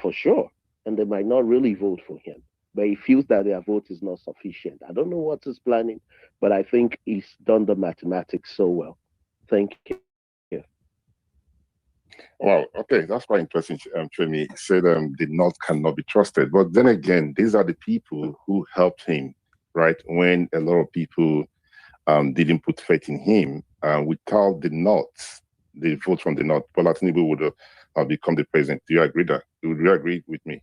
for sure, and they might not really vote for him. But he feels that their vote is not sufficient. I don't know what he's planning, but I think he's done the mathematics so well. Thank you. Well, okay, that's quite interesting. Tremi said the North cannot be trusted. But then again, these are the people who helped him, right? When a lot of people didn't put faith in him, without the North, the vote from the North, Bola Tinubu would have become the president. Do you agree that? Would you agree with me?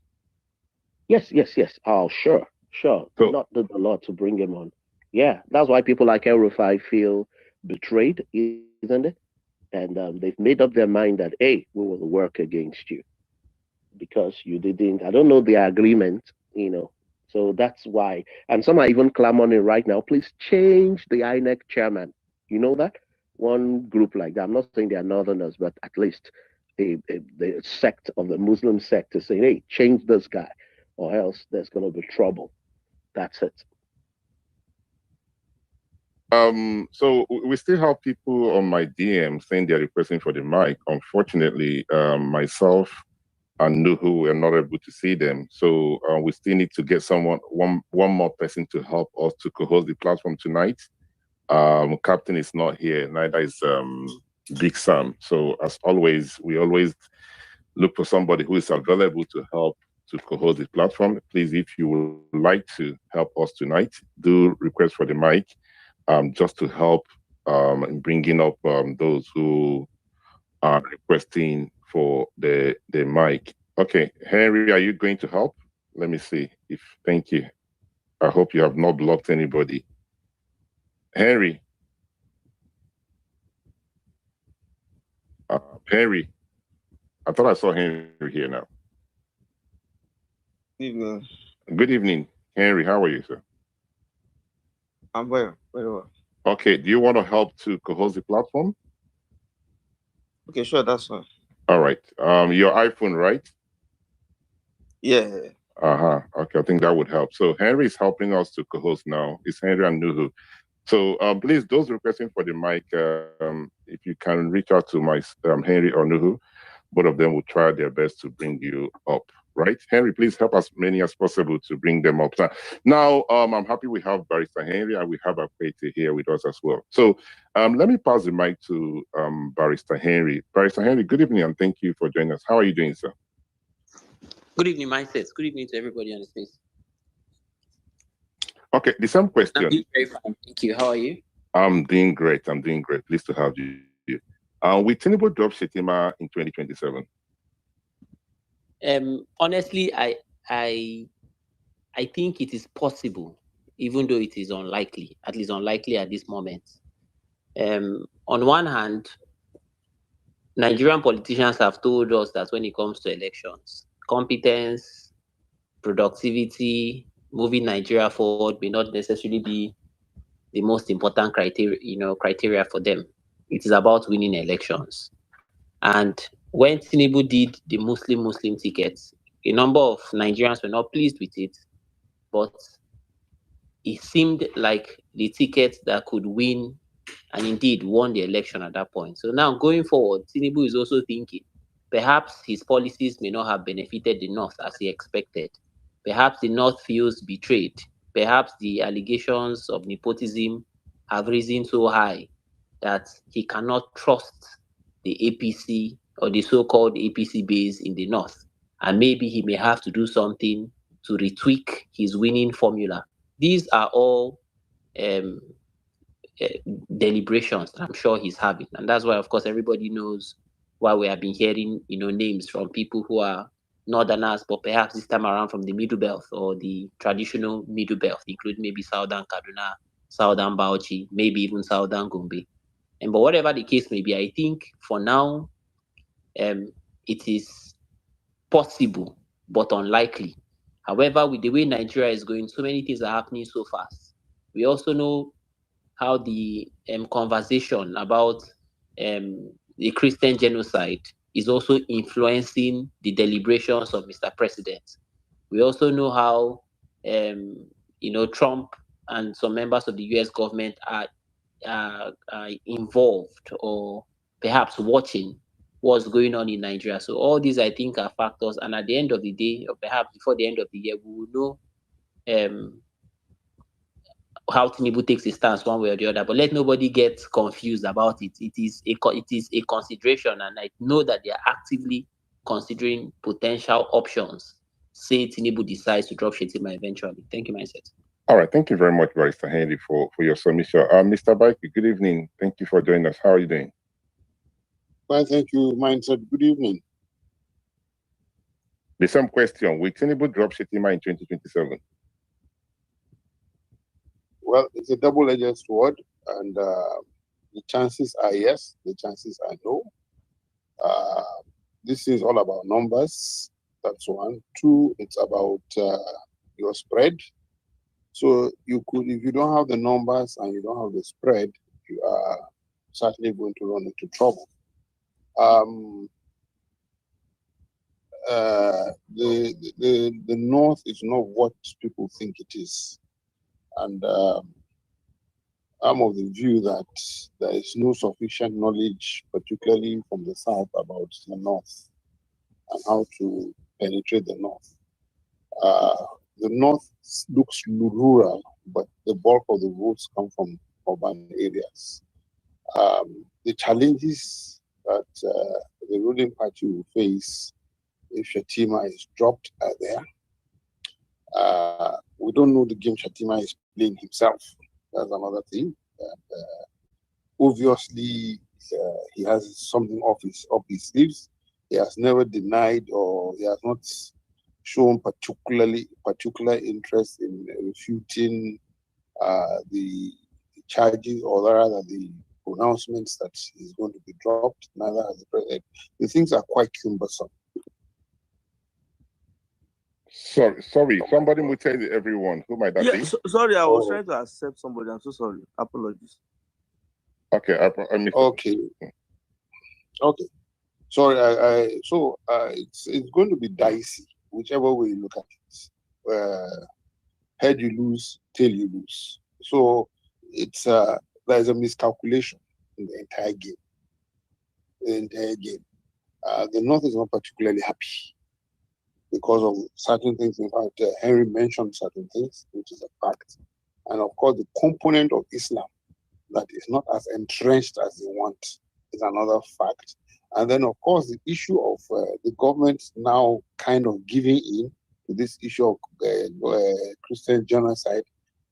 Yes, yes, yes. Oh, sure, sure. The So, North did a lot to bring him on. Yeah, that's why people like El Rufai feel betrayed, isn't it? And they've made up their mind that, hey, we will work against you because you didn't. I don't know the agreement. So that's why. And some are even clamoring right now, please change the INEC chairman. You know that? One group like that. I'm not saying they are northerners, but at least the sect of the Muslim sect is saying, hey, change this guy, or else there's going to be trouble. That's it. we still have people on my DM saying they're requesting for the mic. Unfortunately, myself and Nuhu were not able to see them. So we still need to get one more person to help us to co-host the platform tonight. Captain is not here, neither is Big Sam. So as always, we always look for somebody who is available to help to co-host the platform. Please, if you would like to help us tonight, do request for the mic, just to help in bringing up those who are requesting for the mic. Okay, Henry, are you going to help? Let me see if, thank you. I hope you have not blocked anybody. Henry, Henry, I thought I saw Henry here now. Evening. Good evening, Henry. How are you, sir? I'm well, very well. Okay, do you want to help to co-host the platform? Okay, sure, that's fine. All right. Your iPhone, right? Yeah. Uh-huh. Okay, I think that would help. So Henry is helping us to co-host now. It's Henry and Nuhu. So please, those requesting for the mic, if you can reach out to my Henry or Nuhu, both of them will try their best to bring you up. Right, Henry, please help as many as possible to bring them up. Now, I'm happy we have Barrister Henry and we have Akwete here with us as well. So let me pass the mic to Barrister Henry. Barrister Henry, good evening and thank you for joining us. How are you doing, sir? Good evening, Mindsets. Good evening to everybody on the space. Okay, the same question. I'm doing very fine. Thank you. How are you? I'm doing great. I'm doing great. Pleased to have you. Will Tinubu drop Shettima in 2027? Honestly, I think it is possible, even though it is unlikely, at least unlikely at this moment. On one hand, Nigerian politicians have told us that when it comes to elections, competence, productivity, moving Nigeria forward may not necessarily be the most important criteria for them. It is about winning elections. And when Tinubu did the Muslim tickets, a number of Nigerians were not pleased with it, but it seemed like the ticket that could win, and indeed won the election at that point. So now going forward, Tinubu is also thinking perhaps his policies may not have benefited the North as he expected. Perhaps the North feels betrayed. Perhaps the allegations of nepotism have risen so high that he cannot trust the APC or the so-called APC base in the North. And maybe he may have to do something to retweak his winning formula. These are all um, uh, deliberations that I'm sure he's having. And that's why, of course, everybody knows why we have been hearing, names from people who are northerners, but perhaps this time around from the Middle Belt or the traditional Middle Belt, including maybe Southern Kaduna, Southern Bauchi, maybe even Southern Gombe. But whatever the case may be, I think for now, it is possible, but unlikely. However, with the way Nigeria is going, so many things are happening so fast. We also know how the conversation about the Christian genocide is also influencing the deliberations of Mr. President. We also know how Trump and some members of the U.S. government are involved or perhaps watching what's going on in Nigeria. So all these, I think, are factors. And at the end of the day, or perhaps before the end of the year, we will know how Tinubu takes a stance one way or the other. But let nobody get confused about it. It is a consideration, and I know that they are actively considering potential options. Say Tinubu decides to drop Shettima eventually. Thank you, mindset. All right, thank you very much, Barrister Henry, for your submission. Mr. Baiki, good evening. Thank you for joining us. How are you doing? Well, thank you, mindset. Good evening. The same question: will Tinubu drop Shettima in 2027? Well, it's a double-edged sword, and the chances are yes, the chances are no. This is all about numbers. That's one. Two, it's about your spread. So you could, if you don't have the numbers and you don't have the spread, you are certainly going to run into trouble. The North is not what people think it is. And I'm of the view that there is no sufficient knowledge, particularly from the South, about the North and how to penetrate the North. The North looks rural, but the bulk of the votes come from urban areas. The challenges that the ruling party will face if Shettima is dropped are there. We don't know the game Shettima is playing himself. That's another thing. Obviously, he has something up his sleeves. He has never denied, or he has not shown particular interest in refuting the charges, or rather the pronouncements that he's going to be dropped. Neither has the president. The things are quite cumbersome. Sorry. Somebody will tell everyone. Who might that be? Sorry, I was trying to accept somebody. I'm so sorry. Apologies. Okay, Okay. Sorry, so it's going to be dicey, whichever way you look at it. Head you lose, tail you lose. So it's there's a miscalculation in the entire game. The North is not particularly happy because of certain things. In fact, Henry mentioned certain things, which is a fact. And of course, the component of Islam that is not as entrenched as they want is another fact. And then, of course, the issue of the government now kind of giving in to this issue of Christian genocide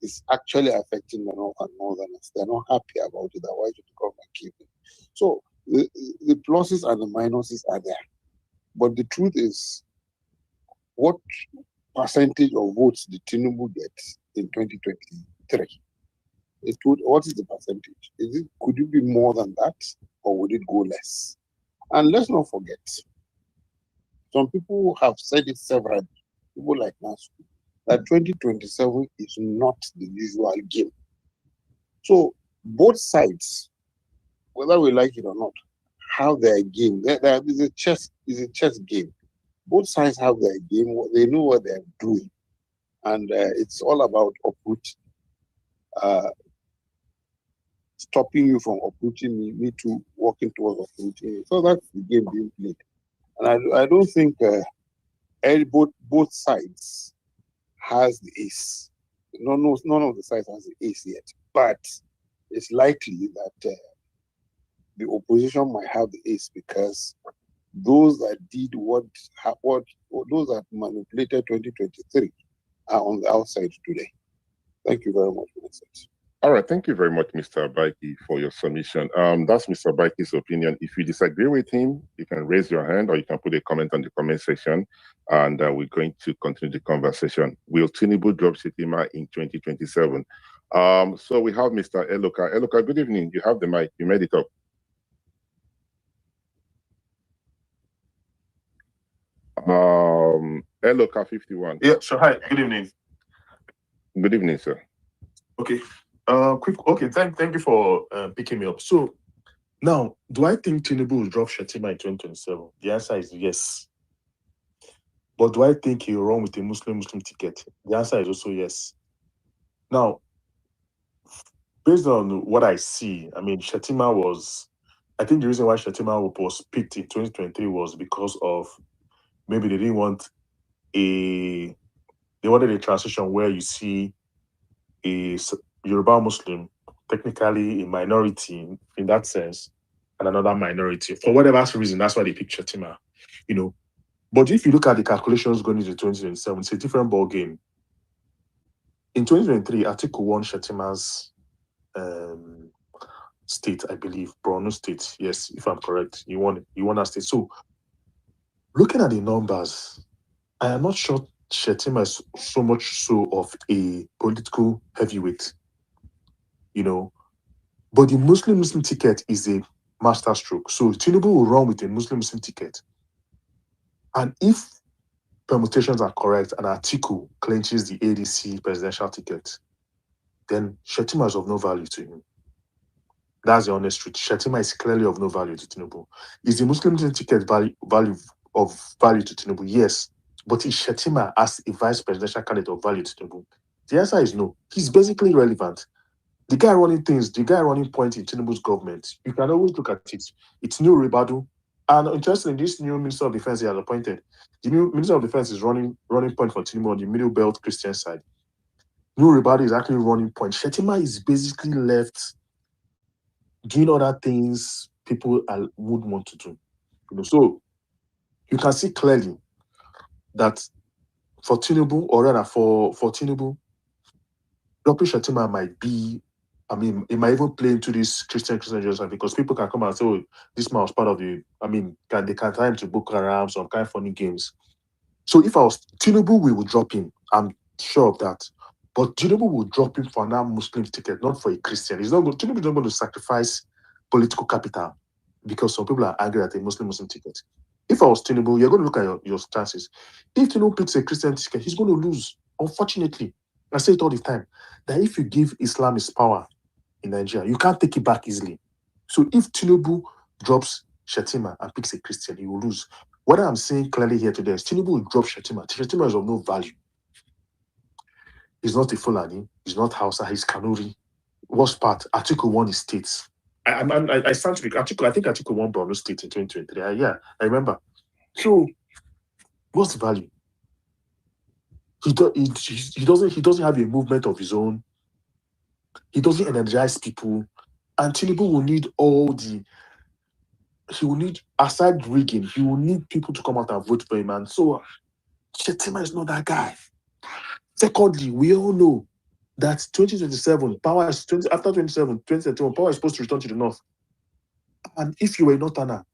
is actually affecting the North and Northerners. They're not happy about it. Why should the government keep it? So the pluses and the minuses are there. But the truth is, what percentage of votes did Tinubu get in 2023? What is the percentage? Could it be more than that, or would it go less? And let's not forget, some people have said it severally, people like Nasu, that 2027 is not the usual game. So both sides, whether we like it or not, have their game. There is a chess game. Both sides have their game. They know what they're doing, and it's all about uprooting. Stopping you from uprooting me to working towards uprooting you. So that's the game being played. And I don't think both sides has the ace. None of the sides has the ace yet. But it's likely that the opposition might have the ace, because those that did those that manipulated 2023 are on the outside today. Thank you very much for this. All right, thank you very much, Mr. Baiki, for your submission. That's Mr. Baiki's opinion. If you disagree with him, you can raise your hand, or you can put a comment on the comment section, and we're going to continue the conversation. Will Tinubu drop Shettima in 2027? So we have Mr. Eloka. Eloka, good evening. You have the mic. You made it up. Eloka 51. Yeah, sure. Hi, good evening. Good evening, sir. Okay. Thank you for picking me up. So now, do I think Tinubu will drop Shettima in 2027? The answer is yes. But do I think he will run with a Muslim ticket? The answer is also yes. Now, based on what I see, I mean, Shettima was I think the reason why Shettima was picked in 2023 was because of maybe they didn't want they wanted a transition where you see a Yoruba Muslim, technically a minority in that sense, and another minority. For whatever reason, that's why they picked Shettima, you know. But if you look at the calculations going into 2027, it's a different ball game. In 2023, Atiku won Shettima's state, I believe, Borno State. Yes, if I'm correct, he won that state. So, looking at the numbers, I am not sure Shettima is so much so of a political heavyweight, you know. But the Muslim ticket is a masterstroke. So Tinubu will run with a Muslim ticket. And if permutations are correct and Atiku clinches the ADC presidential ticket, then Shettima is of no value to him. That's the honest truth. Shettima is clearly of no value to Tinubu. Is the Muslim ticket value to Tinubu? Yes. But is Shettima as a vice presidential candidate of value to Tinubu? The answer is no. He's basically irrelevant. The guy running point in Tinubu's government, you can always look at it. It's New Ribadu. And interestingly, this new Minister of Defense he has appointed, the new Minister of Defense is running point for Tinubu on the Middle Belt Christian side. New Ribadu is actually running point. Shettima is basically left doing other things people would want to do. So you can see clearly that for Tinubu, or rather for Tinubu, dropping Shettima might be, it might even play into this Christian genocide, because people can come and say, oh, this man was part of they can tie him to Boko Haram, some kind of funny games. So if I was Tinubu, we would drop him. I'm sure of that. But Tinubu will drop him for another Muslim ticket, not for a Christian. Tinubu is not going to sacrifice political capital because some people are angry at a Muslim ticket. If I was Tinubu, you're going to look at your chances. If Tinubu picks a Christian ticket, he's going to lose. Unfortunately, I say it all the time, that if you give Islam its power in Nigeria, you can't take it back easily. So if Tinubu drops Shettima and picks a Christian, he will lose. What I'm saying clearly here today is Tinubu will drop Shettima. Shettima is of no value. He's not a Fulani. He's not Hausa. He's Kanuri. Worst part, Atiku won his states. I stand to be Atiku. I think Atiku won Borno State in 2023. Yeah, I remember. So, what's the value? He doesn't have a movement of his own. He doesn't energize people. And Tinubu will need he will need, aside rigging, he will need people to come out and vote for him. And so, Shettima is not that guy. Secondly, we all know that 2027, power is after 2031, power is supposed to return to the north. And if you were a Northerner,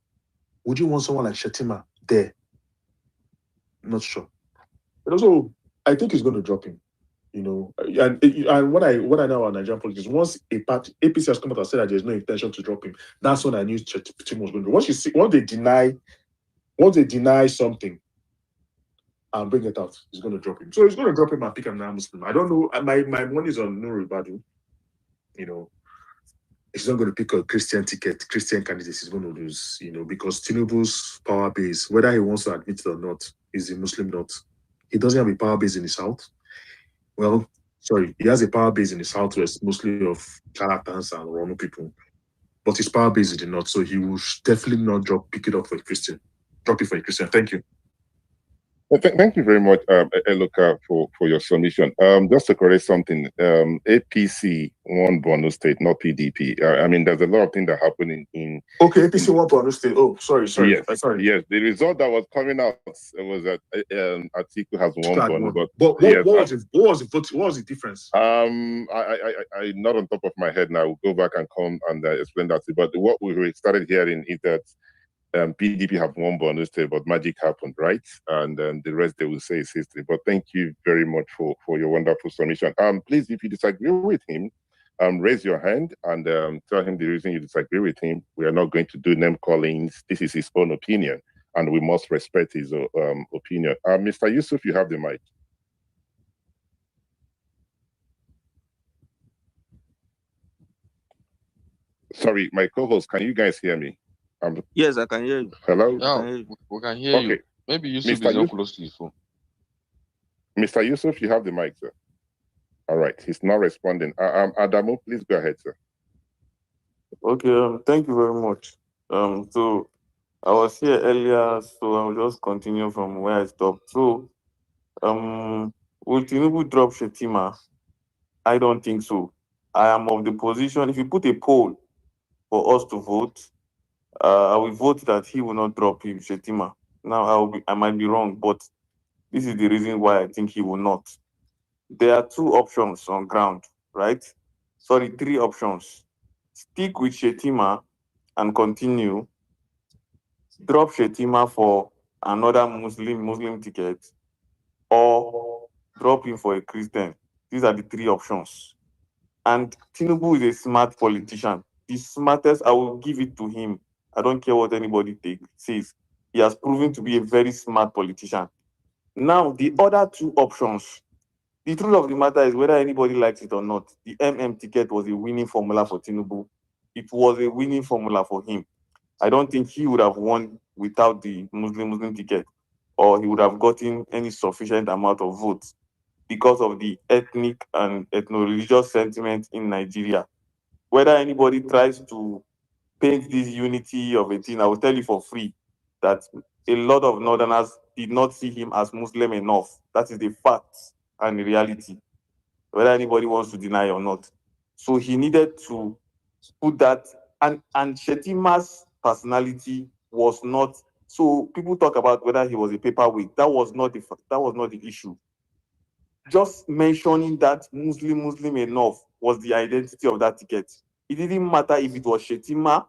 would you want someone like Shettima there? Not sure. But also, I think he's going to drop him. And what I know about Nigerian politics, once APC has come out and said that there's no intention to drop him, that's when I knew Shettima was going to. Once they deny something and bring it out, he's going to drop him. So he's going to drop him and pick another Muslim. I don't know. My money is on Nuru Badu. He's not going to pick a Christian ticket, Christian candidate. He's going to lose, because Tinubu's power base, whether he wants to admit it or not, is a Muslim North. He doesn't have a power base in the South. Well, sorry, he has a power base in the Southwest, mostly of charlatans and Rono people. But his power base is in the North, so he will definitely not pick it up for a Christian. Drop it for a Christian. Thank you. Well, thank you very much, Eloka, for your submission. Just to correct something, APC won Borno State, not PDP. There's a lot of things that happen in. Okay, APC won Borno State. Oh, sorry. Yes, sorry. Yes, the result that was coming out was that Atiku has won Borno. But what was the difference? I'm not on top of my head now. We'll go back and come and explain that. But what we started hearing is that PDP have won Borno State, but magic happened, right? And the rest they will say is history. But thank you very much for your wonderful submission. Please, if you disagree with him, raise your hand and tell him the reason you disagree with him. We are not going to do name callings. This is his own opinion, and we must respect his opinion. Mr. Yusuf, you have the mic. Sorry, my co-host, can you guys hear me? Yes, I can hear you. Hello? Yeah, we can hear you. Maybe Yusuf is not close to his phone. Mr. Yusuf, you have the mic, sir. All right, he's not responding. Adamu, please go ahead, sir. Okay, thank you very much. So I was here earlier, so I'll just continue from where I stopped. So, will Tinubu drop Shettima? I don't think so. I am of the position, if you put a poll for us to vote, I will vote that he will not drop him, Shettima. Now, I might be wrong, but this is the reason why I think he will not. There are two options on ground, right? Sorry, three options. Stick with Shettima and continue, drop Shettima for another Muslim ticket, or drop him for a Christian. These are the three options. And Tinubu is a smart politician. The smartest, I will give it to him. I don't care what anybody says. He has proven to be a very smart politician. Now, the other two options, the truth of the matter is whether anybody likes it or not, the ticket was a winning formula for Tinubu. It was a winning formula for him. I don't think he would have won without the Muslim ticket, or he would have gotten any sufficient amount of votes because of the ethnic and ethno-religious sentiment in Nigeria. Whether anybody tries to paint this unity of a thing, I will tell you for free that a lot of Northerners did not see him as Muslim enough. That is the fact and the reality, whether anybody wants to deny or not. So he needed to put that, and Shettima's personality was not. So people talk about whether he was a paperweight. That was not the issue. Just mentioning that Muslim enough was the identity of that ticket. It didn't matter if it was Shettima.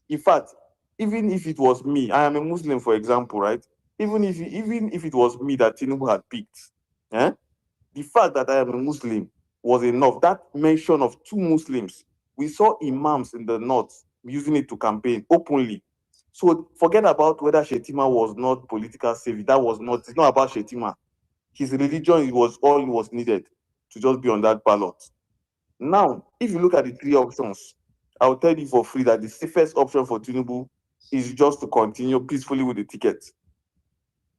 In fact, even if it was me, I am a Muslim, for example, right? Even if it was me that Tinubu had picked, eh? The fact that I am a Muslim was enough. That mention of two Muslims, we saw imams in the north using it to campaign openly. So forget about whether Shettima was not political savvy. That was not. It's not about Shettima. His religion was all was needed to just be on that ballot. Now, if you look at the three options, I'll tell you for free that the safest option for Tinubu is just to continue peacefully with the ticket.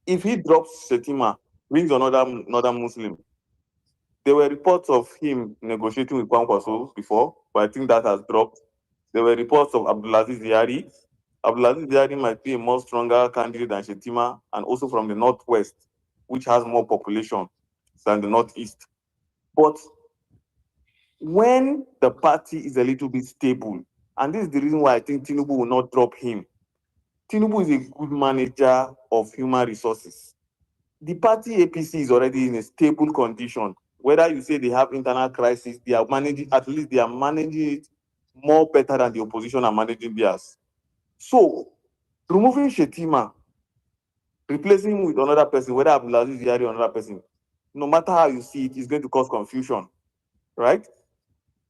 If he drops Shettima, brings another Muslim, there were reports of him negotiating with Kwankwaso before, but I think that has dropped. There were reports of Abdulaziz Yari. Abdulaziz Yari might be a more stronger candidate than Shettima, and also from the northwest, which has more population than the northeast. But when the party is a little bit stable, and this is the reason why I think Tinubu will not drop him. Tinubu is a good manager of human resources. The party APC is already in a stable condition. Whether you say they have internal crisis, they are managing, at least they are managing it more better than the opposition are managing theirs. So, removing Shettima, replacing him with another person, whether Abdulaziz Yari or another person, no matter how you see it, is going to cause confusion, right?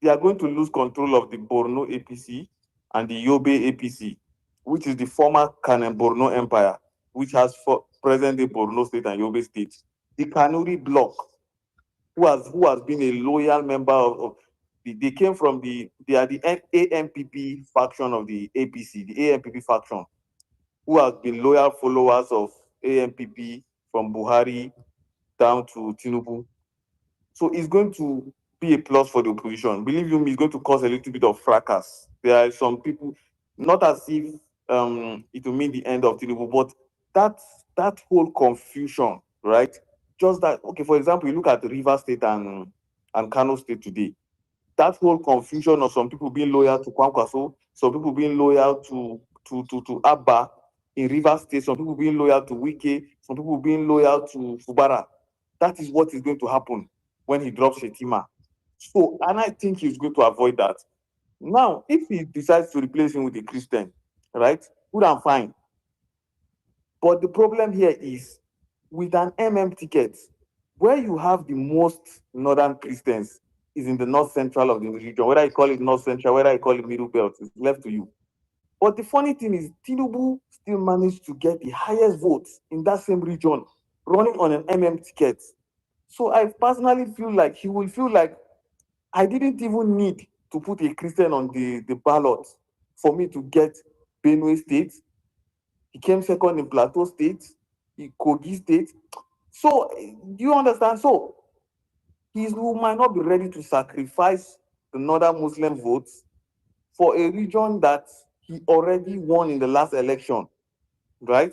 They are going to lose control of the Borno APC and the Yobe APC, which is the former Kanem Borno Empire, which has present-day Borno State and Yobe State. The Kanuri bloc, who has been a loyal member of they came from they are the AMPP faction of the APC, the AMPP faction, who has been loyal followers of AMPP from Buhari down to Tinubu. So it's going to be a plus for the opposition. Believe you me, it's going to cause a little bit of fracas. There are some people, not as if it will mean the end of Tinubu, but that whole confusion, right? Just that, okay, for example, you look at Rivers State and Kano State today. That whole confusion of some people being loyal to Kwankwaso, some people being loyal to Abba in Rivers State, some people being loyal to Wike, some people being loyal to Fubara. That is what is going to happen when he drops Shettima. So, and I think he's going to avoid that. Now, if he decides to replace him with a Christian, right, good and fine. But the problem here is with an ticket, where you have the most northern Christians is in the north central of the region. Whether I call it north central, whether I call it middle belt, it's left to you. But the funny thing is, Tinubu still managed to get the highest votes in that same region, running on an ticket. So I personally feel like he will feel like I didn't even need to put a Christian on the ballot for me to get Benue State. He came second in Plateau State, Kogi State. So, do you understand? So, he might not be ready to sacrifice the northern Muslim votes for a region that he already won in the last election, right?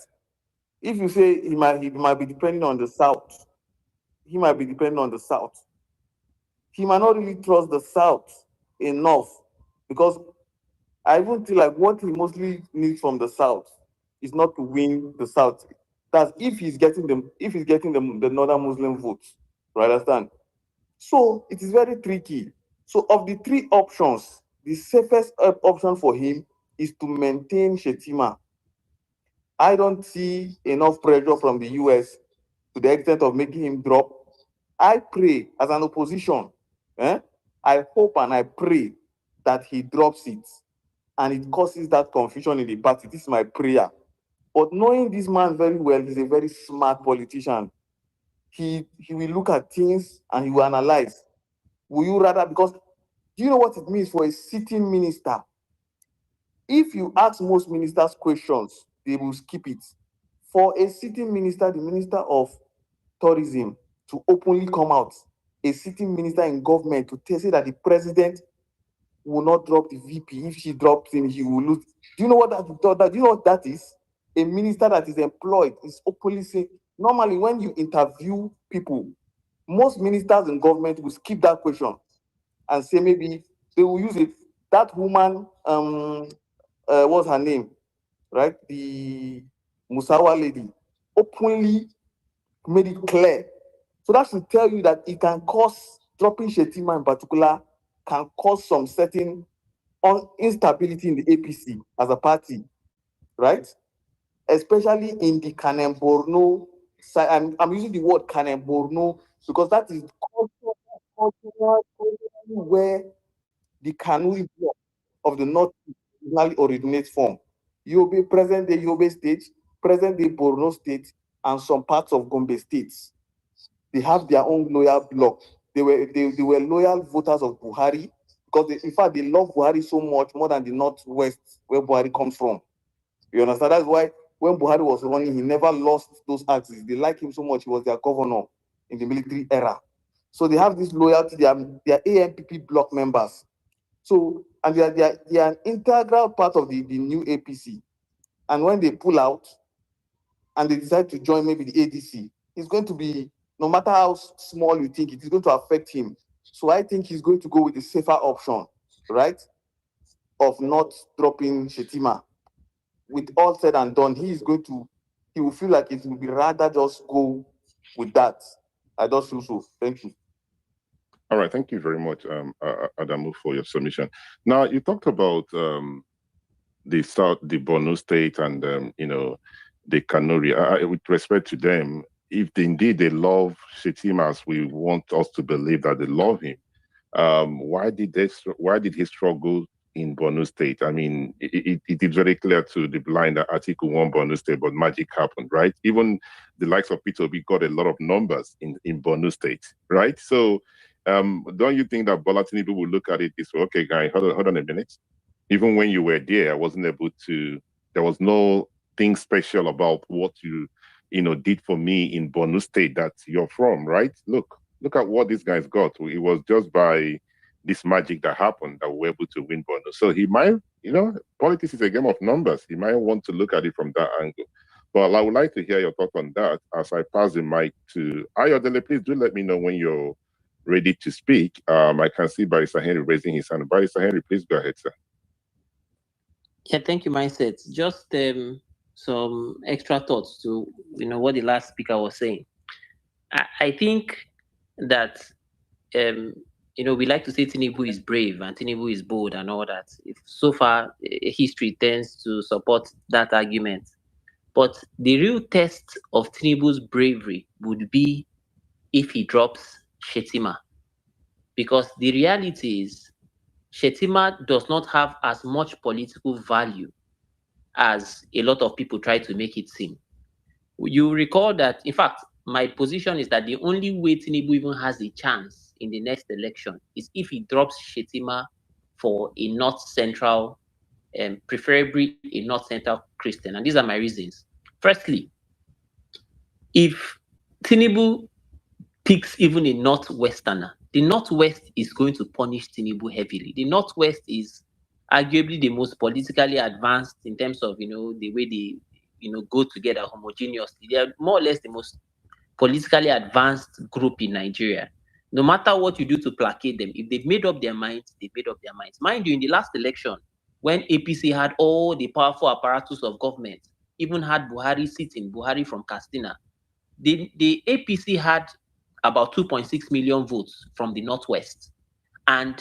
If you say he might be depending on the South, he might be depending on the South. He might not really trust the South enough because I even feel like what he mostly needs from the South is not to win the South. That's if he's getting the northern Muslim votes. Right, understand? So it is very tricky. So of the three options, the safest option for him is to maintain Shettima. I don't see enough pressure from the US to the extent of making him drop. I pray as an opposition, eh, I hope and I pray that he drops it and it causes that confusion in the party. This is my prayer. But knowing this man very well, he's a very smart politician. He will look at things and he will analyze. Will you rather, because do you know what it means for a sitting minister? If you ask most ministers questions, they will skip it. For a sitting minister, the minister of tourism, to openly come out, a sitting minister in government to say that the president will not drop the VP. If she drops him, he will lose. Do you know what do you know what that is? A minister that is employed is openly saying. Normally, when you interview people, most ministers in government will skip that question and say maybe they will use it. That woman, what's her name? Right? The Musawa lady openly made it clear. So that should tell you that it can cause, dropping Shettima in particular, can cause some certain instability in the APC as a party, right? Especially in the Kanem Borno side. I'm using the word Kanem Borno because that is where the Kanuri bloc of the North originally originates from. Yobe, present day Yobe state, present day Borno state, and some parts of Gombe states. They have their own loyal bloc. They were loyal voters of Buhari because in fact they love Buhari so much more than the Northwest where Buhari comes from. You understand? That's why when Buhari was running, he never lost those axes. They like him so much. He was their governor in the military era. So they have this loyalty. They are AMPP bloc members. So, and they are an integral part of the new APC. And when they pull out and they decide to join maybe the ADC, it's going to be, no matter how small you think it is going to affect him. So I think he's going to go with the safer option, right? Of not dropping Shettima. With all said and done, he will feel like it will be rather just go with that. I just feel so. Thank you. All right, thank you very much, Adamu, for your submission. Now, you talked about the South, the Borno State, and the Kanuri. With respect to them, if indeed they love Shettima as we want us to believe that they love him, why did he struggle in Borno State? I mean, it is very clear to the blind that Atiku won Borno State, but magic happened, right? Even the likes of Peter Obi got a lot of numbers in Borno State, right? So, don't you think that Bola Tinubu will look at it this way? Okay, guy, hold on a minute. Even when you were there, I wasn't able to. There was no thing special about what you did for me in Borno State that you're from, right? Look at what this guy's got. It was just by this magic that happened that we were able to win Borno. So he might, politics is a game of numbers. He might want to look at it from that angle. But I would like to hear your thoughts on that as I pass the mic to Ayodele. Please do let me know when you're ready to speak. I can see Barrister Henry raising his hand. Barrister Henry, please go ahead, sir. Yeah, thank you, Mindset. Just some extra thoughts to what the last speaker was saying. I think that we like to say Tinubu is brave and Tinubu is bold and all that. So far, history tends to support that argument. But the real test of Tinubu's bravery would be if he drops Shettima. Because the reality is, Shettima does not have as much political value as a lot of people try to make it seem. You recall that, in fact, my position is that the only way Tinubu even has a chance in the next election is if he drops Shettima for a North Central, preferably a North Central Christian. And these are my reasons. Firstly, if Tinubu picks even a Northwesterner, the Northwest is going to punish Tinubu heavily. The Northwest is arguably the most politically advanced in terms of, the way they, go together homogeneously. They are more or less the most politically advanced group in Nigeria. No matter what you do to placate them, if they've made up their minds, they've made up their minds. Mind you, in the last election, when APC had all the powerful apparatus of government, even had Buhari sitting, Buhari from Castina, the APC had about 2.6 million votes from the Northwest. And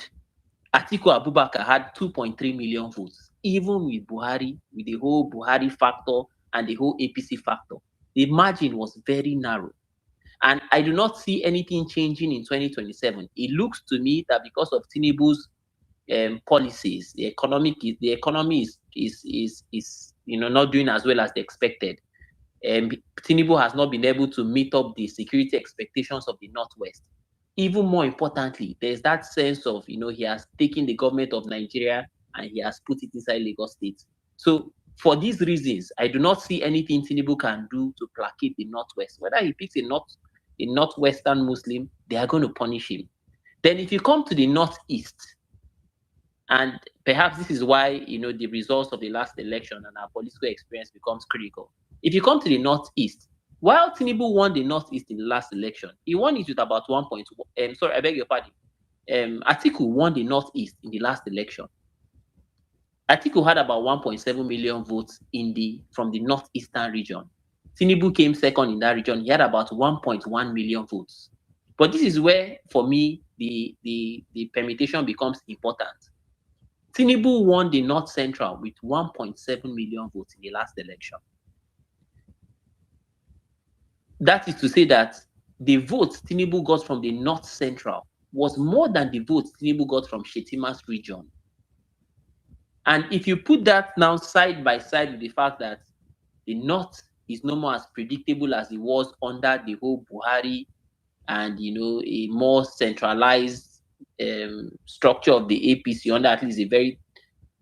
Atiku Abubakar had 2.3 million votes. Even with Buhari, with the whole Buhari factor and the whole APC factor, the margin was very narrow. And I do not see anything changing in 2027. It looks to me that because of Tinubu's policies, the economy is not doing as well as they expected. Tinubu has not been able to meet up the security expectations of the Northwest. Even more importantly, there's that sense of, he has taken the government of Nigeria and he has put it inside Lagos State. So for these reasons, I do not see anything Tinubu can do to placate the Northwest. Whether he picks a Northwestern Muslim, they are going to punish him. Then if you come to the Northeast, and perhaps this is why, the results of the last election and our political experience becomes critical. If you come to the Northeast, while Tinubu won the Northeast in the last election, he won it with about 1.1. Sorry, I beg your pardon. Atiku won the Northeast in the last election. Atiku had about 1.7 million votes from the Northeastern region. Tinubu came second in that region. He had about 1.1 million votes. But this is where, for me, the permutation becomes important. Tinubu won the North Central with 1.7 million votes in the last election. That is to say that the votes Tinubu got from the North Central was more than the votes Tinubu got from Shettima's region. And if you put that now side by side with the fact that the North is no more as predictable as it was under the whole Buhari and, a more centralized structure of the APC under at least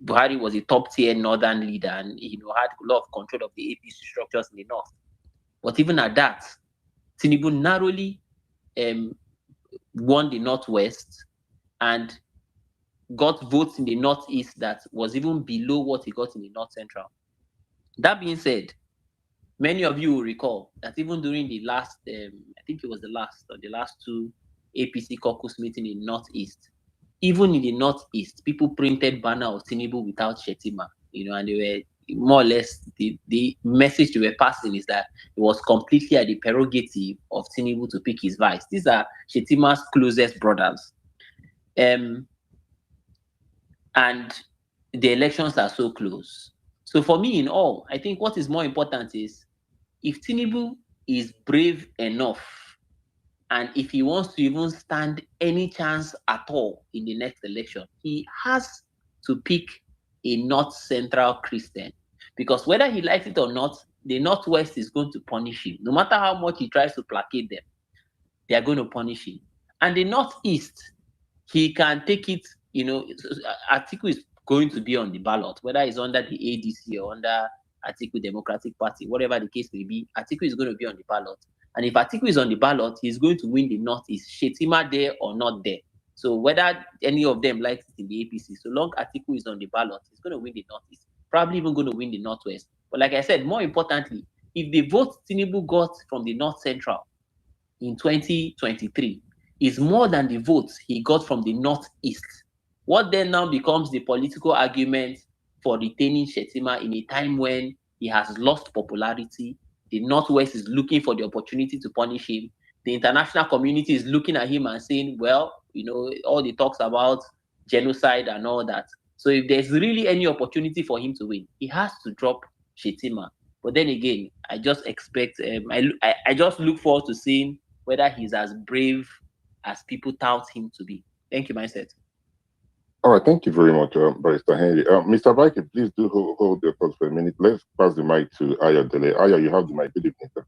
Buhari was a top tier northern leader and, had a lot of control of the APC structures in the North. But even at that, Tinubu narrowly won the Northwest and got votes in the Northeast that was even below what he got in the North Central. That being said, many of you will recall that even during the last, I think it was the last two APC caucus meeting in Northeast, even in the Northeast, people printed banner of Tinubu without Shettima, and they were more or less the message they were passing is that it was completely at the prerogative of Tinubu to pick his vice. These are Shettima's closest brothers. And the elections are so close. So for me, in all, I think what is more important is if Tinubu is brave enough and if he wants to even stand any chance at all in the next election, he has to pick a North Central Christian. Because whether he likes it or not, the Northwest is going to punish him. No matter how much he tries to placate them, they are going to punish him. And the Northeast, he can take it, Atiku is going to be on the ballot, whether it's under the ADC or under Atiku Democratic Party, whatever the case may be, Atiku is going to be on the ballot. And if Atiku is on the ballot, he's going to win the Northeast. Shettima there or not there. So whether any of them likes it in the APC, so long Atiku is on the ballot, he's going to win the Northeast. Probably even going to win the Northwest. But like I said, more importantly, if the votes Tinubu got from the North Central in 2023 is more than the votes he got from the Northeast, what then now becomes the political argument for retaining Shettima in a time when he has lost popularity? The Northwest is looking for the opportunity to punish him. The international community is looking at him and saying, well, all the talks about genocide and all that. So if there's really any opportunity for him to win, he has to drop Shettima. But then again, I just expect, I just look forward to seeing whether he's as brave as people tout him to be. Thank you, Mindset. All right, thank you very much, Barrister Henry. Mr. Viking, please do hold your thoughts for a minute. Let's pass the mic to Aya Dele. Aya, you have the mic. Good evening, sir.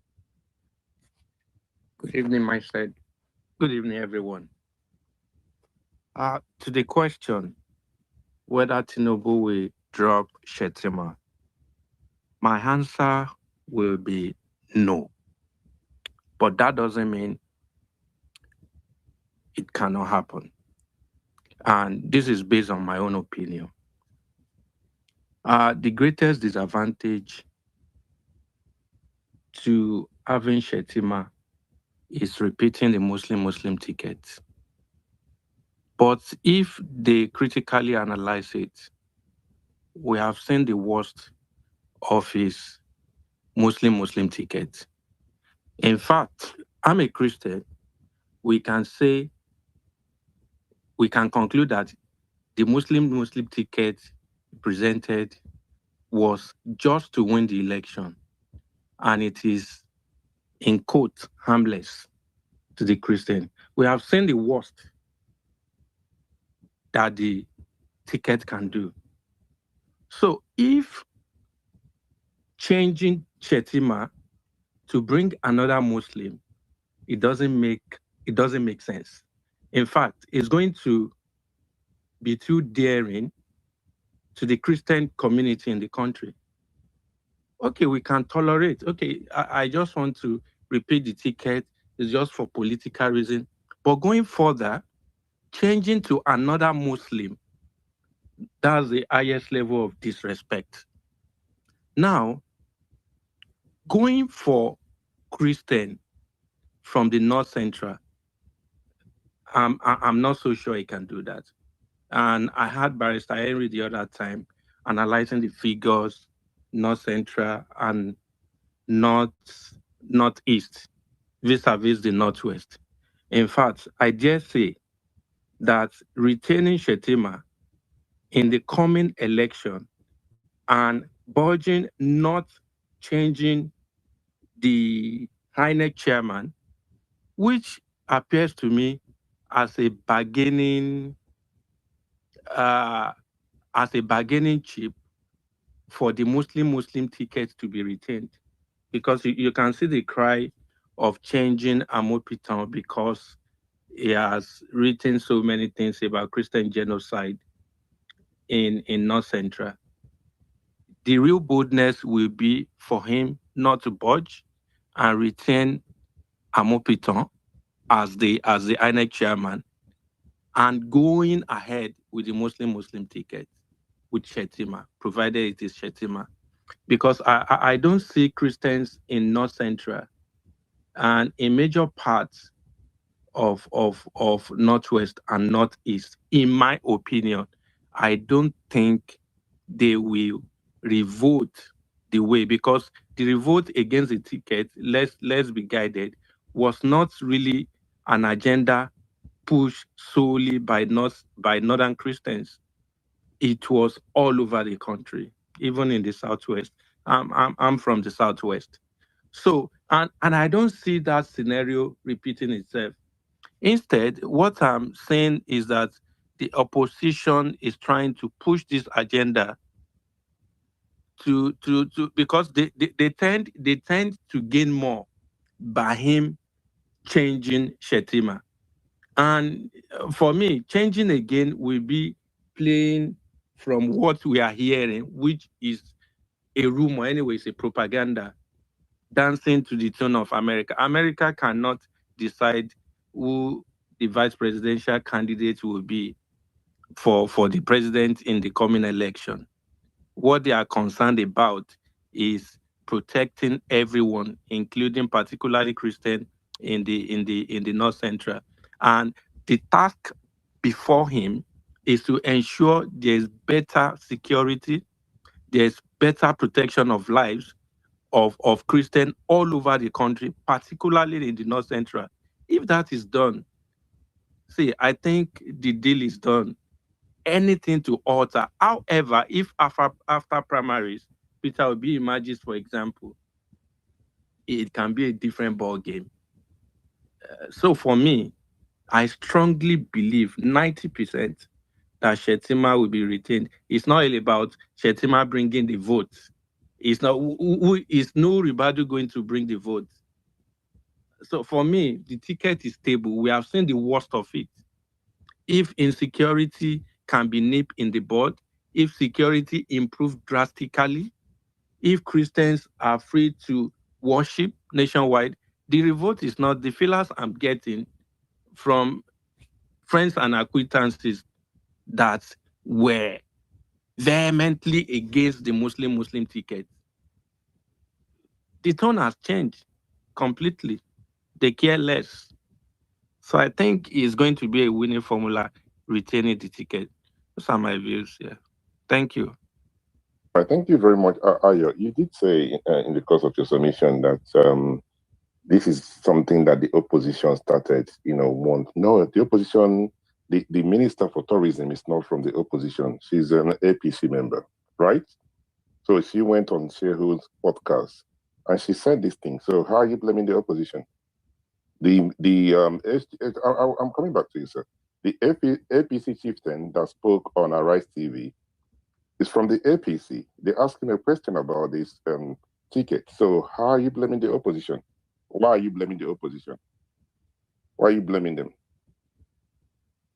Good evening, Mindset. Good evening, everyone. To the question, whether Tinubu will drop Shettima, my answer will be no. But that doesn't mean it cannot happen. And this is based on my own opinion. The greatest disadvantage to having Shettima is repeating the Muslim ticket. But if they critically analyze it, we have seen the worst of his Muslim ticket. In fact, I'm a Christian. We can say, we can conclude that the Muslim ticket presented was just to win the election, and it is, in quote, harmless to the Christian. We have seen the worst that the ticket can do. So if changing Shettima to bring another Muslim, it doesn't make sense. In fact, it's going to be too daring to the Christian community in the country. Okay, we can tolerate. Okay, I just want to repeat the ticket. It's just for political reason. But going further, changing to another Muslim, that's the highest level of disrespect. Now, going for Christian from the North Central, I'm not so sure he can do that. And I had Barrister Henry the other time analyzing the figures, North Central and Northeast, vis-a-vis the Northwest. In fact, I dare say that retaining Shettima in the coming election and budging not changing the INEC chairman, which appears to me as a bargaining chip for the Muslim ticket to be retained, because you can see the cry of changing Amopitan because he has written so many things about Christian genocide in North Central. The real boldness will be for him not to budge and retain Amopitan as the INEC chairman, and going ahead with the Muslim ticket with Shettima, provided it is Shettima. Because I don't see Christians in North Central and in major parts of Northwest and Northeast. In my opinion, I don't think they will revolt the way, because the revolt against the ticket, let's be guided, was not really an agenda pushed solely by Northern Christians. It was all over the country, even in the Southwest. I'm from the Southwest. So, and I don't see that scenario repeating itself. Instead, what I'm saying is that the opposition is trying to push this agenda to because they tend to gain more by him changing Shettima. And for me, changing again will be playing from what we are hearing, which is a rumor, anyway, it's a propaganda, dancing to the tune of America. America cannot decide who the vice presidential candidate will be for the president in the coming election. What they are concerned about is protecting everyone, including particularly Christian in the North Central. And the task before him is to ensure there's better security, there's better protection of lives of Christians all over the country, particularly in the North Central. If that is done, see, I think the deal is done. Anything to alter. However, if after primaries, Peter Obi emerges, for example, it can be a different ball game. So for me, I strongly believe 90% that Shettima will be retained. It's not all about Shettima bringing the votes. It's not who is no Ribadu going to bring the votes. So for me, the ticket is stable. We have seen the worst of it. If insecurity can be nipped in the bud, if security improved drastically, if Christians are free to worship nationwide, the revolt is not the feelers I'm getting from friends and acquaintances that were vehemently against the Muslim ticket. The tone has changed completely. They care less. So I think it's going to be a winning formula retaining the ticket. Those are my views. Yeah. Thank you. Thank you very much, Ayo. You did say in the course of your submission that this is something that the opposition started, No, the opposition, the Minister for Tourism is not from the opposition. She's an APC member, right? So she went on Shehu's podcast and she said this thing. So how are you blaming the opposition? I'm coming back to you, sir. The APC chieftain that spoke on Arise TV is from the APC. They're asking a question about this ticket. So how are you blaming the opposition? Why are you blaming the opposition? Why are you blaming them?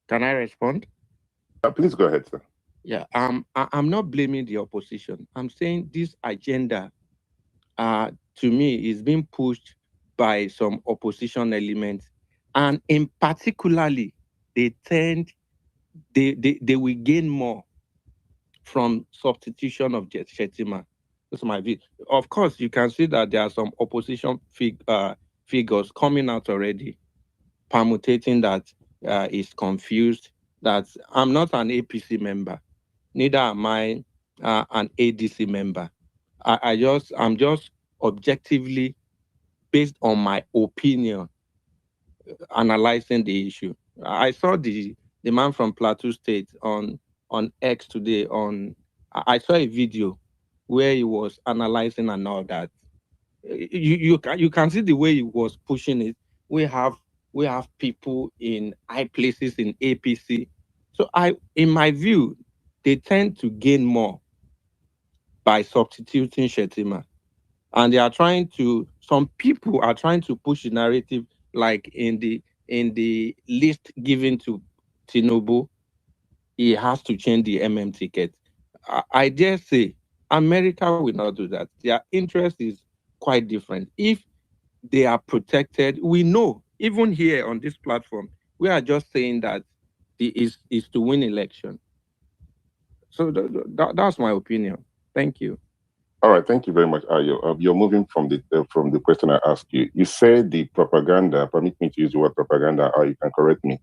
Can I respond? Please go ahead, sir. Yeah, I'm not blaming the opposition. I'm saying this agenda, to me, is being pushed by some opposition elements, and in particularly, they will gain more from substitution of Shettima. That's my view. Of course, you can see that there are some opposition figures coming out already, permutating that is confused. That I'm not an APC member, neither am I an ADC member. I'm just objectively, based on my opinion, analyzing the issue. I saw the man from Plateau State on X today. I saw a video where he was analyzing and all that. You can see the way he was pushing it. We have people in high places in APC. So in my view, they tend to gain more by substituting Shettima. And some people are trying to push the narrative, like in the list given to Tinubu, he has to change the ticket. I dare say America will not do that. Their interest is quite different. If they are protected, we know, even here on this platform, we are just saying that is to win election. So that's my opinion. Thank you. All right, thank you very much, Ayo. You're moving from the question I asked you. You said the propaganda, permit me to use the word propaganda, or you can correct me,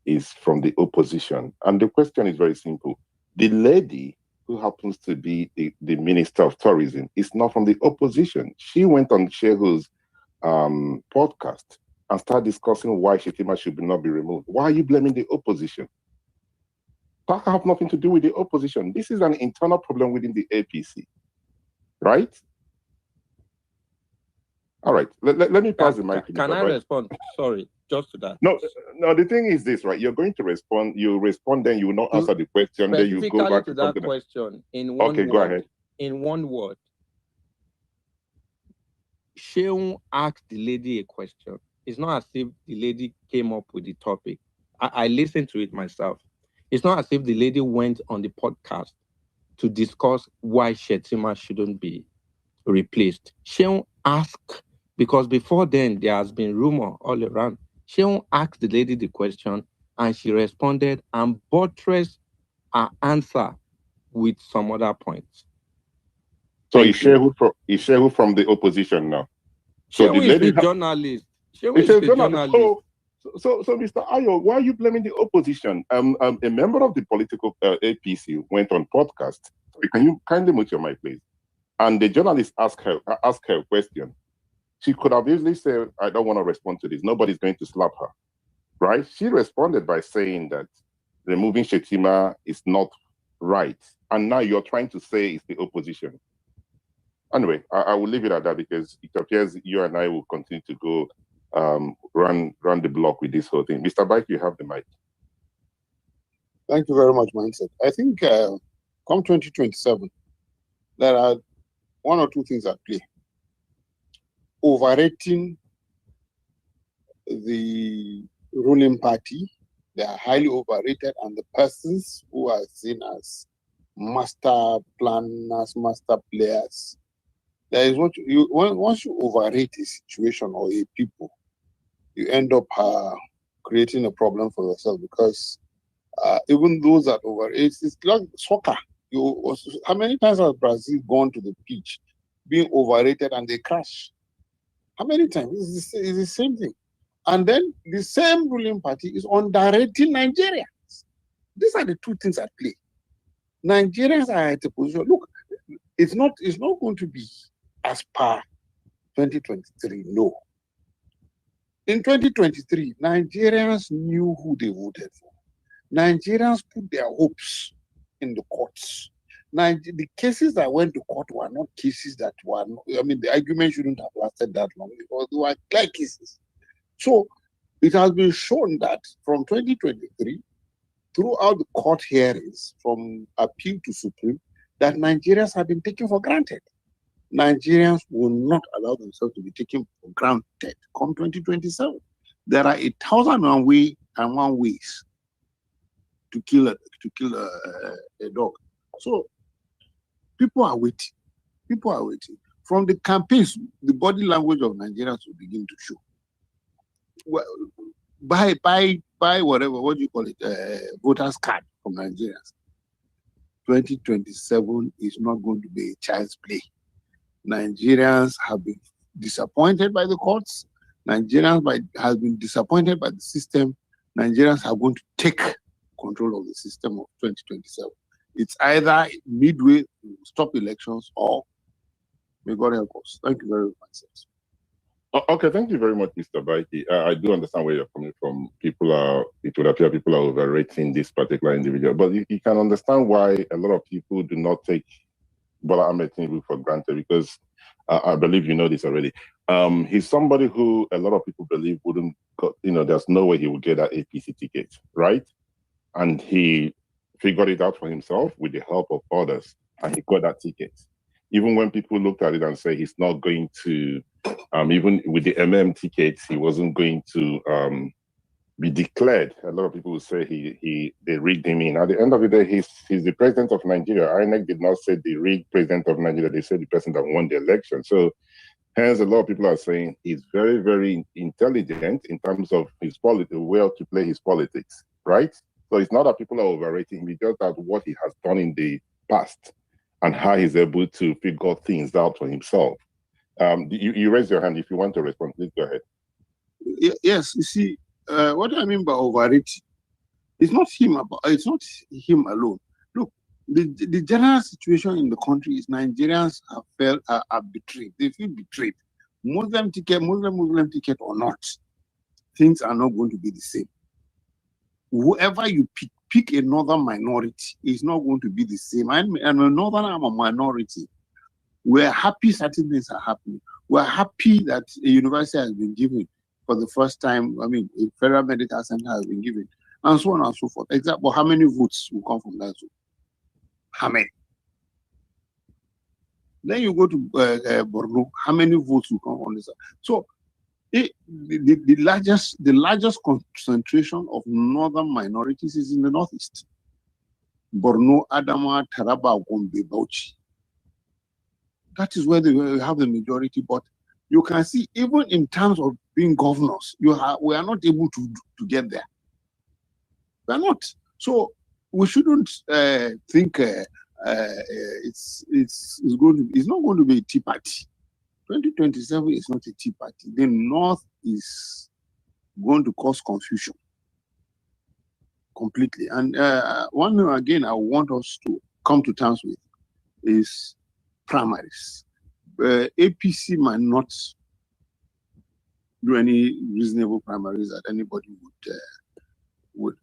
is from the opposition. And the question is very simple. The lady who happens to be the Minister of Tourism is not from the opposition. She went on Shehu's podcast and started discussing why Shettima should not be removed. Why are you blaming the opposition? That have nothing to do with the opposition. This is an internal problem within the APC, right? All right. Let me pass the mic. Can I respond? Sorry, just to that. No. The thing is this, right? You're going to respond. You respond, then you will not answer the question. Then you go back to that question in one word. Okay, go ahead. In one word, Sheung asked the lady a question. It's not as if the lady came up with the topic. I listened to it myself. It's not as if the lady went on the podcast to discuss why Shettima shouldn't be replaced. Sheung asked, because before then there has been rumor all around. Sheung asked the lady the question and she responded and buttressed her answer with some other points. So is Shehu from the opposition now? So the lady is the journalist. Shehu is the journalist. So, Mr. Ayo, why are you blaming the opposition? A member of the political APC went on podcast. Can you kindly mute your mic, please? And the journalist asked her a question. She could have easily said, "I don't want to respond to this. Nobody's going to slap her," right? She responded by saying that removing Shettima is not right, and now you're trying to say it's the opposition. Anyway, I will leave it at that because it appears you and I will continue to go run the block with this whole thing. Mr. Bike, you have the mic. Thank you very much, Mindset. I think come 2027, there are one or two things at play. Overrating the ruling party, they are highly overrated, and the persons who are seen as master planners, master players. There is once you overrate a situation or a people, you end up creating a problem for yourself, because Even those that it's like soccer. How many times has Brazil gone to the pitch being overrated and they crash? How many times? It's the same thing. And then the same ruling party is underrating Nigerians. These are the two things at play. Nigerians are at a position. Look, it's not going to be as per 2023. No. In 2023, Nigerians knew who they voted for. Nigerians put their hopes in the courts. The cases that went to court were not cases that were, the argument shouldn't have lasted that long because they were clear cases. So it has been shown that from 2023, throughout the court hearings, from appeal to Supreme, that Nigerians have been taken for granted. Nigerians will not allow themselves to be taken for granted come 2027. There are 1,001 ways to kill a dog. So people are waiting. People are waiting. From the campaigns, the body language of Nigerians will begin to show. Well, buy whatever, what do you call it, voters card from Nigerians. 2027 is not going to be a child's play. Nigerians have been disappointed by the courts. Nigerians have been disappointed by the system. Nigerians are going to take control of the system of 2027. It's either midway to stop elections or may God help us. Thank you very much. Okay, thank you very much, Mr. Baiki. I do understand where you're coming from. It would appear people are overrating this particular individual, but you can understand why a lot of people do not take Bola Ahmed Tinubu for granted, because I believe you know this already. He's somebody who a lot of people believe wouldn't go, there's no way he would get that APC ticket, right? And he figured it out for himself with the help of others, and he got that ticket. Even when people looked at it and said he's not going to, even with the tickets, he wasn't going to be declared. A lot of people will say they rigged him in. At the end of the day, he's the president of Nigeria. INEC did not say the rigged president of Nigeria. They said the person that won the election. So hence, a lot of people are saying he's very, very intelligent in terms of his way to play his politics, right? So it's not that people are overrating him. It's just that what he has done in the past and how he's able to figure things out for himself. You raise your hand if you want to respond. Please go ahead. Yes, you see, what I mean by overrating, it's not him alone. Look, the general situation in the country is Nigerians are betrayed. They feel betrayed. Muslim ticket or not, things are not going to be the same. Whoever you pick another minority is not going to be the same. I'm a northern, I'm a minority. We're happy certain things are happening. We're happy that a university has been given for the first time. A federal medical center has been given, and so on and so forth. Example, how many votes will come from that? How many? Then you go to Borno, how many votes will come on this? So the largest concentration of northern minorities is in the northeast. Borno, Adamawa, Taraba, Gombe, Bauchi. That is where they have the majority. But you can see, even in terms of being governors, we are not able to get there. We are not. So we shouldn't think it's not going to be a tea party. 2027 is not a tea party. The North is going to cause confusion completely. And one thing again I want us to come to terms with is primaries. APC might not do any reasonable primaries that anybody would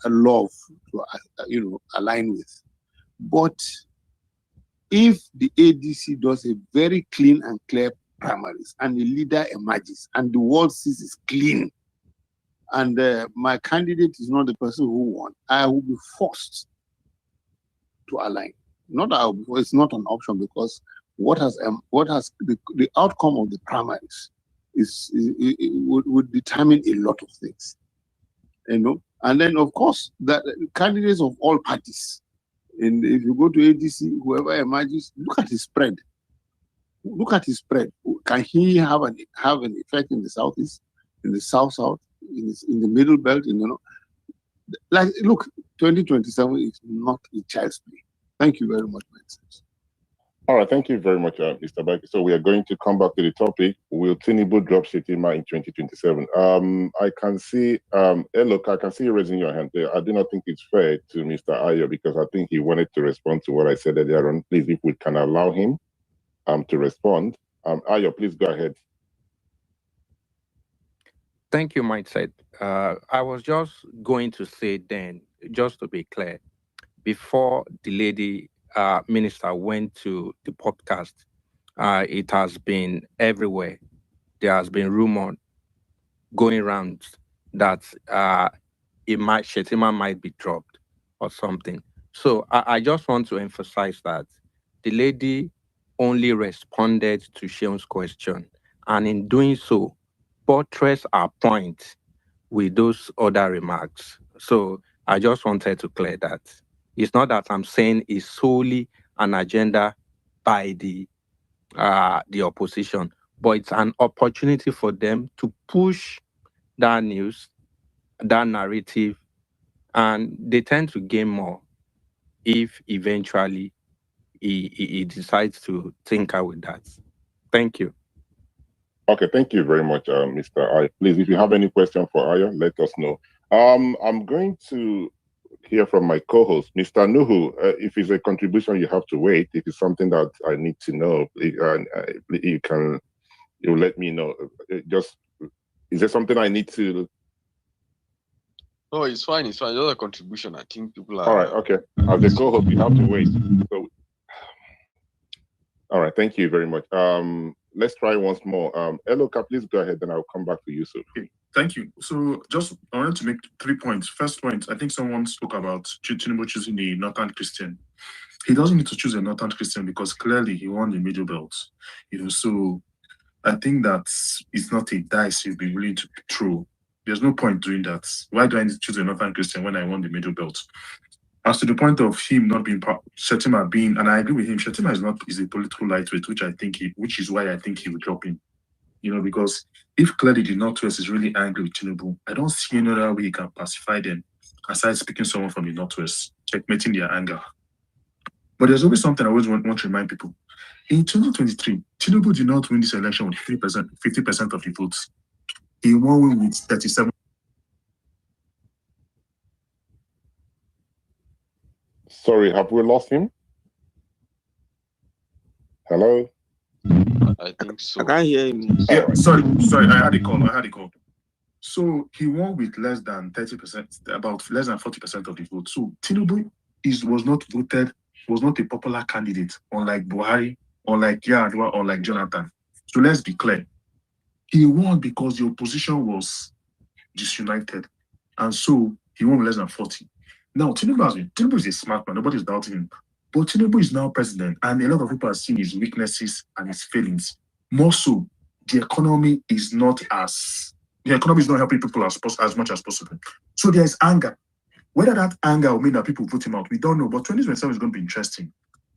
love to align with. But if the ADC does a very clean and clear primaries and a leader emerges and the world sees it's clean and my candidate is not the person who won, I will be forced to align. It's not an option, because what has the outcome of the primaries would determine a lot of things, And then of course the candidates of all parties. And if you go to ADC, whoever emerges, look at his spread. Look at his spread. Can he have an effect in the southeast, in the south, in the middle belt? like, look, 2027 is not a child's play. Thank you very much, my friends. All right, thank you very much, Mr. Baki. So we are going to come back to the topic. Will Tinubu drop Shettima in 2027? I can see, look, I can see you raising your hand there. I do not think it's fair to Mr. Ayo because I think he wanted to respond to what I said earlier on. Please, if we can allow him to respond. Ayo, please go ahead. Thank you, Mike said. I was just going to say then, just to be clear, before the lady minister went to the podcast, it has been everywhere. There has been rumor going around that Shettima might be dropped or something. So I just want to emphasize that the lady only responded to Seun's question, and in doing so, buttress our point with those other remarks. So I just wanted to clear that. It's not that I'm saying it's solely an agenda by the opposition, but it's an opportunity for them to push that news, that narrative, and they tend to gain more if eventually he decides to tinker with that. Thank you. Okay, thank you very much, Mr. I. Please, if you have any question for Aya, let us know. I'm going to hear from my co-host, Mr. Nuhu. If it's a contribution, you have to wait. If it's something that I need to know, you let me know. Is there something I need to? No, it's fine. It's fine. Just a contribution. I think people are. All right. Okay. As a co-host, you have to wait. So, all right. Thank you very much. Let's try once more. Eloka, please go ahead, then I'll come back to you soon. Okay, thank you. So I wanted to make 3 points. First point, I think someone spoke about Tinubu choosing the Northern Christian. He doesn't need to choose a Northern Christian because clearly he won the middle belt. So I think that it's not a dice he'll be willing to throw. There's no point doing that. Why do I need to choose a Northern Christian when I won the middle belt? As to the point of him not being Shettima being, and I agree with him, Shettima is a political lightweight, which is why I think he would drop him. Because if clearly the Northwest is really angry with Tinubu, I don't see any other way he can pacify them aside speaking someone from the Northwest, checkmating their anger. But there's always something I always want to remind people. In 2023, Tinubu did not win this election with 50% of the votes. He won with 37%. Sorry, have we lost him? Hello? I think so. I can't hear him. Yeah, sorry, I had a call. So he won with less than 30%, about less than 40% of the vote. So Tinubu was not a popular candidate, unlike Buhari, unlike Yar'Adua, unlike Jonathan. So let's be clear. He won because the opposition was disunited. And so he won with less than 40. Now, Tinubu is a smart man. Nobody's doubting him. But Tinubu is now president, and a lot of people are seeing his weaknesses and his failings. More so, the economy is not helping people as much as possible. So there is anger. Whether that anger will mean that people put him out, we don't know. But 2027 is going to be interesting.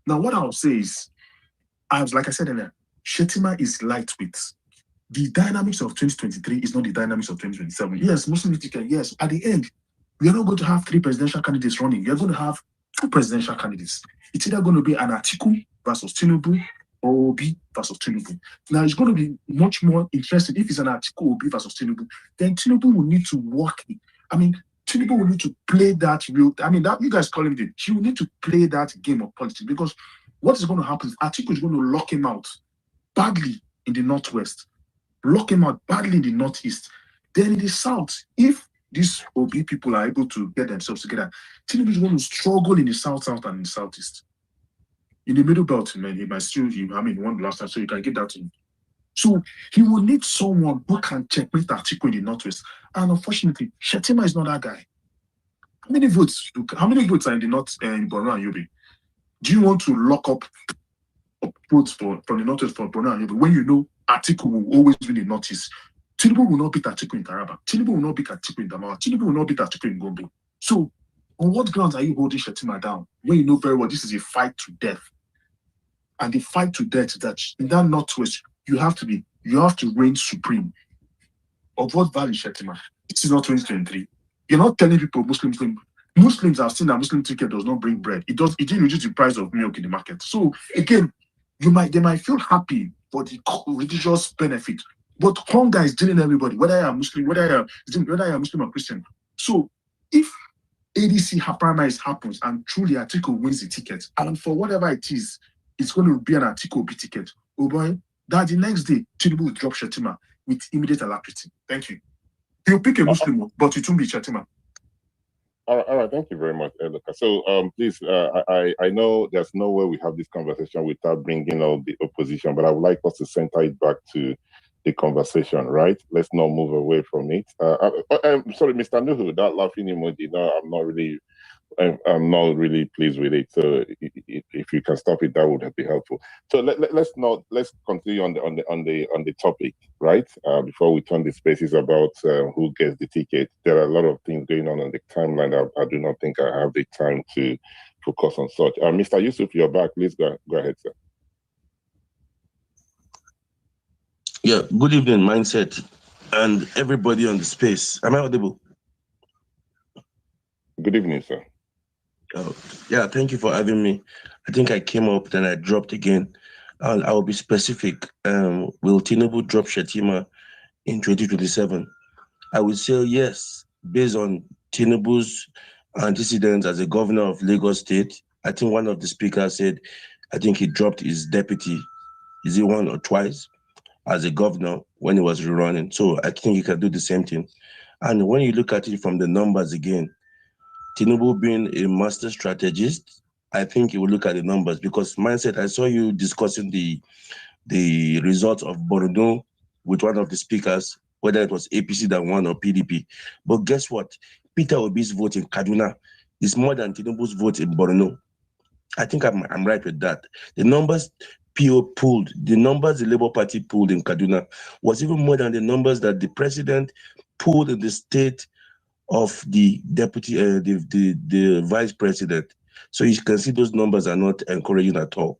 Now, what I'll say is, like I said earlier, Shettima is lightweight. The dynamics of 2023 is not the dynamics of 2027. Yes, Muslim political, yes. At the end, we are not going to have 3 presidential candidates running. We are going to have 2 presidential candidates. It's either going to be an Atiku versus Tinubu or Obi versus Tinubu. Now, it's going to be much more interesting if it's an Atiku Obi versus Tinubu. Then Tinubu will need to work. Tinubu will need to play that that you guys call him the. He will need to play that game of politics because what is going to happen is Atiku is going to lock him out badly in the Northwest, lock him out badly in the Northeast. Then in the South, if these Obi people are able to get themselves together, Tinubu is going to struggle in the South and in the Southeast. In the middle belt, man, he might still, won the last time, so you can get that in. So he will need someone who can checkmate Atiku in the Northwest. And unfortunately, Shettima is not that guy. How many votes are in the North in Borno and Yobe? Do you want to lock up votes from the Northwest for Borno and Yobe when you know Atiku will always win the Northeast? Tinubu will not beat Atiku in Taraba. Tinubu will not beat Atiku in Damawa. Tinubu will not beat Atiku in Gombe. So, on what grounds are you holding Shettima down when you know very well this is a fight to death? And the fight to death is that in that Northwest, you have to reign supreme. Of what value, Shettima? This is not 2023. You're not telling people Muslims have seen that Muslim ticket does not bring bread. It didn't reduce the price of milk in the market. So again, they might feel happy for the religious benefit, but hunger is dealing everybody, whether you're Muslim, whether you're Muslim or Christian. So if ADC primaries happens and truly Atiku wins the ticket, and for whatever it is, it's going to be an Atiku B ticket. Oh boy, that the next day Tinubu will drop Shettima with immediate alacrity. Thank you. He'll pick a Muslim, but it won't be Shettima. All right, thank you very much, Luka. So, please, I know there's no way we have this conversation without bringing all the opposition, but I would like us to center it back to the conversation, right? Let's not move away from it. I'm sorry, Mr. Nuhu, that laughing emoji. No, I'm not really pleased with it. So if you can stop it, that would be helpful. So let's continue on the topic, right? Before we turn the spaces about who gets the ticket. There are a lot of things going on the timeline. I do not think I have the time to focus on such. Mr. Yusuf, you're back. Please go ahead, sir. Yeah, good evening, Mindset, and everybody on the space. Am I audible? Good evening, sir. Yeah, thank you for having me. I think I came up, then I dropped again. I'll be specific. Will Tinubu drop Shettima in 2027? I would say yes, based on Tinubu's antecedents as a governor of Lagos State. I think one of the speakers said, I think he dropped his deputy, is it one or twice, as a governor when he was rerunning. So I think he can do the same thing. And when you look at it from the numbers again, Tinubu being a master strategist, I think he will look at the numbers because Mindset, I saw you discussing the results of Borno with one of the speakers, whether it was APC that won or PDP. But guess what? Peter Obi's vote in Kaduna is more than Tinubu's vote in Borno. I think I'm right with that. The numbers PO pulled, the numbers the Labour Party pulled in Kaduna was even more than the numbers that the president pulled in the state of the deputy, the vice president. So you can see those numbers are not encouraging at all.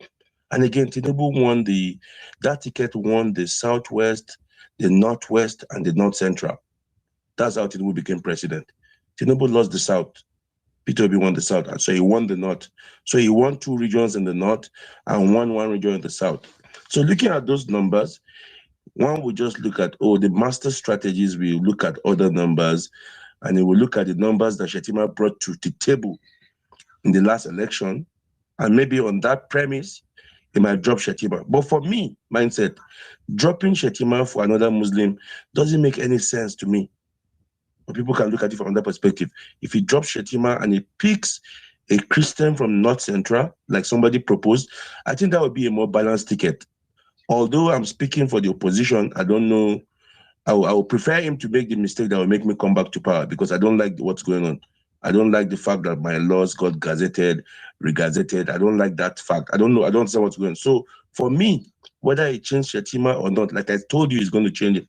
And again, Tinubu won that ticket won the Southwest, the Northwest, and the North Central. That's how Tinubu became president. Tinubu lost the South. Peter Obi won the South, and so he won the North. So he won 2 regions in the North and one region in the South. So looking at those numbers, one would just look at, the master strategies, we look at other numbers, and he will look at the numbers that Shettima brought to the table in the last election, and maybe on that premise, he might drop Shettima. But for me, Mindset, dropping Shettima for another Muslim doesn't make any sense to me. But people can look at it from that perspective. If he drops Shettima and he picks a Christian from North Central, like somebody proposed, I think that would be a more balanced ticket. Although I'm speaking for the opposition, I don't know. I would prefer him to make the mistake that will make me come back to power because I don't like what's going on. I don't like the fact that my laws got gazetted, regazetted. I don't like that fact. I don't know. I don't understand what's going on. So for me, whether he changed Shettima or not, like I told you, he's going to change it.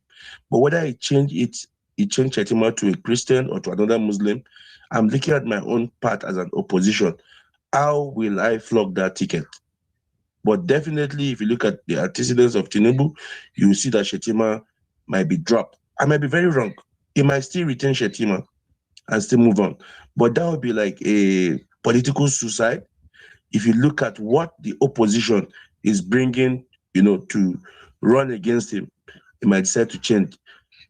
But whether he changed Shettima to a Christian or to another Muslim, I'm looking at my own part as an opposition. How will I flog that ticket? But definitely, if you look at the antecedents of Tinubu, you will see that Shettima might be dropped. I might be very wrong. He might still retain Shettima and still move on. But that would be like a political suicide. If you look at what the opposition is bringing, to run against him, he might decide to change.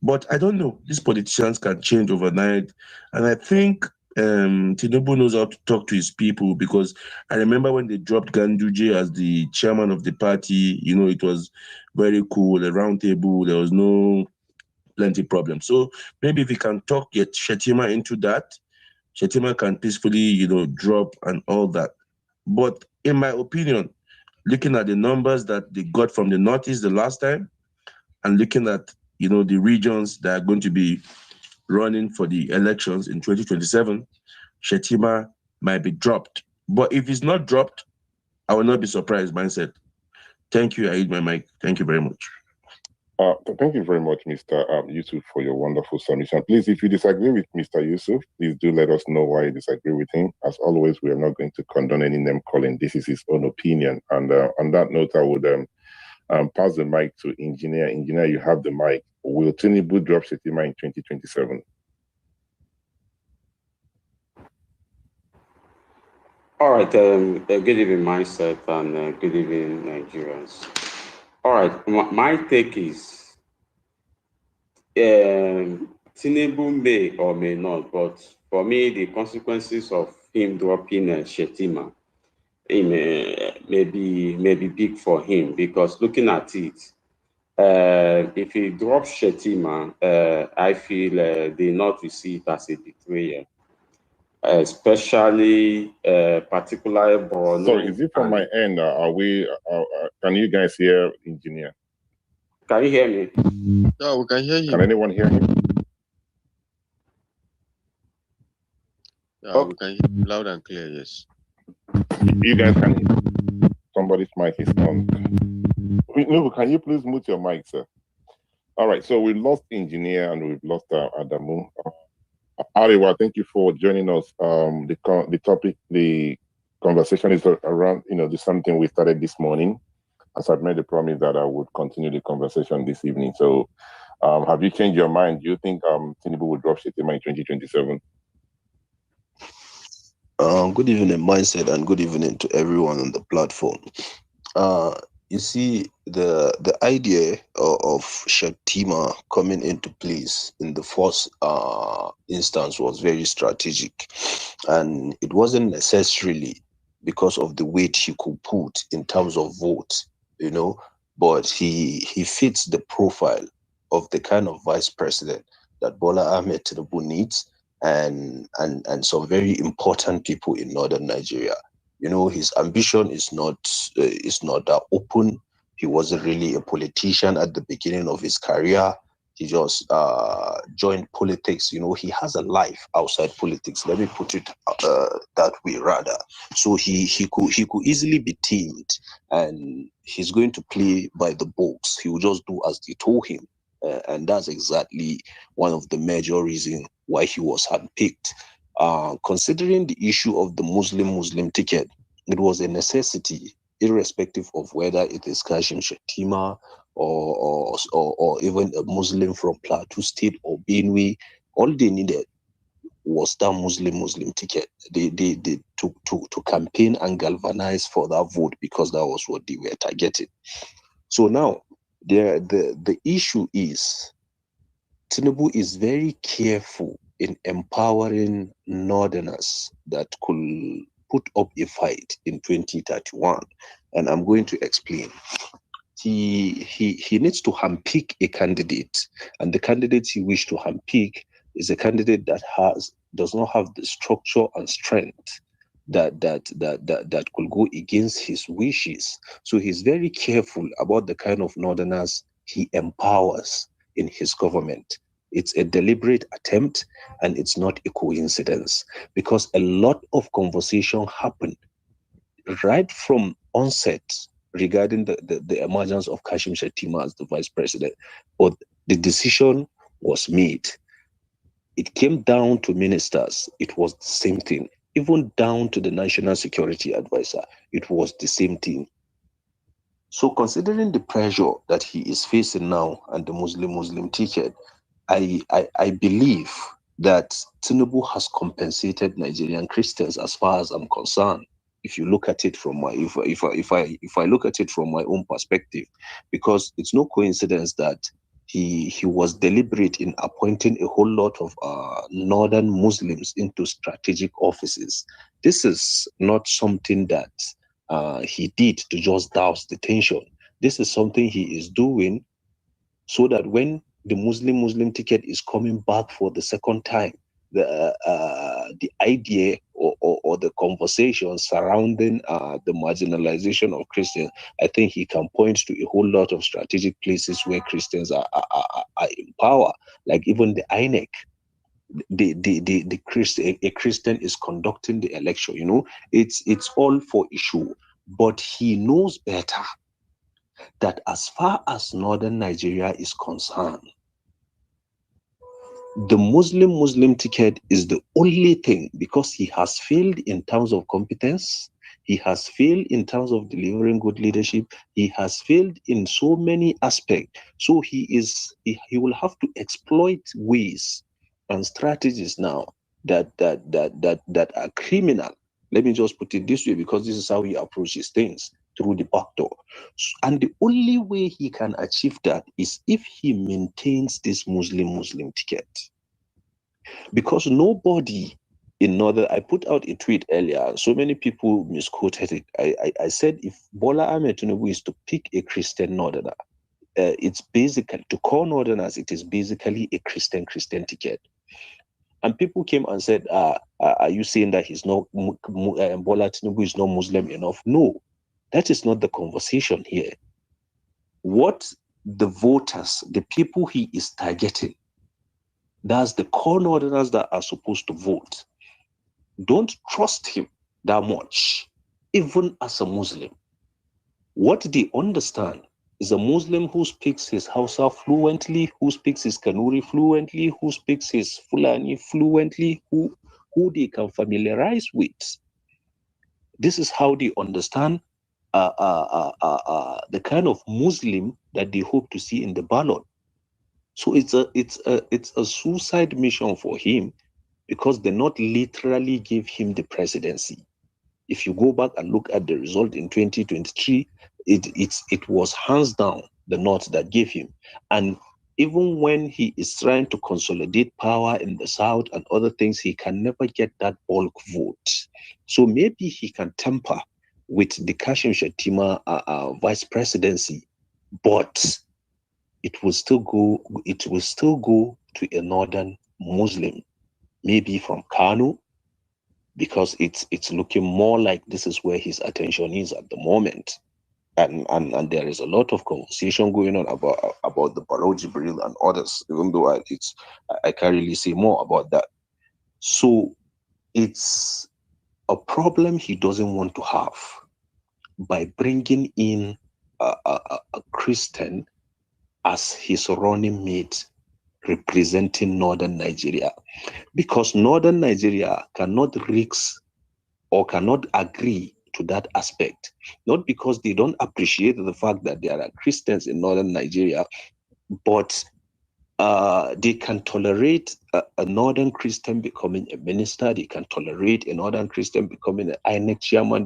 But I don't know. These politicians can change overnight. And I think Tinubu knows how to talk to his people because I remember when they dropped Ganduje as the chairman of the party, it was very cool, a round table, there was no plenty problem. So maybe if he can get Shettima into that, Shettima can peacefully, drop and all that. But in my opinion, looking at the numbers that they got from the Northeast the last time and looking at, the regions that are going to be running for the elections in 2027, Shettima might be dropped. But if it's not dropped, I will not be surprised, Mindset. Thank you. I eat my mic. Thank you very much. Thank you very much, Mr. Yusuf, for your wonderful submission. Please, if you disagree with Mr. Yusuf, please do let us know why you disagree with him. As always, we are not going to condone any name calling. This is his own opinion. And on that note, I would pass the mic to Engineer. Engineer, you have the mic. Will Tinubu drop Shettima in 2027? All right. Good evening, mindset, and good evening, Nigerians. All right. My take is Tinubu may or may not, but for me, the consequences of him dropping Shettima may be big for him because looking at it, if he drops Shettima, I feel they not receive it as a betrayal, especially particularly Sorry, Borno is it from my and. end? Can you guys hear engineer? Can you hear me? Yeah, we can hear Can him. anyone hear him? Yeah, we can hear him loud and clear. Yes. You guys can hear. Somebody's mic is on. No, can you please mute your mic, sir? All right, so we lost engineer and we've lost Adamu. Ariwa, thank you for joining us. The topic, the conversation is around, the something we started this morning. As I've made a promise that I would continue the conversation this evening. So, have you changed your mind? Do you think Tinubu will drop Shettima in 2027? Good evening, mindset, and good evening to everyone on the platform. You see, the idea of Shettima coming into place in the first instance was very strategic, and it wasn't necessarily because of the weight he could put in terms of vote, but he fits the profile of the kind of vice president that Bola Ahmed Tinubu needs, and some very important people in northern Nigeria. His ambition is not that open. He wasn't really a politician at the beginning of his career. He just joined politics. He has a life outside politics. Let me put it that way, rather. So he could easily be tamed, and he's going to play by the books. He will just do as they told him, and that's exactly one of the major reasons why he was handpicked. Considering the issue of the Muslim ticket, it was a necessity, irrespective of whether it is Kashim Shettima or even a Muslim from Plateau State or Benue. All they needed was that Muslim ticket. They to campaign and galvanize for that vote because that was what they were targeting. So now the issue is Tinubu is very careful in empowering northerners that could put up a fight in 2031, and I'm going to explain. He needs to handpick a candidate, and the candidate he wished to handpick is a candidate that does not have the structure and strength that could go against his wishes. So he's very careful about the kind of northerners he empowers in his government. It's a deliberate attempt, and it's not a coincidence, because a lot of conversation happened right from onset regarding the emergence of Kashim Shettima as the vice president. But the decision was made. It came down to ministers. It was the same thing. Even down to the National Security Advisor, it was the same thing. So considering the pressure that he is facing now and the Muslim ticket, I believe that Tinubu has compensated Nigerian Christians as far as I'm concerned. If you look at it from if I look at it from my own perspective, because it's no coincidence that he was deliberate in appointing a whole lot of northern Muslims into strategic offices. This is not something that he did to just douse the tension. This is something he is doing so that when the Muslim ticket is coming back for the second time, the idea or the conversation surrounding the marginalization of Christians, I think he can point to a whole lot of strategic places where Christians are in power, like even the INEC. A Christian is conducting the election. It's all for issue, but he knows better that as far as northern Nigeria is concerned, the Muslim ticket is the only thing, because he has failed in terms of competence, he has failed in terms of delivering good leadership, he has failed in so many aspects. So he will have to exploit ways and strategies now that are criminal Let me just put it this way, because this is how he approaches things, through the back door. And the only way he can achieve that is if he maintains this Muslim ticket. Because nobody in Northern, I put out a tweet earlier, so many people misquoted it. I said if Bola Ahmed Tinubu is to pick a Christian Northerner, it's basically, to call Northerners, it is basically a Christian ticket. And people came and said, are you saying that he's not, Bola Tinubu is not Muslim enough? No, that is not the conversation here. What the voters, the people he is targeting, that's the core Northerners that are supposed to vote, don't trust him that much, even as a Muslim. What they understand is a Muslim who speaks his Hausa fluently, who speaks his Kanuri fluently, who speaks his Fulani fluently, who they can familiarize with. This is how they understand the kind of Muslim that they hope to see in the ballot. So it's a suicide mission for him, because they not literally give him the presidency. If you go back and look at the result in 2023, it was hands down the North that gave him. And even when he is trying to consolidate power in the South and other things, he can never get that bulk vote. So maybe he can tamper with the Kashim Shettima vice presidency, but it will still go to a northern Muslim, maybe from Kano, because it's looking more like this is where his attention is at the moment. And there is a lot of conversation going on about the Barrow Jibril and others, even though I can't really say more about that. So it's a problem he doesn't want to have by bringing in a Christian as his running mate representing Northern Nigeria, because Northern Nigeria cannot risk or cannot agree to that aspect, not because they don't appreciate the fact that there are Christians in Northern Nigeria, but they can tolerate a Northern Christian becoming a minister, they can tolerate a Northern Christian becoming an INEC chairman,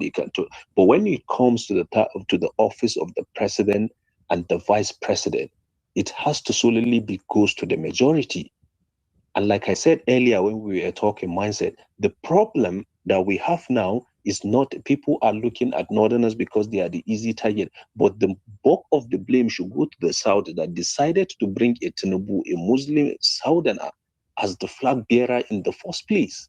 but when it comes to the office of the president and the vice president, it has to solely be goes to the majority. And like I said earlier when we were talking mindset, the problem that we have now is not people are looking at Northerners because they are the easy target, but the bulk of the blame should go to the South that decided to bring a Tinubu, a Muslim Southerner, as the flag bearer in the first place.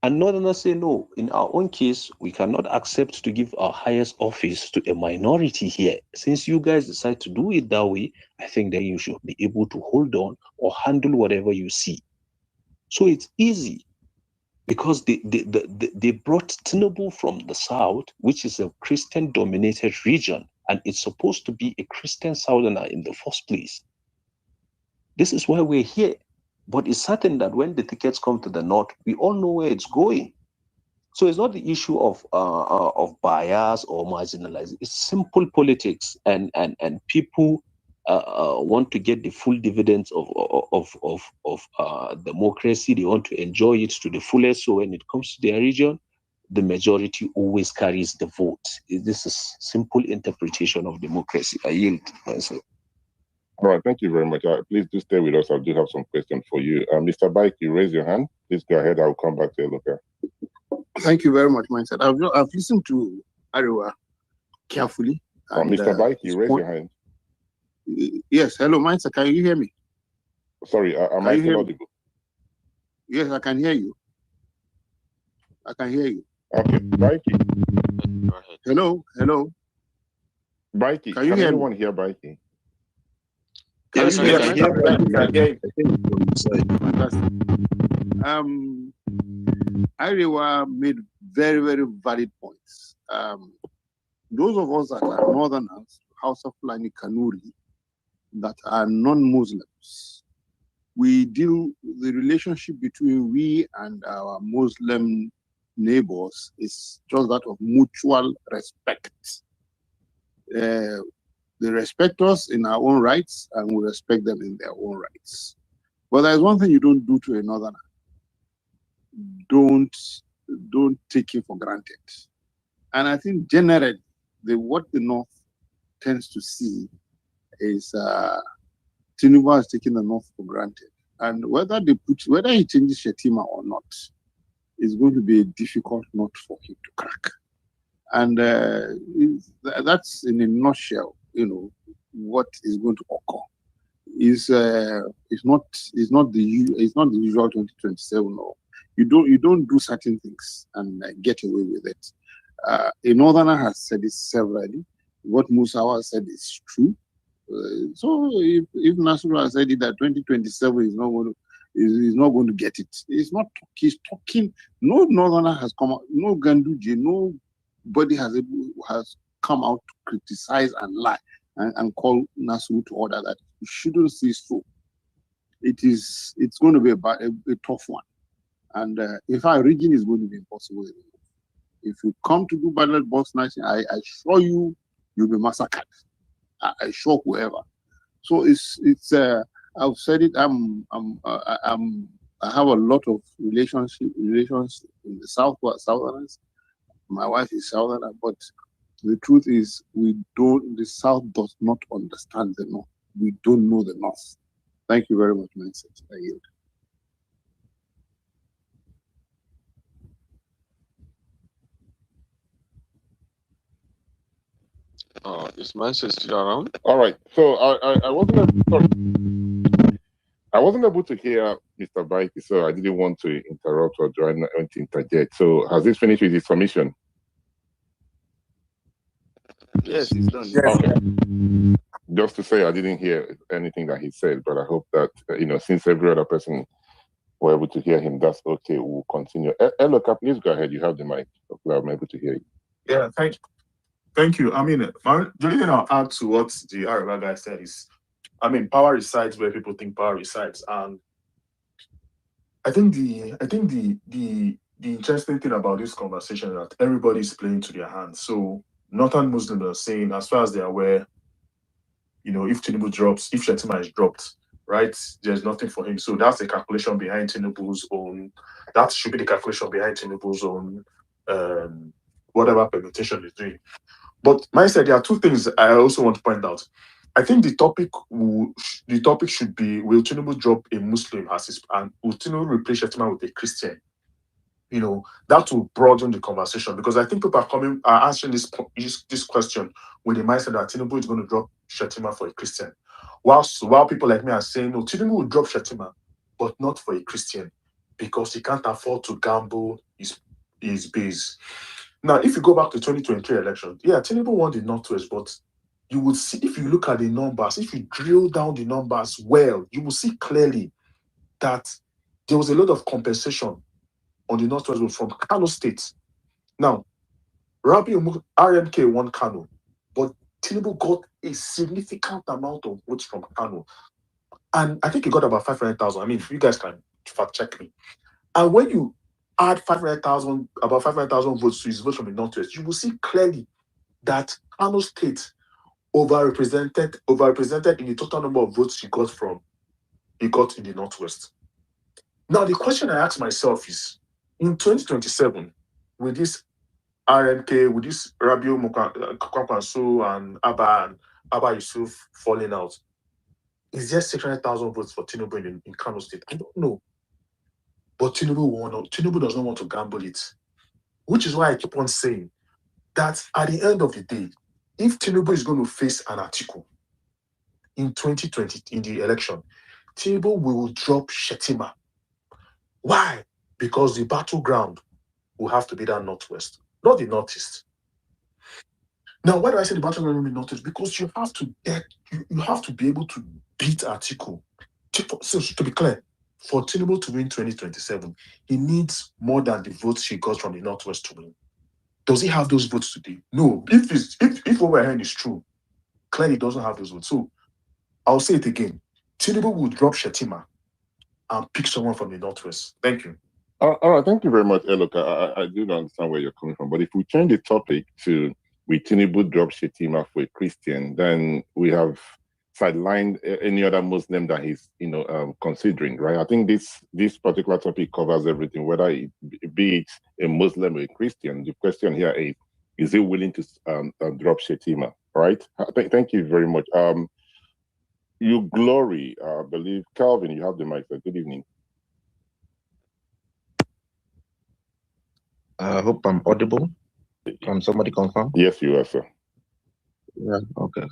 And Northerners say, no, in our own case, we cannot accept to give our highest office to a minority here. Since you guys decide to do it that way, I think that you should be able to hold on or handle whatever you see. So it's easy, because they brought Tinubu from the South, which is a Christian-dominated region, and it's supposed to be a Christian Southerner in the first place. This is why we're here. But it's certain that when the tickets come to the North, we all know where it's going. So it's not the issue of bias or marginalizing. It's simple politics, and people want to get the full dividends of democracy. They want to enjoy it to the fullest. So when it comes to their region, the majority always carries the vote. This is simple interpretation of democracy. I yield myself. All right, thank you very much. Please do stay with us. I do have some questions for you. Mr. Bike, you raise your hand. Please go ahead. I'll come back to you, Luca. Thank you very much, Mindset. I've listened to Ariwa carefully. And, Mr. Bike, you raise your hand. Yes, hello, Mindset. Can you hear me? Sorry, am I still audible? Yes, I can hear you. I can hear you. Okay, Bike. Hello. Bike, can anyone hear Bike? Yes, can you hear Ariwa made very, very valid points. Those of us that are Northerners, House of Fulani Kanuri, that are non-Muslims, we deal the relationship between we and our Muslim neighbors is just that of mutual respect. They respect us in our own rights, and we respect them in their own rights. But there's one thing you don't do to a Northerner. Don't don't take him for granted. And I think generally, what the North tends to see is Tinubu has taken the North for granted. And whether he changes Shettima or not, is going to be a difficult nut for him to crack. And that's in a nutshell, what is going to occur. It's not the usual 2027. Or you don't do certain things and get away with it. A northerner has said it severally. What Musawa said is true. So if Nasrullah has said it that 2027 is not going to get it. He's talking. No northerner has come out. No Ganduje. Nobody has come out to criticize and lie and call Nasrullah to order that. You shouldn't say so. It's going to be a tough one. And in fact, rigging is going to be impossible. If you come to do ballot box nation, I assure you'll be massacred. I assure whoever. So it's I've said it. I have a lot of relations in the Southerners. My wife is Southerner, but the truth is the South does not understand the North. We don't know the North. Thank you very much, Mindset. I yield. Is Mindset still around? All right. So I wasn't able to hear Mr. Bike, so I didn't want to interrupt or try not to interject. So has this finished with his submission? Yes, it's done. Yes. Okay. Just to say, I didn't hear anything that he said, but I hope that since every other person were able to hear him, that's okay. We'll continue. Eloka, please go ahead. You have the mic. Hopefully I'm able to hear you. Yeah, thank you. I mean, the only thing I'll add to what the Araba guy said is, power resides where people think power resides, and I think the interesting thing about this conversation is that everybody is playing to their hands. So Northern Muslims are saying, as far as they're aware, if Tinubu drops, if Shettima is dropped, right, there's nothing for him. So that's the calculation behind Tinubu's own. That should be the calculation behind Tinubu's own whatever permutation is doing. But Mindset, there are two things I also want to point out. I think the topic should be: will Tinubu drop a Muslim and will Tinubu replace Shettima with a Christian? That will broaden the conversation, because I think people are answering this question with the mindset that Tinubu is going to drop Shettima for a Christian, while people like me are saying, no, Tinubu will drop Shettima, but not for a Christian, because he can't afford to gamble his base. Now, if you go back to 2023 election, yeah, Tinubu won the Northwest, but you would see, if you look at the numbers, if you drill down the numbers well, you will see clearly that there was a lot of compensation on the Northwest from Kano State. Now, RMK won Kano, but Tinubu got a significant amount of votes from Kano. And I think he got about 500,000. You guys can fact check me. And when you add about 500,000 votes to his votes from the Northwest, you will see clearly that Kano State overrepresented in the total number of votes he got in the Northwest. Now, the question I ask myself is, in 2027, with this RMK, with this Rabiu Kwakwanso and Abba Yusuf falling out, is there 600,000 votes for Tinubu in Kano State? I don't know. But Tinubu does not want to gamble it, which is why I keep on saying that at the end of the day, if Tinubu is going to face an article in 2020 in the election, Tinubu will drop Shettima. Why? Because the battleground will have to be that Northwest, not the Northeast. Now, why do I say the battleground will be Northeast? Because you have to be able to beat Atiku. So to be clear, for Tinubu to win 2027, he needs more than the votes he got from the Northwest to win. Does he have those votes today? No. If what we're hearing is true, clearly he doesn't have those votes. So I'll say it again. Tinubu will drop Shettima and pick someone from the Northwest. Thank you. All right, thank you very much, Eloka. I do understand where you're coming from, but if we change the topic to will Tinubu drop Shettima for a Christian, then we have sideline any other Muslim that he's considering, right? I think this particular topic covers everything, whether it be it a Muslim or a Christian. The question here is he willing to drop Shettima, right? Thank you very much. You glory, I believe. Calvin, you have the mic, sir. Good evening. I hope I'm audible. Can somebody confirm? Yes, you are, sir. Yeah, okay.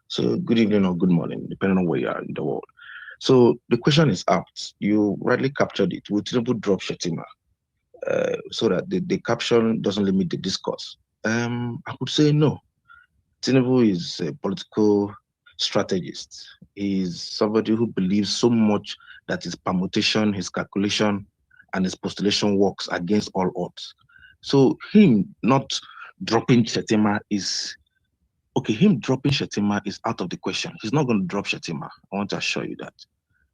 So good evening or good morning, depending on where you are in the world. So the question is apt. You rightly captured it. Will Tinubu drop Shettima? So that the caption doesn't limit the discourse. I would say no. Tinubu is a political strategist. He's somebody who believes so much that his permutation, his calculation, and his postulation works against all odds. So him not dropping Shettima is okay. Him dropping Shettima is out of the question. He's not going to drop Shettima. I want to assure you that,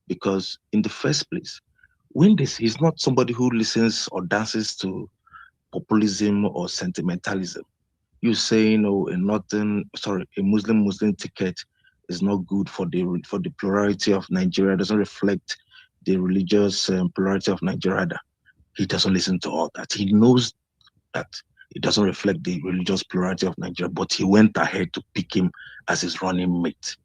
because in the first place, he's not somebody who listens or dances to populism or sentimentalism. You saying, oh, a Muslim ticket is not good for the plurality of Nigeria, doesn't reflect the religious plurality of Nigeria. He doesn't listen to all that. He knows that it doesn't reflect the religious plurality of Nigeria, but he went ahead to pick him as his running mate,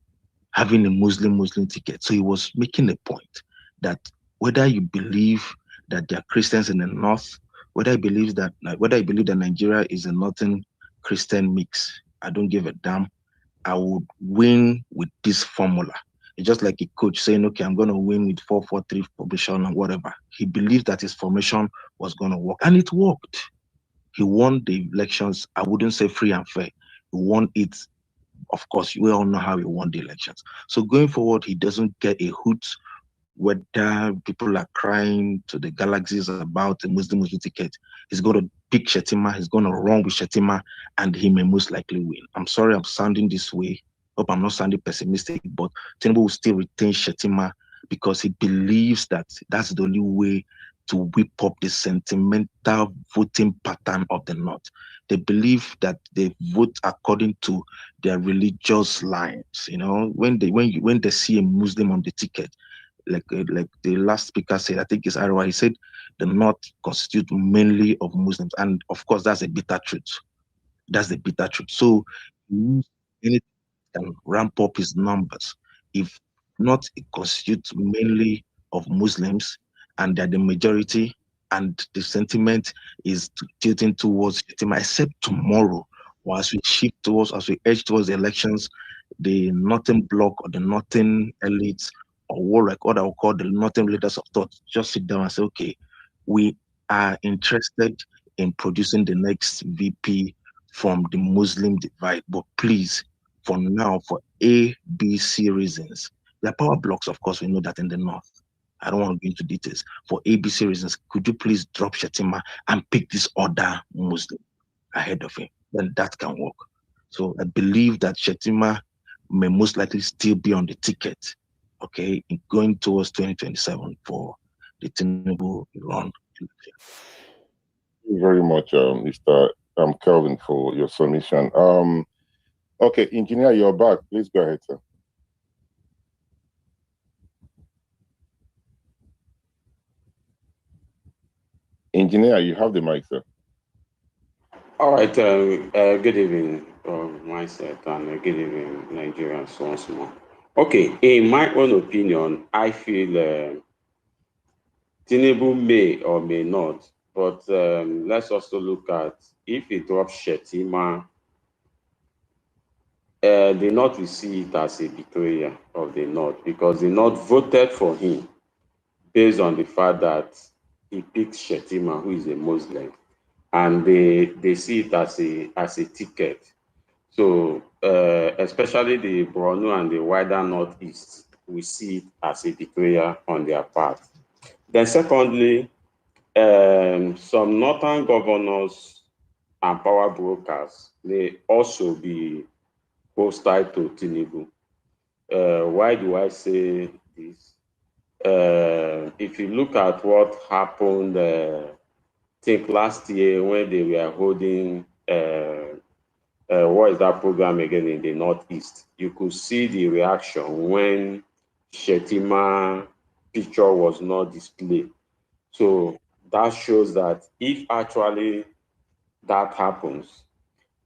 having a Muslim ticket. So he was making a point that whether you believe that there are Christians in the north, whether you believe that Nigeria is a northern Christian mix, I don't give a damn. I would win with this formula. It's just like a coach saying, okay, I'm going to win with 4-4-3 formation or whatever. He believed that his formation was going to work, and it worked. He won the elections. I wouldn't say free and fair. He won it. Of course, we all know how he won the elections. So going forward, he doesn't get a hoot whether people are crying to the galaxies about a Muslim ticket. He's going to pick Shettima. He's going to run with Shettima, and he may most likely win. I'm sorry I'm sounding this way. Hope I'm not sounding pessimistic, but Tinubu will still retain Shettima because he believes that that's the only way to whip up the sentimental voting pattern of the North. They believe that they vote according to their religious lines. When they see a Muslim on the ticket, like the last speaker said, I think it's Arwa, he said the North constitute mainly of Muslims, and of course that's a bitter truth. That's the bitter truth. So anything can ramp up his numbers. If not, it constitutes mainly of Muslims, and they're the majority, and the sentiment is tilting towards Shettima, except tomorrow, or as we edge towards the elections, the Northern Bloc or the Northern elites, or what I would call the Northern leaders of thought, just sit down and say, okay, we are interested in producing the next VP from the Muslim divide, but please, for now, for A, B, C reasons, there are power blocks, of course, we know that in the North. I don't want to go into details. For ABC reasons, could you please drop Shettima and pick this other Muslim ahead of him? Then that can work. So I believe that Shettima may most likely still be on the ticket, okay, in going towards 2027 for the Tinubu run. Thank you very much, Mr. Kelvin, for your submission. Okay, engineer, you're back. Please go ahead, sir. Engineer, you have the mic, sir. All right. Good evening, myself, and good evening, Nigerians once more. Okay, in my own opinion, I feel Tinubu may or may not, but let's also look at if he drops Shettima, the North will see it as a betrayal of the North, because the North voted for him based on the fact that he picked Shettima, who is a Muslim, and they see it as a ticket. So especially the Borno and the wider Northeast, we see it as a betrayal on their part. Then secondly, some northern governors and power brokers may also be hostile to Tinubu. Why do I say this? If you look at what happened, I think last year when they were holding, what is that program again in the Northeast? you could see the reaction when Shettima picture was not displayed. So that shows that if actually that happens,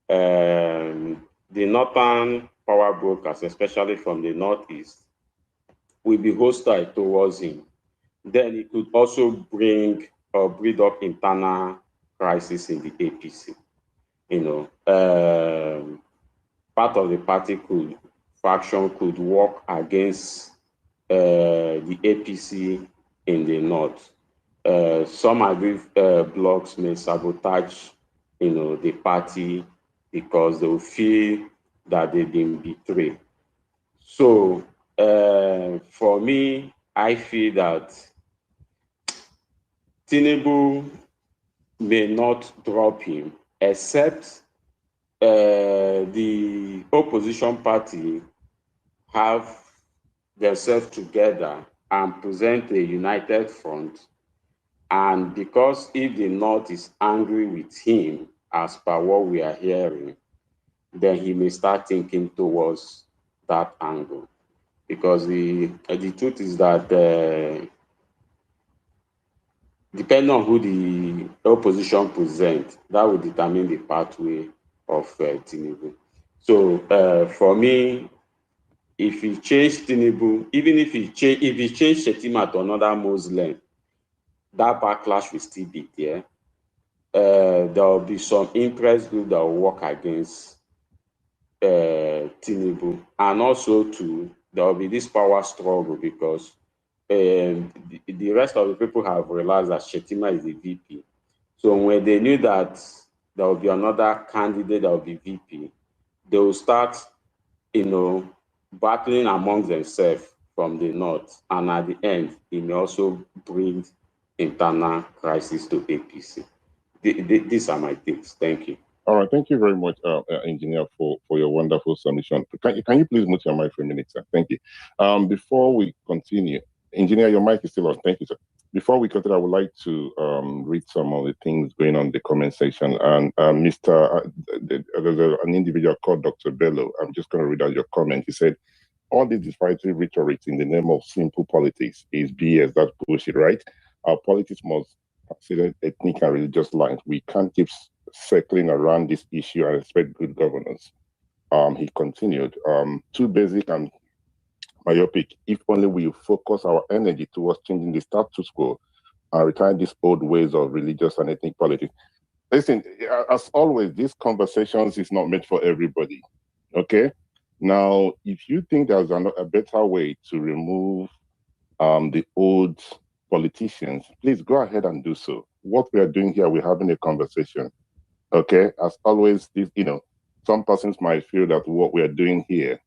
the northern power brokers, especially from the northeast, will be hostile towards him. Then it could also bring or breed up internal crisis in the APC. Part of the party faction could work against the APC in the north. Some agri blocs may sabotage, the party because they will feel that they've been betrayed. So for me, I feel that Tinubu may not drop him, except the opposition party have themselves together and present a united front. And because if the North is angry with him, as per what we are hearing, then he may start thinking towards that angle. Because the truth is that depending on who the opposition present, that will determine the pathway of Tinubu. So for me, if he changed Tinubu, even if he changed Shettima to another Muslim, that backlash will still be there. There will be some interest group that will work against Tinubu, and also there will be this power struggle because the rest of the people have realized that Shettima is the VP. So when they knew that there will be another candidate that will be VP, they will start, battling among themselves from the north, and at the end, it may also bring internal crisis to APC. These are my takes. Thank you. All right, thank you very much, Engineer, for your wonderful submission. Can you please mute your mic for a minute, sir? Thank you. Before we continue, Engineer, your mic is still on. Thank you, sir. Before we continue, I would like to read some of the things going on in the comment section. And there's an individual called Dr. Bello. I'm just going to read out your comment. He said, all this disparity rhetoric in the name of simple politics is BS. That's bullshit, right? Our politics must consider ethnic and religious lines. We can't keep circling around this issue and expect good governance. He continued, too basic and myopic. If only we focus our energy towards changing the status quo and retiring these old ways of religious and ethnic politics. Listen, as always, these conversations is not meant for everybody. Okay? Now, if you think there's a better way to remove the old politicians, please go ahead and do so. What we are doing here, we're having a conversation. Okay? As always, some persons might feel that what we are doing here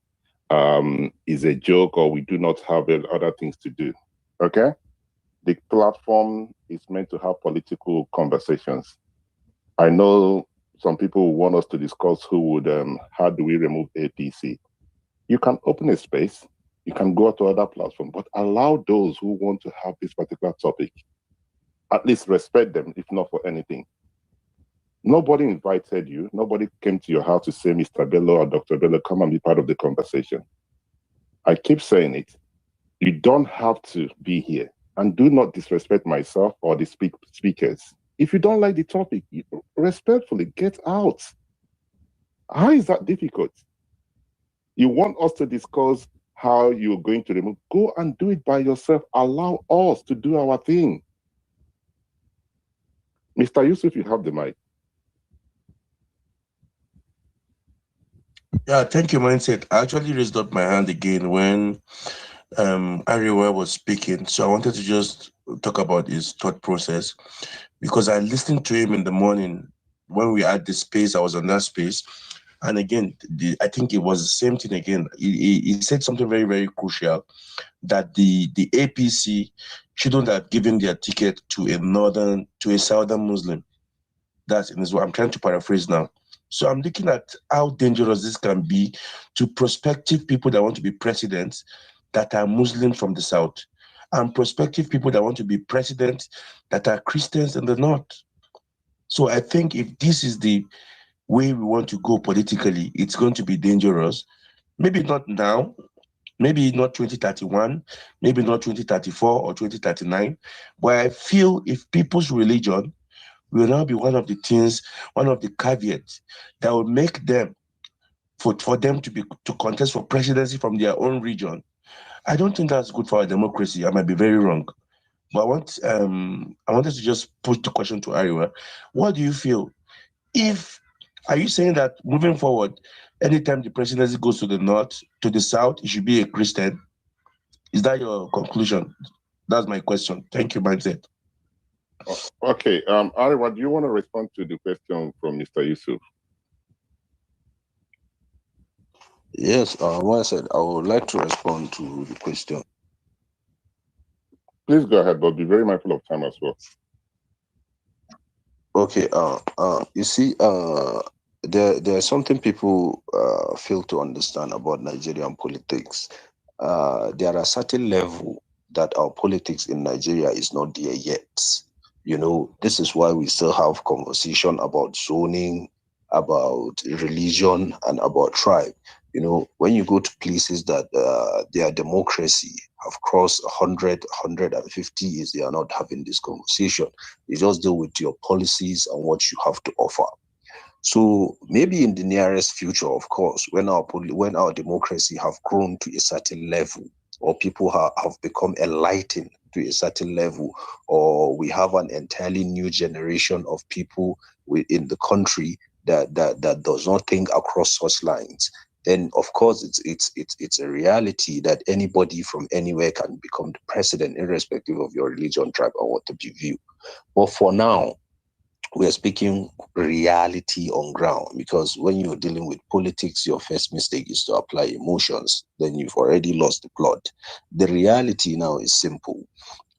is a joke, or we do not have other things to do. Okay? The platform is meant to have political conversations. I know some people want us to discuss how do we remove APC. You can open a space, you can go to other platforms, but allow those who want to have this particular topic, at least respect them, if not for anything. Nobody invited you. Nobody came to your house to say, Mr. Bello or Dr. Bello, come and be part of the conversation. I keep saying it. You don't have to be here. And do not disrespect myself or the speakers. If you don't like the topic, respectfully get out. How is that difficult? You want us to discuss how you're going to remove, go and do it by yourself. Allow us to do our thing. Mr. Yusuf, you have the mic. Yeah, thank you, Mindset. I actually raised up my hand again when Ariwa was speaking. So I wanted to just talk about his thought process, because I listened to him in the morning when we had the space. I was on that space. And again, I think it was the same thing again. He said something very, very crucial, that the APC shouldn't have given their ticket to a southern Muslim. That's what I'm trying to paraphrase now. So I'm looking at how dangerous this can be to prospective people that want to be presidents that are Muslims from the south, and prospective people that want to be presidents that are Christians in the north. So I think if this is the way we want to go politically, it's going to be dangerous, Maybe not now, maybe not 2031, maybe not 2034 or 2039. But I feel if people's religion will now be one of the things, one of the caveats that will make them, for them to contest for presidency from their own region. I don't think that's good for our democracy. I might be very wrong. But I wanted to just put the question to Ariwa. What do you feel? Are you saying that moving forward, anytime the presidency goes to the north, to the south, it should be a Christian? Is that your conclusion? That's my question. Thank you, Mindset. Okay, Ariwa, do you want to respond to the question from Mr. Yusuf? Yes, Mindset, I would like to respond to the question. Please go ahead, but be very mindful of time as well. Okay, you see, there's something people fail to understand about Nigerian politics. There are certain level that our politics in Nigeria is not there yet. You know, this is why we still have conversation about zoning, about religion, and about tribe. You know, when you go to places that their democracy have crossed 100, 150 years, they are not having this conversation. You just deal with your policies and what you have to offer. So maybe in the nearest future, of course, when our democracy have grown to a certain level, or people have become enlightened to a certain level, or we have an entirely new generation of people in the country that does not think across such lines, then of course it's a reality that anybody from anywhere can become the president, irrespective of your religion, tribe, or what you view. But for now, we are speaking reality on ground, because when you're dealing with politics, your first mistake is to apply emotions. Then you've already lost the plot. The reality now is simple.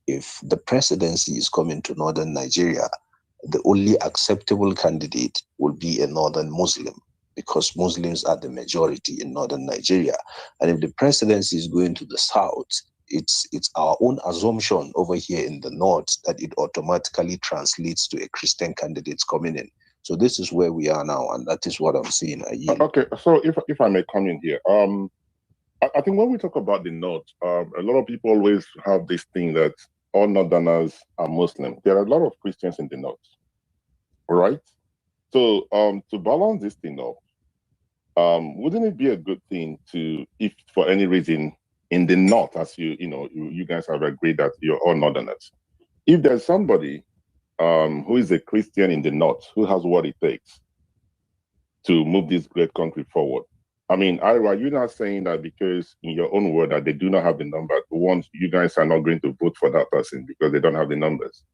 If the presidency is coming to northern Nigeria, the only acceptable candidate will be a northern Muslim, because Muslims are the majority in northern Nigeria. And if the presidency is going to the south, it's our own assumption over here in the north that it automatically translates to a Christian candidate coming in. So this is where we are now, and that is what I'm seeing. Okay, so if I may come in here, I think when we talk about the north, a lot of people always have this thing that all northerners are Muslim. There are a lot of Christians in the north, right? So to balance this thing up, wouldn't it be a good thing to, if for any reason in the north, as you guys have agreed that you're all northerners, if there's somebody who is a Christian in the north who has what it takes to move this great country forward. I mean, Ira, you're not saying that because in your own word that they do not have the numbers, once you guys are not going to vote for that person because they don't have the numbers.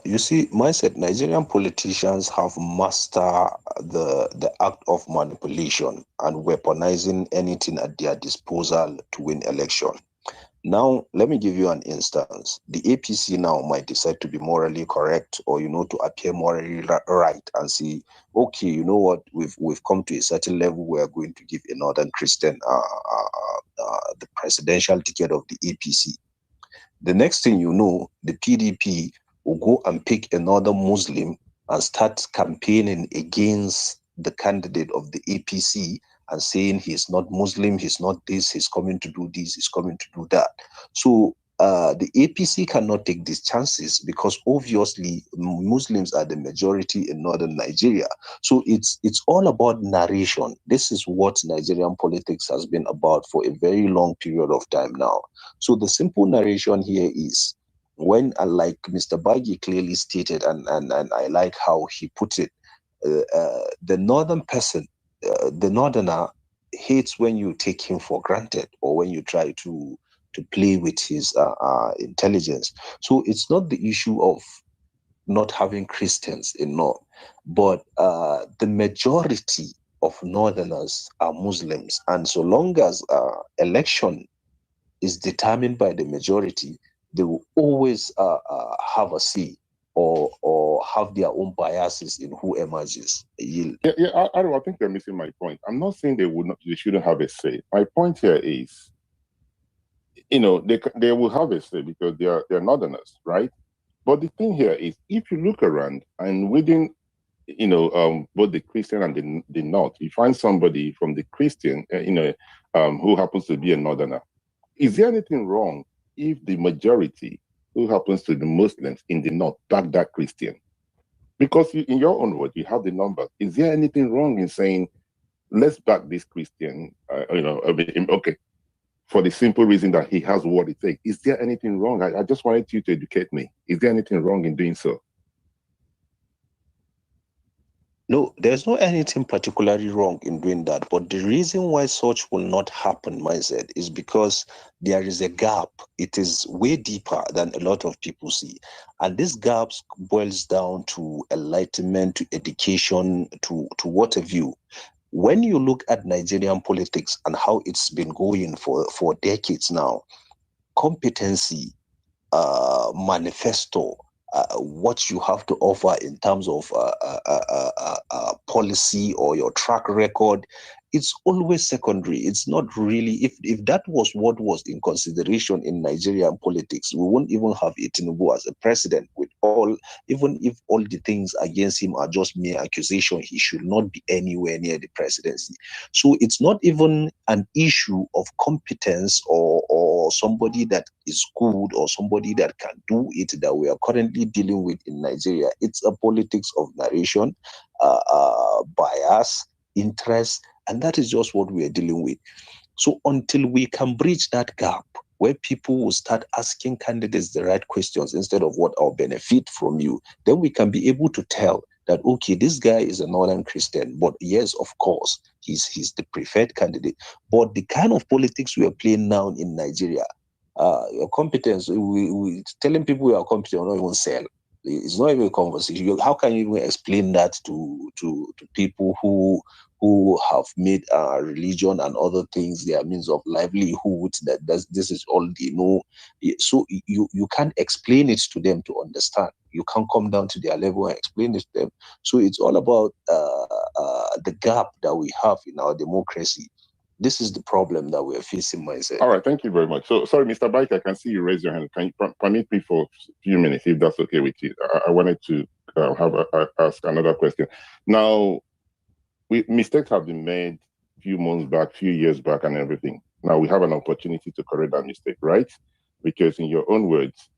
You see, mindset, Nigerian politicians have mastered the act of manipulation and weaponizing anything at their disposal to win election. Now, let me give you an instance. The APC now might decide to be morally correct, or to appear morally right and say, okay, you know what, we've come to a certain level. We are going to give a northern Christian the presidential ticket of the APC. The next thing you know, the PDP will go and pick another Muslim and start campaigning against the candidate of the APC and saying he's not Muslim, he's not this, he's coming to do this, he's coming to do that. So the APC cannot take these chances, because obviously Muslims are the majority in northern Nigeria. So it's all about narration. This is what Nigerian politics has been about for a very long period of time now. So the simple narration here is, when, like Mr. Bagi clearly stated, and I like how he put it, the northern person, the northerner, hates when you take him for granted, or when you try to play with his intelligence. So it's not the issue of not having Christians in North, but the majority of northerners are Muslims, and so long as election is determined by the majority, they will always have a say, or have their own biases in who emerges. Yeah, I think you're missing my point. I'm not saying they shouldn't have a say. My point here is, they will have a say because they're northerners, right? But the thing here is, if you look around and within both the Christian and the North. You find somebody from the Christian, who happens to be a Northerner. Is there anything wrong if the majority who happens to be Muslims in the North back that Christian? Because in your own words, you have the numbers. Is there anything wrong in saying, let's back this Christian, okay, for the simple reason that he has what it takes? Is there anything wrong? I just wanted you to educate me. Is there anything wrong in doing so? No, there's not anything particularly wrong in doing that. But the reason why such will not happen, mindset, is because there is a gap. It is way deeper than a lot of people see. And this gap boils down to enlightenment, to education, to what have you. When you look at Nigerian politics and how it's been going for decades now, competency, manifesto, what you have to offer in terms of policy or your track record, it's always secondary. It's not really, if that was what was in consideration in Nigerian politics, we won't even have Tinubu as a president. With all, even if all the things against him are just mere accusation, he should not be anywhere near the presidency. So it's not even an issue of competence or somebody that is good or somebody that can do it that we are currently dealing with in Nigeria. It's a politics of narration, bias, interest, and that is just what we are dealing with. So until we can bridge that gap where people will start asking candidates the right questions instead of what I'll benefit from you, then we can be able to tell that, okay, this guy is a Northern Christian, but yes, of course, he's the preferred candidate. But the kind of politics we are playing now in Nigeria, your competence, we telling people we are competent will not even sell. It's not even a conversation. How can you even explain that to people who have made religion and other things their means of livelihood, that this is all they know? So you can't explain it to them to understand. You can't come down to their level and explain it to them. So it's all about the gap that we have in our democracy. This is the problem that we're facing, myself. All right, thank you very much. So, sorry, Mr. Bike, I can see you raise your hand. Can you permit me for a few minutes, if that's okay with you? I wanted to ask another question. Now, mistakes have been made a few months back, few years back, and everything. Now we have an opportunity to correct that mistake, right? Because in your own words,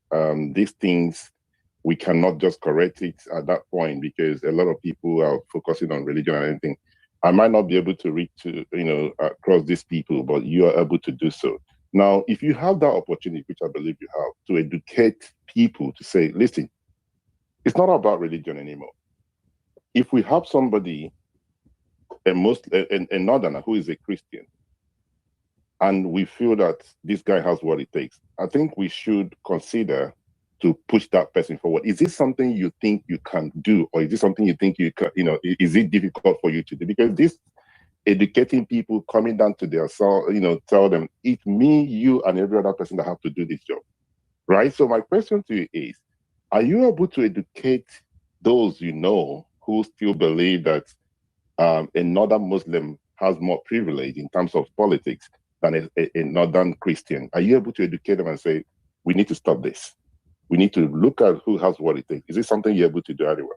these things, we cannot just correct it at that point because a lot of people are focusing on religion and anything. I might not be able to reach to, across these people, but you are able to do so. Now, if you have that opportunity, which I believe you have, to educate people to say, listen, it's not about religion anymore. If we have somebody, a Northerner who is a Christian, and we feel that this guy has what it takes, I think we should consider to push that person forward. Is this something you think you can do, or is this something you think you can, is it difficult for you to do? Because this educating people, coming down to their soul, tell them it's me, you, and every other person that have to do this job, right? So my question to you is, are you able to educate those who still believe that a Northern Muslim has more privilege in terms of politics than a Northern Christian? Are you able to educate them and say, we need to stop this? We need to look at who has what it takes. Is this something you're able to do anyway?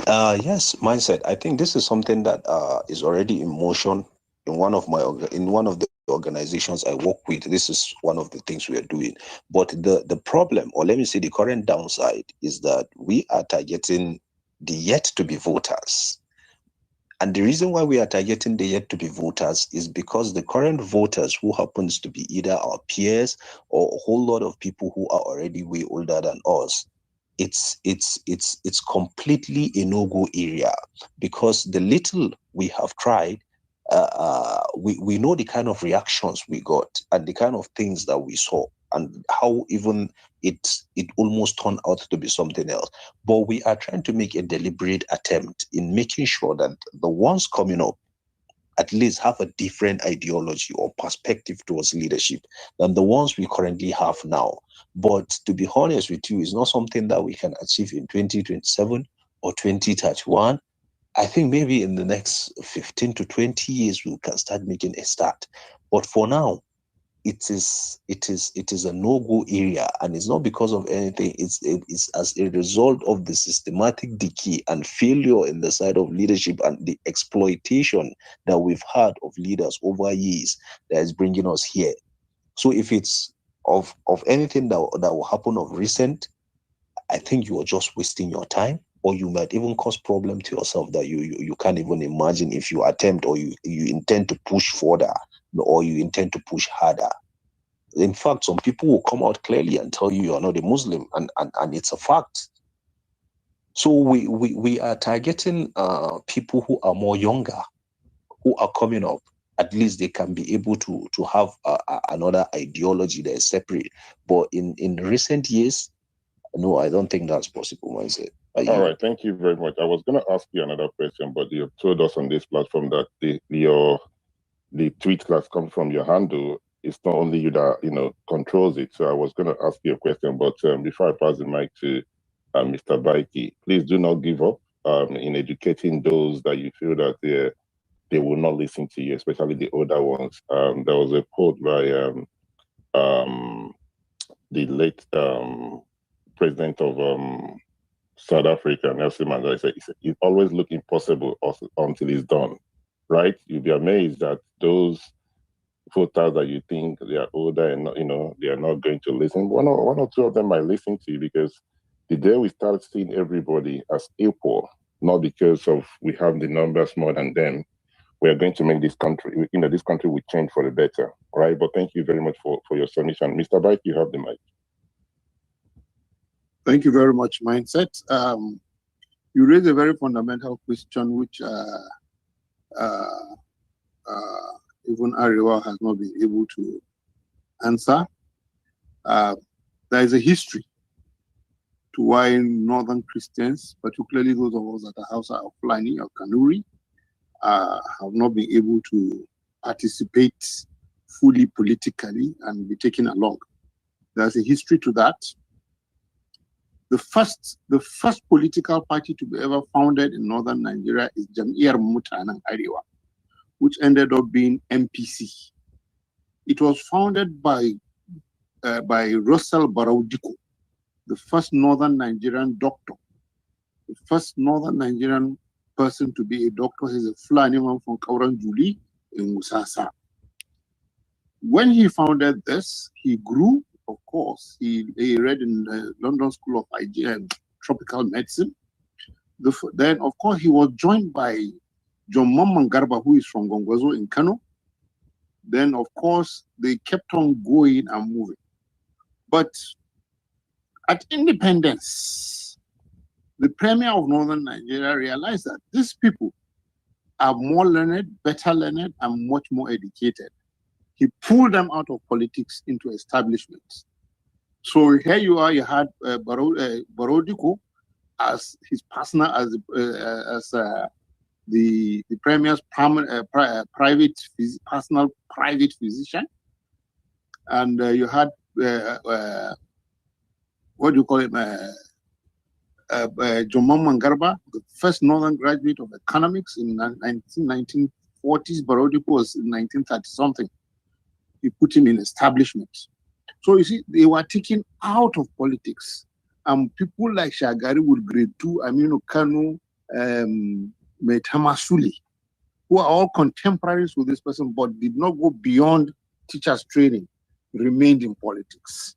Yes, mindset. I think this is something that is already in motion in one of the organizations I work with. This is one of the things we are doing. But the problem, or let me say the current downside, is that we are targeting the yet to be voters. And the reason why we are targeting the yet to be voters is because the current voters, who happens to be either our peers or a whole lot of people who are already way older than us, it's completely a no-go area, because the little we have tried, we know the kind of reactions we got and the kind of things that we saw and how even it almost turned out to be something else. But we are trying to make a deliberate attempt in making sure that the ones coming up at least have a different ideology or perspective towards leadership than the ones we currently have now. But to be honest with you, it's not something that we can achieve in 2027 or 2031. I think maybe in the next 15 to 20 years, we can start making a start. But for now, it is a no-go area, and it's not because of anything. It's as a result of the systematic decay and failure in the side of leadership and the exploitation that we've had of leaders over years that is bringing us here. So if it's of anything that will happen of recent, I think you are just wasting your time, or you might even cause problem to yourself that you can't even imagine if you attempt or you intend to push further or you intend to push harder. In fact, some people will come out clearly and tell you are not a Muslim, and it's a fact. So we are targeting people who are more younger, who are coming up. At least they can be able to have another ideology that is separate. But in recent years, no, I don't think that's possible, mindset. All right, thank you very much. I was going to ask you another question, but you told us on this platform that the tweet that comes from your handle, it's not only you that controls it. So I was going to ask you a question, but before I pass the mic to Mr. Baiki, please do not give up in educating those that you feel that they will not listen to you, especially the older ones. There was a quote by the late president of South Africa, Nelson Mandela. He said, "It's always look impossible until it's done." Right? You'll be amazed that those voters that you think they are older and they are not going to listen. One or two of them might listen to you, because the day we start seeing everybody as equal, not because of we have the numbers more than them, we are going to make this country, this country will change for the better, right? But thank you very much for your submission. Mr. Bike, you have the mic. Thank you very much, Mindset. You raised a very fundamental question, which even Ariwa has not been able to answer. There is a history to why Northern Christians, particularly those of us that are Hausa or Fulani or Kanuri, have not been able to participate fully politically and be taken along. There's a history to that. The first political party to be ever founded in northern Nigeria is Jam'iyyar Mutanen Arewa, which ended up being MPC. It was founded by Russell Barau-Diko, the first northern Nigerian doctor, the first northern Nigerian person to be a doctor. He's a Fulani man from Kauran Juli in Musasa. When he founded this, he grew. Of course, he read in the London School of Tropical Medicine. Then, of course, he was joined by John Mamman Garba, who is from Gongwazo in Kano. Then, of course, they kept on going and moving. But at independence, the premier of northern Nigeria realized that these people are more learned, better learned, and much more educated. He pulled them out of politics into establishments. So here you are, you had Barau-Diko as his personal, as the premier's personal private physician. And you had, what do you call him, Jomam Mangarba, the first northern graduate of economics in 1940s. Barau-Diko was in 1930-something. He put him in establishments. So you see, they were taken out of politics. People like Shagari with grade 2, Aminu Kanu, Metama Suli, who are all contemporaries with this person, but did not go beyond teachers' training, remained in politics.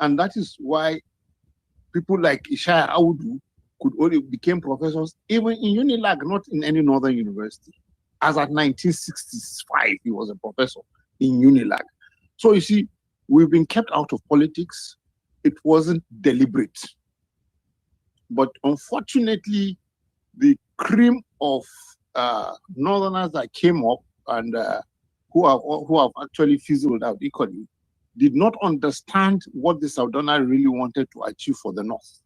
And that is why people like Ishaya Audu could only became professors, even in Unilag, not in any northern university. As at 1965, he was a professor in Unilag. So you see, we've been kept out of politics. It wasn't deliberate. But unfortunately, the cream of northerners that came up and who have actually fizzled out equally did not understand what the Southerners really wanted to achieve for the North.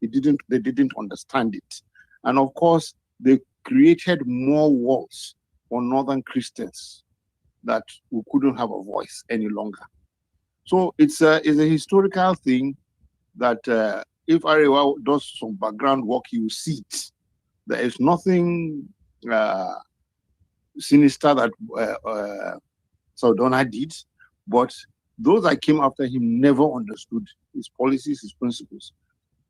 They didn't understand it. And of course, they created more walls for Northern Christians that we couldn't have a voice any longer. So it's a historical thing that if Arewa does some background work, you see it. There is nothing sinister that Sardona did, but those that came after him never understood his policies, his principles,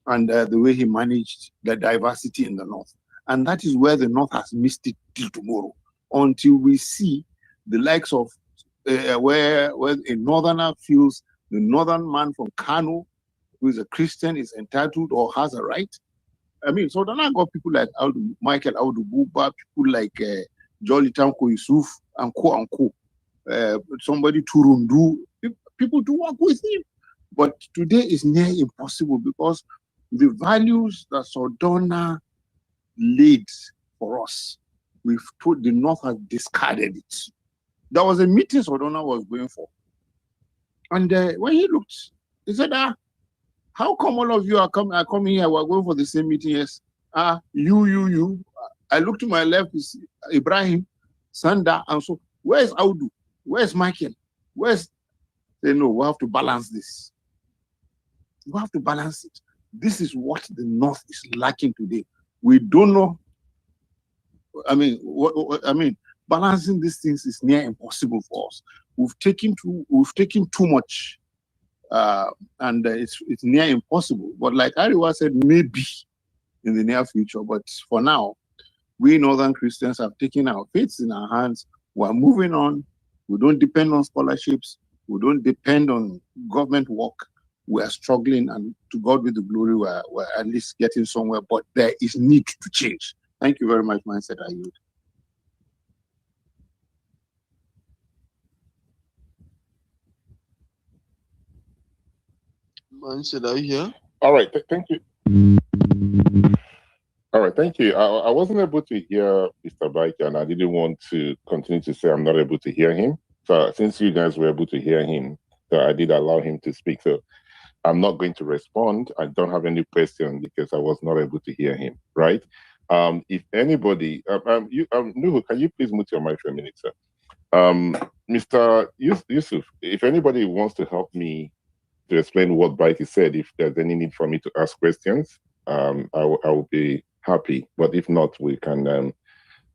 and the way he managed the diversity in the North. And that is where the North has missed it till tomorrow, until we see the likes of where a Northerner feels the Northern man from Kano, who is a Christian, is entitled or has a right. I mean, so then I got people like Michael Audu Buba, people like Jolly Tanko Yusuf, and co. Somebody Turundu. People do work with him. But today is near impossible because the values that Sardona laid for us, we've put the North has discarded it. There was a meeting Sardona was going for. And when he looked, he said, how come all of you are coming here? We're going for the same meeting. Yes. You. I look to my left, is Ibrahim, Sanda, and so where's Audu? Where's Michael? They know we have to balance this. We have to balance it. This is what the North is lacking today. We don't know. I mean, balancing these things is near impossible for us. We've taken too much. And it's near impossible. But like Ariwa said, maybe in the near future. But for now, we Northern Christians have taken our faiths in our hands. We're moving on. We don't depend on scholarships. We don't depend on government work. We are struggling, and to God be the glory, we're at least getting somewhere. But there is need to change. Thank you very much, Mindset. I yield. Mindset, are you here? All right, thank you. All right, thank you. I wasn't able to hear Mr. Baiki, and I didn't want to continue to say I'm not able to hear him. So since you guys were able to hear him, so I did allow him to speak. So I'm not going to respond. I don't have any question because I was not able to hear him, right? If anybody, Nuhu, can you please mute your mic for a minute, sir? Mr. Yusuf, if anybody wants to help me to explain what Baiki said, if there's any need for me to ask questions, I will be happy. But if not, we can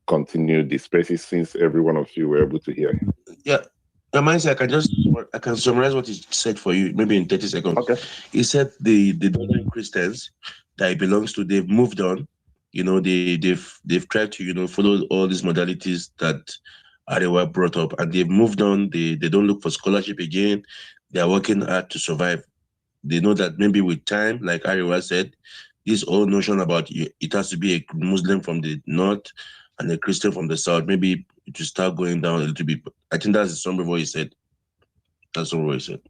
continue the spaces since every one of you were able to hear him. Yeah. I can summarize what he said for you, maybe in 30 seconds. Okay. He said the Northern Christians that he belongs to, they've moved on. You know, they've tried to, follow all these modalities that Arewa brought up, and they've moved on. They don't look for scholarship again. They are working hard to survive. They know that maybe with time, like Arewa said, this whole notion about it has to be a Muslim from the north and a Christian from the south, maybe it will start going down a little bit. I think that's some of what he said. That's what he said.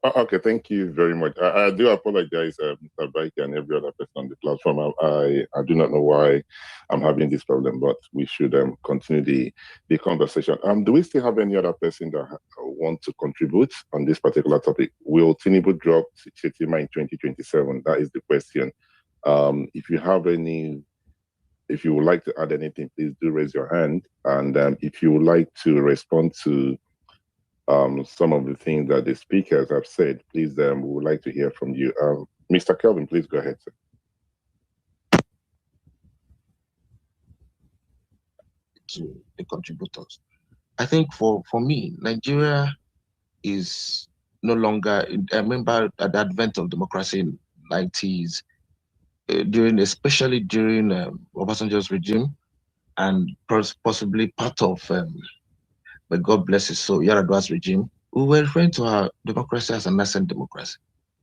Okay, thank you very much. I do apologize, Mr. Baiki and every other person on the platform. I do not know why I'm having this problem, but we should continue the conversation. Do we still have any other person that want to contribute on this particular topic? Will Tinubu drop Shettima in 2027? That is the question. If you would like to add anything, please do raise your hand. And if you would like to respond to some of the things that the speakers have said, please, we would like to hear from you. Mr. Kelvin, please go ahead, sir. To the contributors. I think for me, Nigeria is no longer, I remember at the advent of democracy in the 90s, especially during Obasanjo's regime, and possibly part of but God bless his soul, Yar'Adua's regime, we were referring to our democracy as a nascent democracy.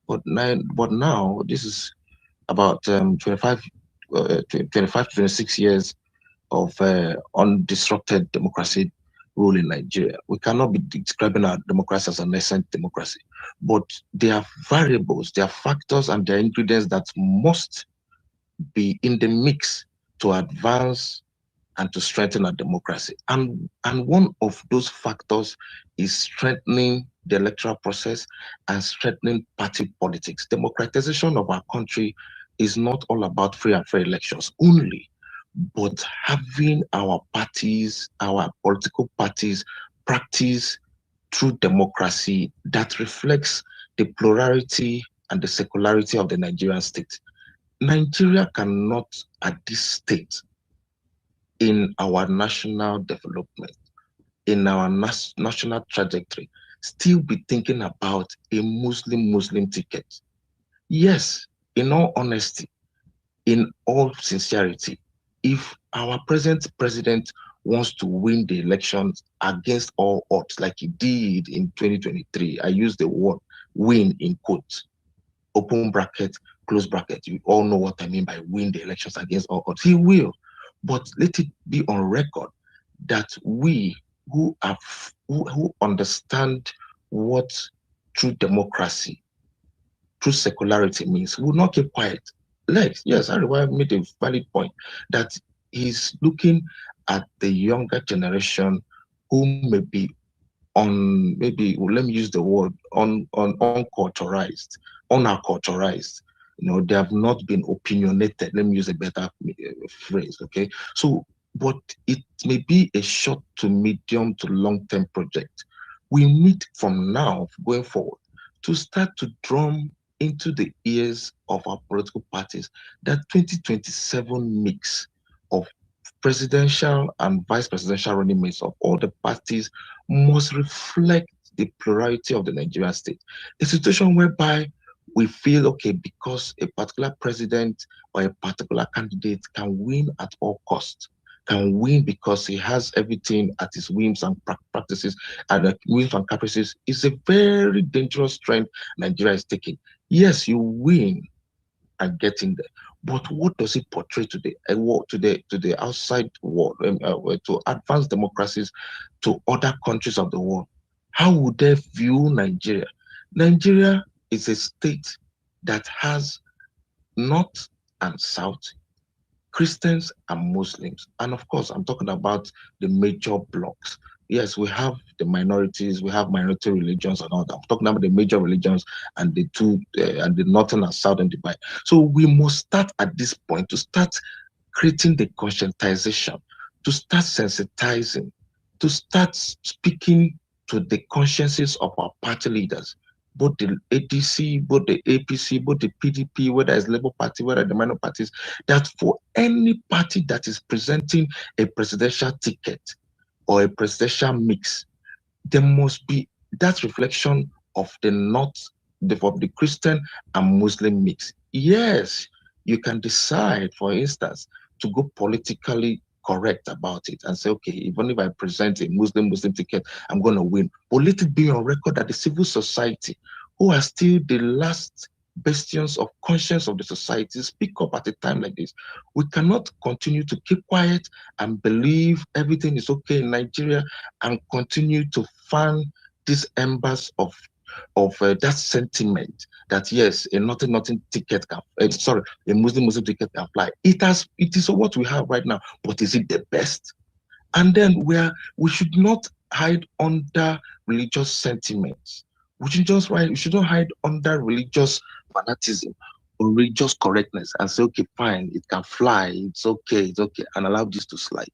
But now this is about 25 to 26 years of undisrupted democracy rule in Nigeria. We cannot be describing our democracy as a nascent democracy, but there are variables, there are factors, and there are ingredients that must be in the mix to advance and to strengthen our democracy. And one of those factors is strengthening the electoral process and strengthening party politics. Democratization of our country is not all about free and fair elections only, but having our parties, our political parties, practice true democracy that reflects the plurality and the secularity of the Nigerian state. Nigeria cannot, at this state, in our national development, in our national trajectory still be thinking about a Muslim ticket? Yes, in all honesty, in all sincerity, if our present president wants to win the elections against all odds, like he did in 2023, I use the word win in quotes, open bracket, close bracket. You all know what I mean by win the elections against all odds. He will. But let it be on record that we who understand what true democracy, true secularity means, will not keep quiet. Yes, Ariwa made a valid point that he's looking at the younger generation who may be maybe, well, let me use the word unculturized, unacculturized. They have not been opinionated. Let me use a better phrase. Okay, so but it may be a short to medium to long term project. We need from now going forward to start to drum into the ears of our political parties that 2027 mix of presidential and vice presidential running mates of all the parties must reflect the plurality of the Nigerian state. A situation whereby we feel, okay, because a particular president or a particular candidate can win at all costs, can win because he has everything at his whims and practices and whims and caprices, is a very dangerous trend Nigeria is taking. Yes, you win and getting there. But what does it portray to the outside world, to advanced democracies, to other countries of the world? How would they view Nigeria? Nigeria is a state that has north and south, Christians and Muslims. And of course, I'm talking about the major blocks. Yes, we have the minorities, we have minority religions and all that. I'm talking about the major religions and the two, and the northern and southern divide. So we must start at this point to start creating the conscientization, to start sensitizing, to start speaking to the consciences of our party leaders, both the ADC, both the APC, both the PDP, whether it's Labour Party, whether the minor parties, that for any party that is presenting a presidential ticket or a presidential mix, there must be that reflection of the of the Christian and Muslim mix. Yes, you can decide, for instance, to go politically correct about it and say, okay, even if I present a Muslim ticket, I'm going to win. But let it be on record that the civil society, who are still the last bastions of conscience of the society, speak up at a time like this. We cannot continue to keep quiet and believe everything is okay in Nigeria and continue to fan these embers of that sentiment that yes, a nothing ticket can, a Muslim ticket can fly. It is what we have right now, but is it the best? And then we should not hide under religious sentiments. We shouldn't hide under religious fanaticism or religious correctness and say, okay, fine, it can fly, it's okay, and allow this to slide.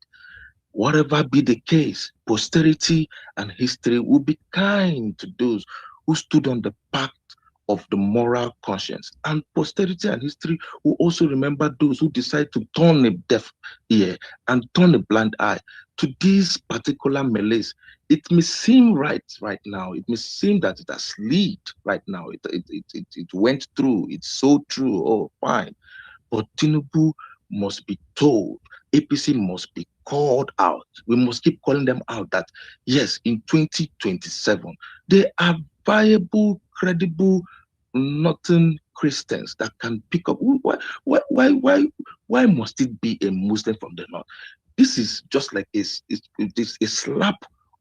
Whatever be the case, posterity and history will be kind to those who stood on the path of the moral conscience. And posterity and history will also remember those who decide to turn a deaf ear and turn a blind eye to these particular melees. It may seem right now. It may seem that it has lead right now. It went through. It's so true. Oh, fine. But Tinubu must be told, APC must be called out. We must keep calling them out that, yes, in 2027, they are viable, credible, northern Christians that can pick up. Why must it be a Muslim from the north? This is just like a slap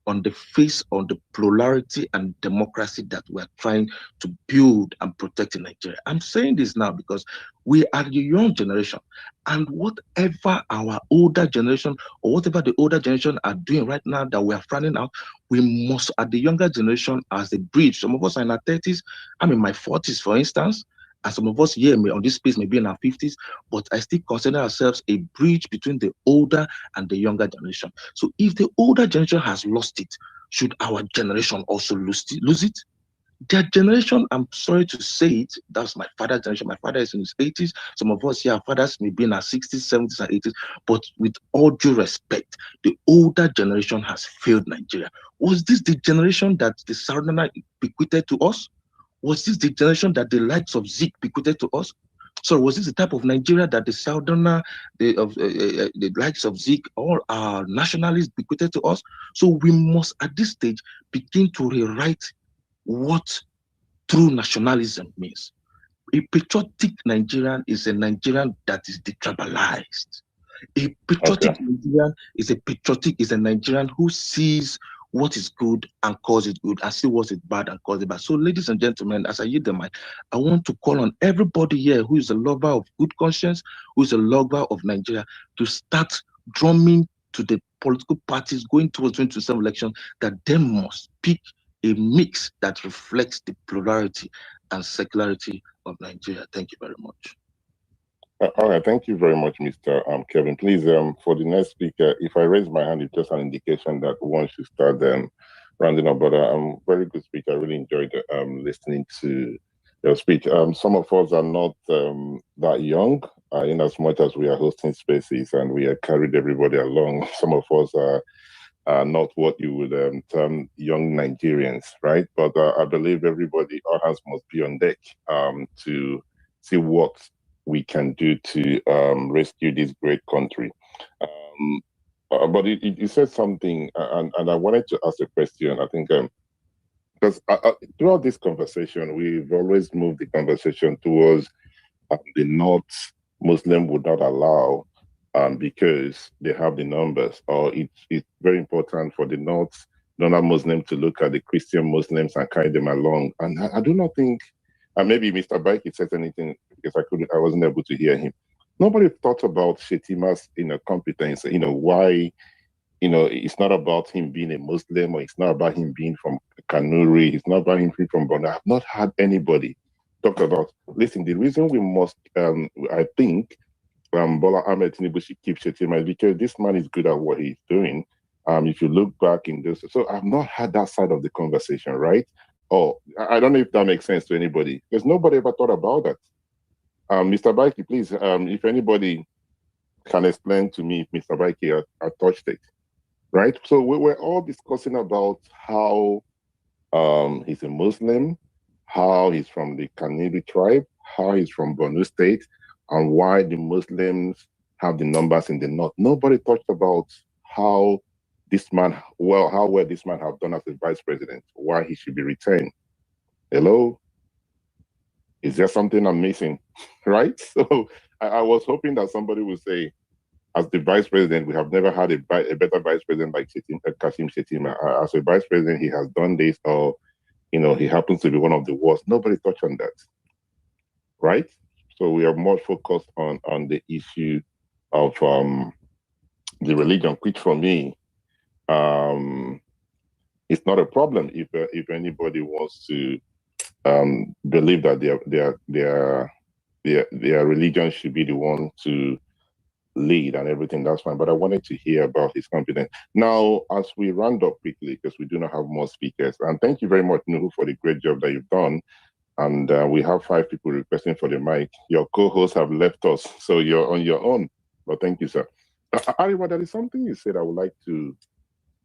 on the face on the plurality and democracy that we're trying to build and protect in Nigeria. I'm saying this now because we are the young generation, and whatever our older generation or whatever the older generation are doing right now that we are frowning out, we must, at the younger generation, as a bridge. Some of us are in our 30s, I'm in my 40s, for instance, and some of us here on this space may be in our 50s, but I still consider ourselves a bridge between the older and the younger generation. So if the older generation has lost it, should our generation also lose it? Their generation, I'm sorry to say it, that's my father's generation. My father is in his 80s. Some of us here, our fathers may be in our 60s, 70s, and 80s. But with all due respect, the older generation has failed Nigeria. Was this the generation that the Southerner bequeathed to us? Was this the generation that the likes of Zeke bequeathed to us? So was this the type of Nigeria that the Southerner, the likes of Zeke, all our nationalists bequeathed to us? So we must, at this stage, begin to rewrite what true nationalism means. A patriotic Nigerian is a Nigerian that is detribalized. A patriotic Nigerian is a Nigerian who sees what is good and calls it good, and see what is bad and calls it bad. So, ladies and gentlemen, as I yield the mic, I want to call on everybody here who is a lover of good conscience, who is a lover of Nigeria, to start drumming to the political parties going towards 2027 election that they must pick a mix that reflects the plurality and secularity of Nigeria. Thank you very much. All right, thank you very much, Mr. Kevin. Please, for the next speaker, if I raise my hand, it's just an indication that one should start rounding up. But very good speech. I really enjoyed listening to your speech. Some of us are not that young, in as much as we are hosting spaces and we have carried everybody along. Some of us are not what you would term young Nigerians, right? But I believe everybody, all hands must be on deck to see what we can do to rescue this great country. But you said something, and I wanted to ask a question. I think because throughout this conversation, we've always moved the conversation towards the North Muslim would not allow because they have the numbers, or it's very important for the non-Muslim to look at the Christian Muslims and carry them along. And I do not think, maybe Mr. Baiki said anything because I wasn't able to hear him. Nobody thought about Shettima's competence. Why? It's not about him being a Muslim, or it's not about him being from Kanuri. It's not about him being from Borno. I've not had anybody talk about. Listen, the reason we must, I think, Bola Ahmed Tinubu should keep Shettima is because this man is good at what he's doing. If you look back in this, so I've not had that side of the conversation, right? Oh, I don't know if that makes sense to anybody, because nobody ever thought about that. Mr. Baiki, please, if anybody can explain to me if Mr. Baiki had touched it, right? So we were all discussing about how he's a Muslim, how he's from the Kanuri tribe, how he's from Borno State, and why the Muslims have the numbers in the north. Nobody touched about how this man, how well this man have done as a vice president, why he should be retained. Hello? Is there something I'm missing? Right? So I was hoping that somebody would say, as the vice president, we have never had a better vice president like Kashim Shettima. As a vice president, he has done this, or he happens to be one of the worst. Nobody touched on that, right? So we are more focused on the issue of the religion, which for me, it's not a problem if anybody wants to believe that their religion should be the one to lead and everything. That's fine. But I wanted to hear about his confidence. Now, as we round up quickly, because we do not have more speakers, and thank you very much, Nuhu, for the great job that you've done. And we have 5 people requesting for the mic. Your co-hosts have left us, so you're on your own. But thank you, sir. Ariwa, there is something you said I would like you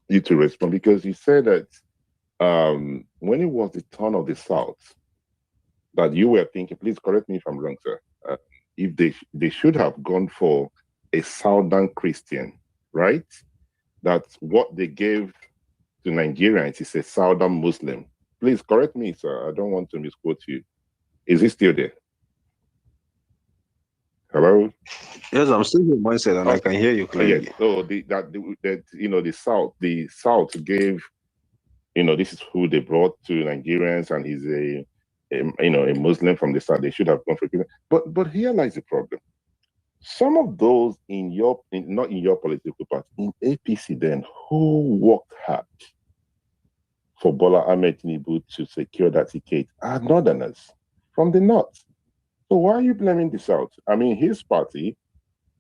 to respond, because you said that when it was the turn of the South, that you were thinking, please correct me if I'm wrong, sir, if they should have gone for a Southern Christian, right? That's what they gave to Nigerians is a Southern Muslim. Please correct me, sir. I don't want to misquote you. Is he still there? Hello? Yes, I'm still in mindset, and I can hear you clearly. Yes. So the South gave, this is who they brought to Nigerians, and he's a Muslim from the South. They should have gone for it. But here lies the problem. Some of those not in your political party, in APC then, who worked hard for Bola Ahmed Tinubu to secure that ticket are Northerners from the North. So why are you blaming the South? I mean, his party,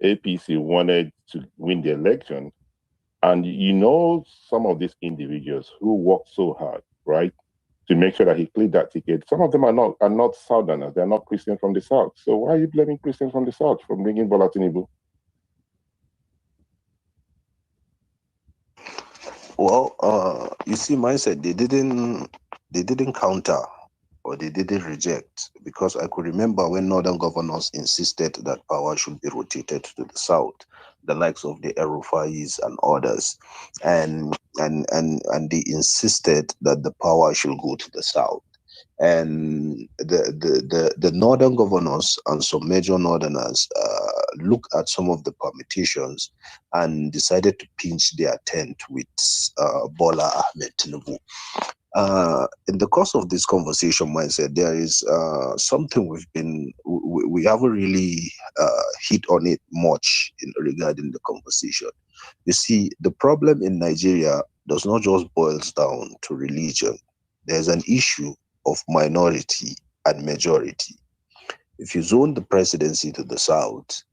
APC, wanted to win the election, and some of these individuals who worked so hard, right, to make sure that he cleared that ticket. Some of them are not Southerners. They're not Christians from the South. So why are you blaming Christians from the South for bringing Bola Tinubu? Well, you see, mindset, they didn't counter or they didn't reject, because I could remember when northern governors insisted that power should be rotated to the south, the likes of the Erufais and others, and they insisted that the power should go to the south. And the northern governors and some major northerners looked at some of the permutations and decided to pinch their tent with Bola Ahmed Tinubu. In the course of this conversation, mindset, there is something we haven't really hit on it much regarding the conversation. You see, the problem in Nigeria does not just boils down to religion. There's an issue of minority and majority. If you zone the presidency to the south,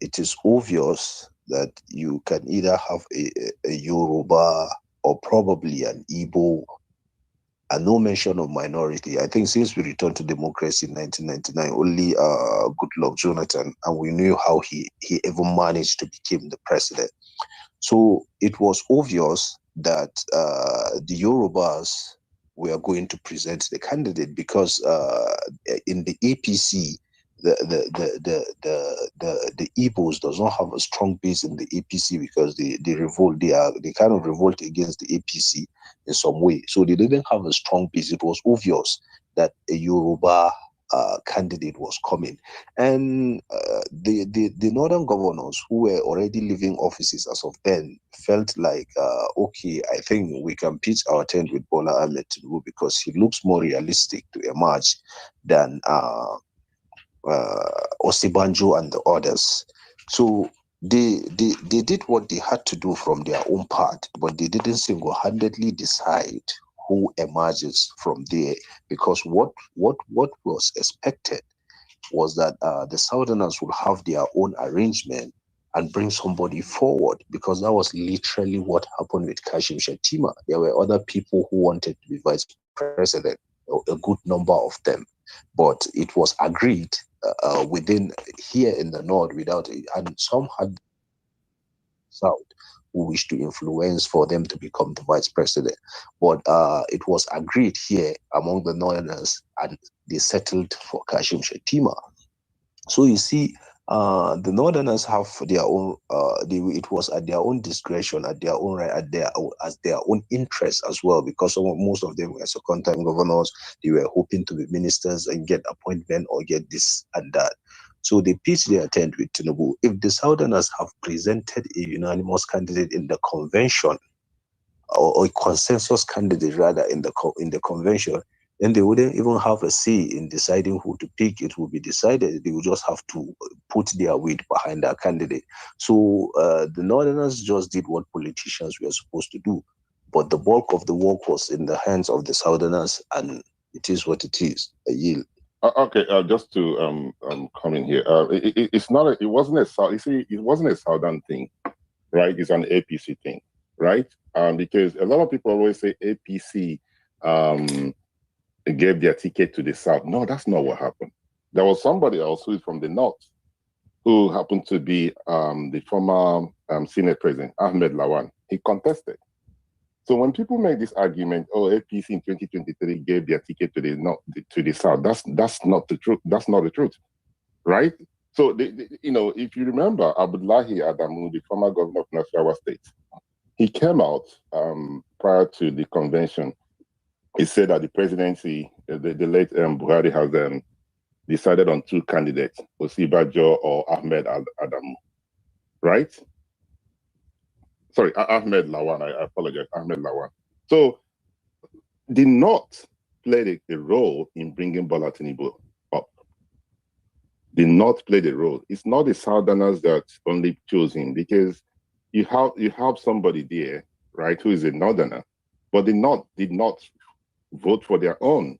it is obvious that you can either have a Yoruba or probably an Igbo, and no mention of minority. I think since we returned to democracy in 1999, only Goodluck Jonathan, and we knew how he even managed to become the president. So it was obvious that the Yorubas were going to present the candidate, because in the APC, the Igbos does not have a strong base in the APC, because they kind of revolt against the APC in some way. So they didn't have a strong base. It was obvious that a Yoruba candidate was coming, and the northern governors who were already leaving offices as of then felt like, okay, I think we can pitch our tent with Bola Ahmed Tinubu because he looks more realistic to emerge than Osibanjo and the others. So they did what they had to do from their own part, but they didn't single-handedly decide who emerges from there, because what was expected was that the Southerners would have their own arrangement and bring somebody forward, because that was literally what happened with Kashim Shettima. There were other people who wanted to be vice president, a good number of them, but it was agreed within here in the north without it, and some had south who wished to influence for them to become the vice president. But it was agreed here among the northerners, and they settled for Kashim Shettima. So you see, the northerners have their own. It was at their own discretion, at their own right, as their own interest as well, because most of them were second-time governors. They were hoping to be ministers and get appointment or get this and that. So they pitched their tent with Tinubu. If the Southerners have presented a unanimous candidate in the convention, or a consensus candidate rather in the convention, then they wouldn't even have a say in deciding who to pick. It will be decided. They will just have to put their weight behind that candidate. So the Northerners just did what politicians were supposed to do, but the bulk of the work was in the hands of the Southerners, and it is what it is. I yield. Okay, just to come in here, it's not. It wasn't a South. You see, it wasn't a Southern thing, right? It's an APC thing, right? Because a lot of people always say APC gave their ticket to the South. No, that's not what happened. There was somebody else who is from the North, who happened to be the former Senate President Ahmed Lawan. He contested. So when people make this argument, oh, APC in 2023 gave their ticket to the South, that's not the truth. That's not the truth, right? So if you remember Abdullahi Adamu, the former governor of Nasarawa State, he came out prior to the convention. He said that the presidency, the late Buhari has decided on two candidates, Osibajo or Ahmed Adamu, right? Sorry, Ahmed Lawan, I apologize, Ahmed Lawan. So the North played a role in bringing Bola Tinubu up. The North played a role. It's not the Southerners that only chose him, because you have somebody there, right, who is a Northerner, but the North did not vote for their own.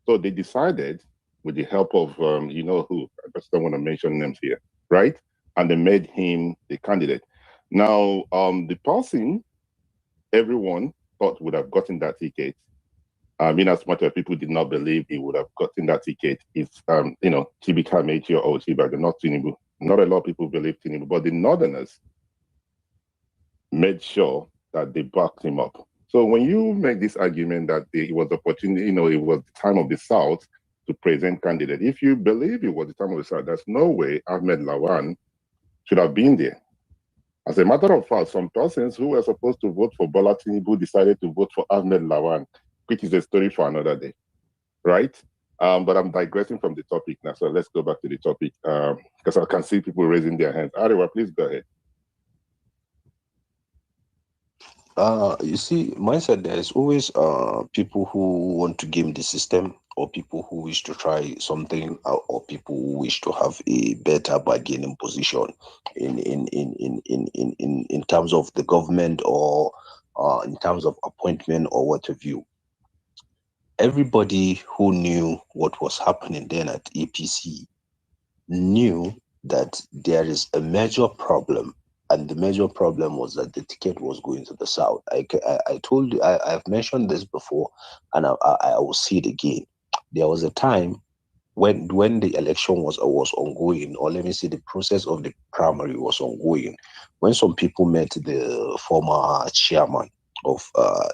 So they decided, with the help of, you know who, I just don't want to mention names here, right? And they made him the candidate. Now, the person everyone thought would have gotten that ticket In as much as people did not believe he would have gotten that ticket, it's Chibika Mechi or Chibago, not Tinubu. Not a lot of people believe Tinubu, but the Northerners made sure that they backed him up. So when you make this argument that it was opportunity, it was the time of the South to present candidate. If you believe it was the time of the South, there's no way Ahmed Lawan should have been there. As a matter of fact, some persons who were supposed to vote for Bola Tinubu decided to vote for Ahmed Lawan, which is a story for another day, right? But I'm digressing from the topic now, so let's go back to the topic because I can see people raising their hands. Ariwa, please go ahead. You see, mindset, there's always people who want to game the system, or people who wish to try something, or people who wish to have a better bargaining position in terms of the government, or in terms of appointment, or what have you. Everybody who knew what was happening then at APC knew that there is a major problem, and the major problem was that the ticket was going to the South. I told you, I've mentioned this before, and I will see it again. There was a time when the election was ongoing, or let me say the process of the primary was ongoing, when some people met the former chairman of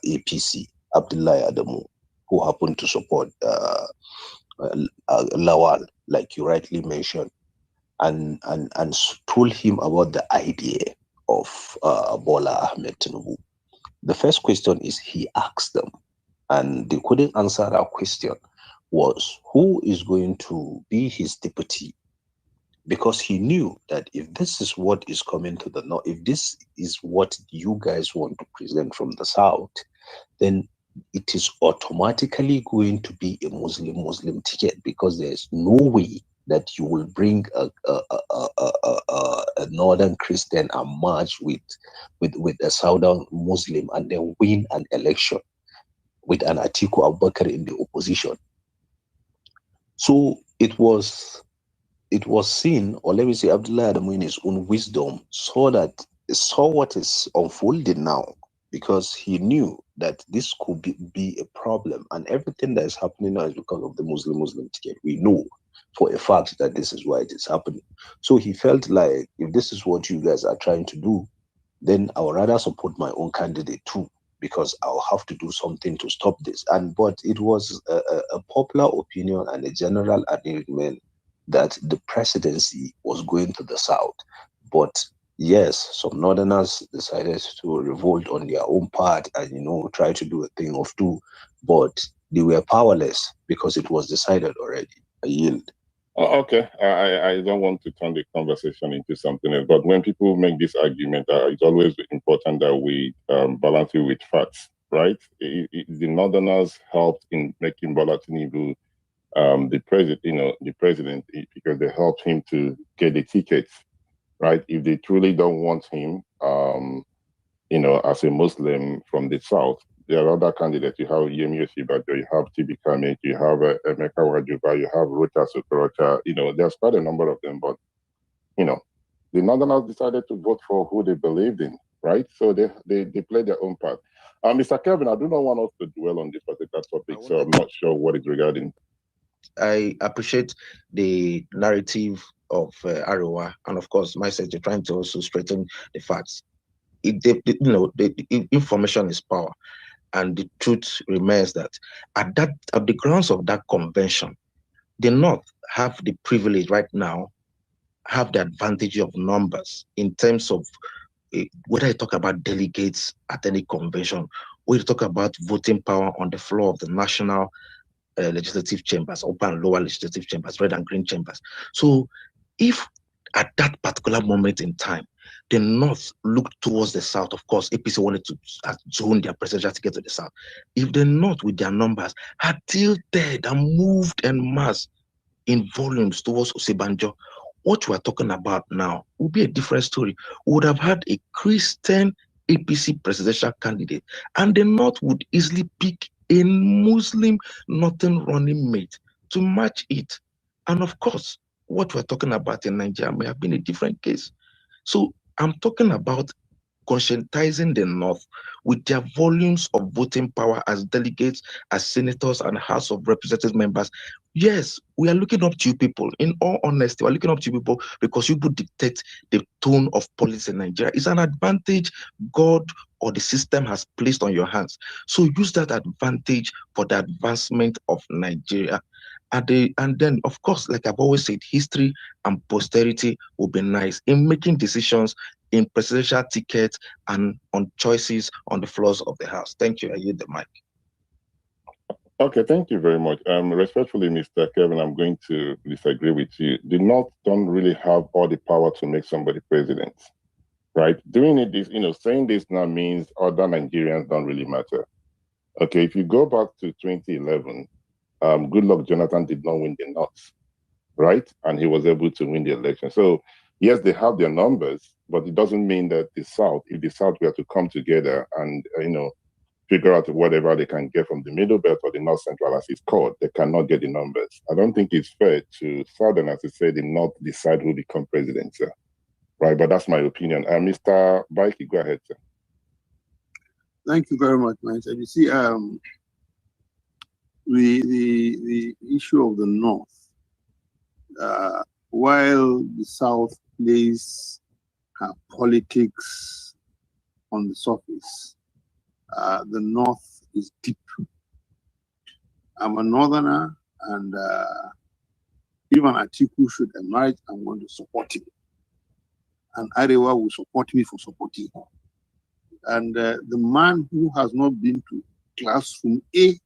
APC, Abdullahi Adamu, who happened to support Lawal, like you rightly mentioned, and told him about the idea of Bola Ahmed Tinubu. The first question is he asked them, and they couldn't answer that question, was who is going to be his deputy? Because he knew that if this is what is coming to the north, if this is what you guys want to present from the South, then it is automatically going to be a Muslim ticket, because there's no way that you will bring a northern Christian and merge with a southern Muslim and then win an election with an Atiku Abubakar in the opposition. So it was seen, or let me say, Abdullah Adamu in his own wisdom saw what is unfolding now, because he knew that this could be a problem, and everything that is happening now is because of the Muslim ticket. We know for a fact that this is why it is happening. So he felt like, if this is what you guys are trying to do, then I would rather support my own candidate too, because I'll have to do something to stop this. But it was a popular opinion and a general agreement that the presidency was going to the South. But yes, some Northerners decided to revolt on their own part and, try to do a thing of two, but they were powerless because it was decided already. I yield. Okay, I don't want to turn the conversation into something else, but when people make this argument, it's always important that we balance it with facts, right? The Northerners helped in making Bola Tinubu the president, because they helped him to get the tickets, right? If they truly don't want him, as a Muslim from the South, there are other candidates. You have Yemi Osinbajo, you have Tibi Kamek, you have Emeka Wajuba, you have Rota Sokorocha. There's quite a number of them, but the Northerners decided to vote for who they believed in, right? So they played their own part. Mr. Kevin, I do not want us to dwell on this particular topic, so I'm not sure what it's regarding. I appreciate the narrative of Arewa, and of course, myself, you're trying to also straighten the facts. The information is power, and the truth remains that at the grounds of that convention, the North have the privilege right now, have the advantage of numbers in terms of whether you talk about delegates at any convention, or you talk about voting power on the floor of the national legislative chambers, upper and lower legislative chambers, red and green chambers. So if at that particular moment in time, the North looked towards the South, of course, APC wanted to zone their presidential ticket to the South. If the North, with their numbers, had tilted and moved en masse in volumes towards Osinbajo, what we're talking about now would be a different story. We would have had a Christian APC presidential candidate, and the North would easily pick a Muslim northern running mate to match it. And of course, what we're talking about in Nigeria may have been a different case. So I'm talking about conscientizing the North with their volumes of voting power as delegates, as senators, and House of Representatives members. Yes, we are looking up to you people. In all honesty, we're looking up to you people because you would dictate the tone of policy in Nigeria. It's an advantage God or the system has placed on your hands. So use that advantage for the advancement of Nigeria. And then, of course, like I've always said, history and posterity will be nice in making decisions in presidential tickets and on choices on the floors of the House. Thank you. I yield the mic. Okay, thank you very much. Respectfully, Mr. Kevin, I'm going to disagree with you. The North don't really have all the power to make somebody president, right? Doing it is, saying this now means other Nigerians don't really matter. Okay, if you go back to 2011, Goodluck Jonathan did not win the North, right? And he was able to win the election. So yes, they have their numbers, but it doesn't mean that the South, if the South were to come together and, figure out whatever they can get from the Middle Belt or the North Central, as it's called, they cannot get the numbers. I don't think it's fair to Southerners to say the North decide who become president, sir. Right, but that's my opinion. Mr. Baiki, go ahead, sir. Thank you very much, man. You see, the issue of the North, while the South plays politics on the surface, the North is deep. I'm a Northerner, and even Atiku should emerge, I'm going to support him. And Arewa will support me for supporting him. And the man who has not been to classroom A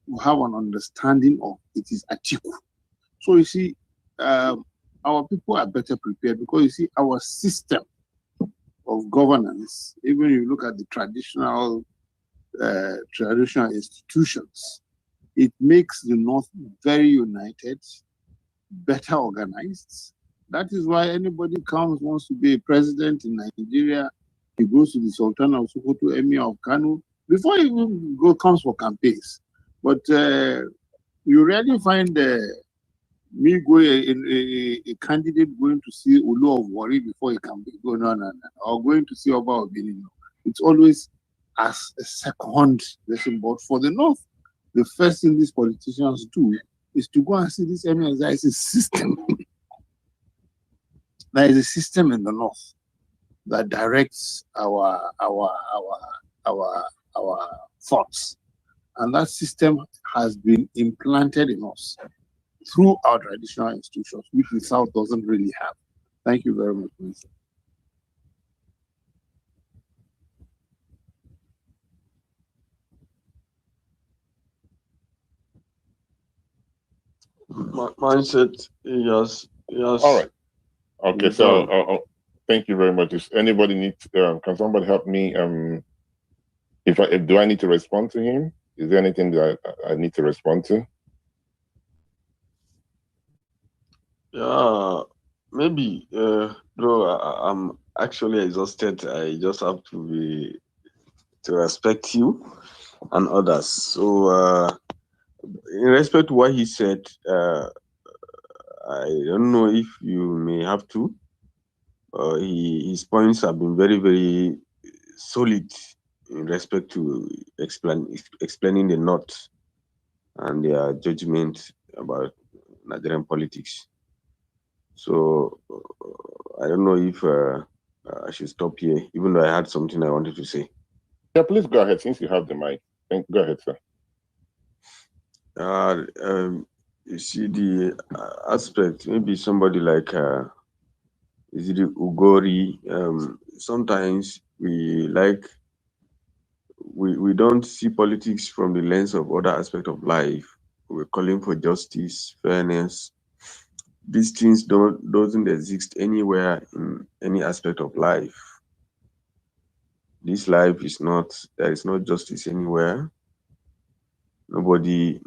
will have an understanding of it is Atiku. So you see, our people are better prepared because you see, our system of governance, even if you look at the traditional institutions, it makes the North very united, better organized. That is why anybody wants to be a president in Nigeria, he goes to the Sultan of Sokoto, Emir of Kano, before he even comes for campaigns. But you rarely find a candidate going to see Ulu of Wari before he can be going on, or going to see Oba Obinino. It's always as a second lesson. But for the North, the first thing these politicians do is to go and see this Emir. There is a system. There is a system in the North that directs our thoughts, and that system has been implanted in us through our traditional institutions, which the South doesn't really have. Thank you very much, Minister. Mindset, yes. All right. Okay, so thank you very much. Does anybody need? Can somebody help me? Do I need to respond to him? Is there anything that I need to respond to? Yeah, maybe. Bro, I'm actually exhausted. I just have to respect you and others. So, in respect to what he said, I don't know if you may have to. His points have been very, very solid in respect to explaining the North and their judgment about Nigerian politics. So I don't know if I should stop here, even though I had something I wanted to say. Yeah, please go ahead, since you have the mic. Go ahead, sir. You see the aspect, maybe somebody like is it Ugori? Sometimes we don't see politics from the lens of other aspects of life. We're calling for justice, fairness. These things doesn't exist anywhere in any aspect of life. This life there is no justice anywhere. Nobody